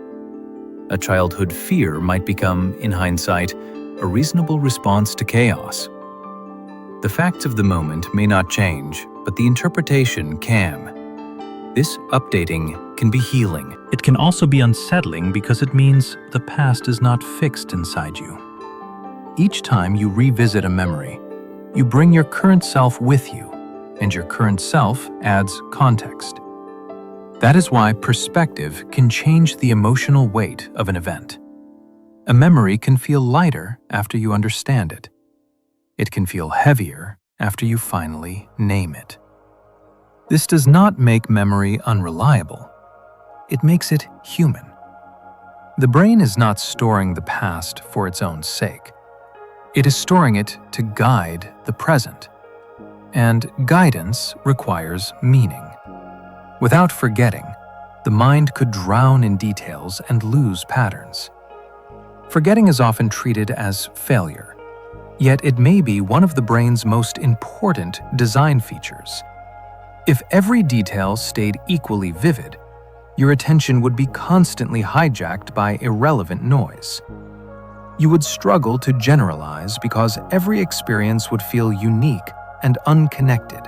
A childhood fear might become, in hindsight, a reasonable response to chaos. The facts of the moment may not change, but the interpretation can. This updating can be healing. It can also be unsettling because it means the past is not fixed inside you. Each time you revisit a memory, you bring your current self with you, and your current self adds context. That is why perspective can change the emotional weight of an event. A memory can feel lighter after you understand it. It can feel heavier after you finally name it. This does not make memory unreliable. It makes it human. The brain is not storing the past for its own sake. It is storing it to guide the present. And guidance requires meaning. Without forgetting, the mind could drown in details and lose patterns. Forgetting is often treated as failure, yet it may be one of the brain's most important design features. If every detail stayed equally vivid, your attention would be constantly hijacked by irrelevant noise. You would struggle to generalize because every experience would feel unique and unconnected.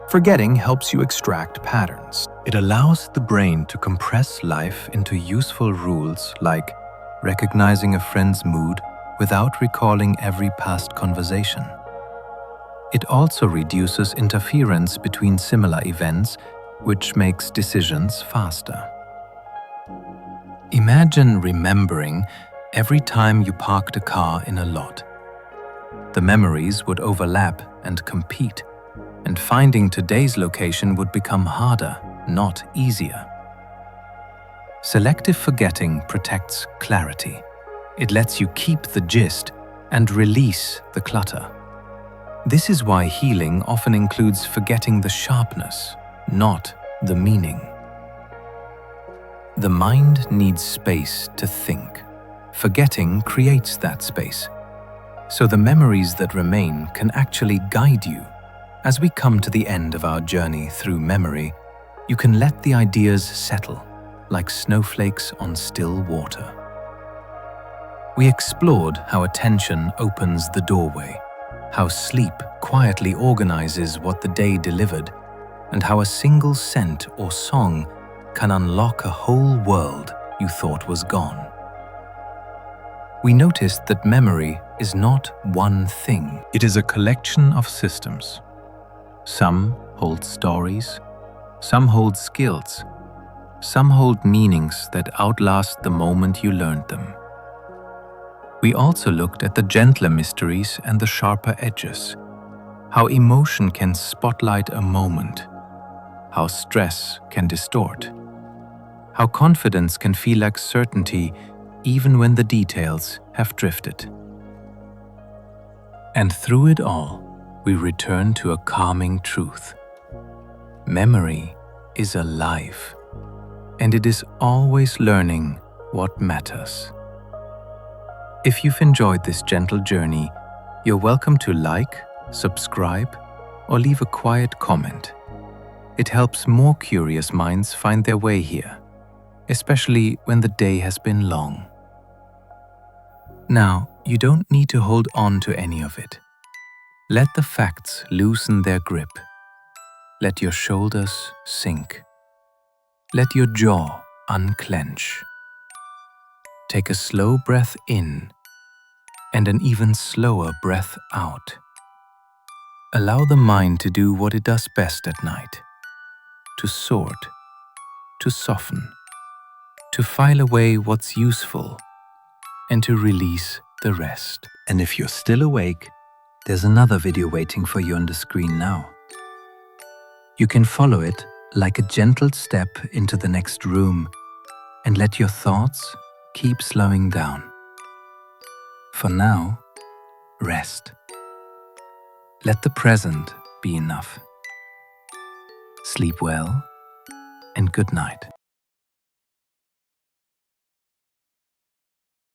Forgetting helps you extract patterns. It allows the brain to compress life into useful rules like recognizing a friend's mood without recalling every past conversation. It also reduces interference between similar events, which makes decisions faster. Imagine remembering every time you parked a car in a lot. The memories would overlap and compete, and finding today's location would become harder, not easier. Selective forgetting protects clarity. It lets you keep the gist and release the clutter. This is why healing often includes forgetting the sharpness, not the meaning. The mind needs space to think. Forgetting creates that space. So the memories that remain can actually guide you. As we come to the end of our journey through memory, you can let the ideas settle, like snowflakes on still water. We explored how attention opens the doorway, how sleep quietly organizes what the day delivered, and how a single scent or song can unlock a whole world you thought was gone. We noticed that memory is not one thing. It is a collection of systems. Some hold stories, Some hold skills. Some hold meanings that outlast the moment you learned them. We also looked at the gentler mysteries and the sharper edges. How emotion can spotlight a moment. How stress can distort. How confidence can feel like certainty even when the details have drifted. And through it all, we return to a calming truth. Memory is alive, and it is always learning what matters. If you've enjoyed this gentle journey, you're welcome to like, subscribe, or leave a quiet comment. It helps more curious minds find their way here, especially when the day has been long. Now, you don't need to hold on to any of it. Let the facts loosen their grip. Let your shoulders sink. Let your jaw unclench. Take a slow breath in and an even slower breath out. Allow the mind to do what it does best at night: to sort, to soften, to file away what's useful, and to release the rest. And if you're still awake, there's another video waiting for you on the screen now. You can follow it like a gentle step into the next room and let your thoughts keep slowing down. For now, rest. Let the present be enough. Sleep well and good night.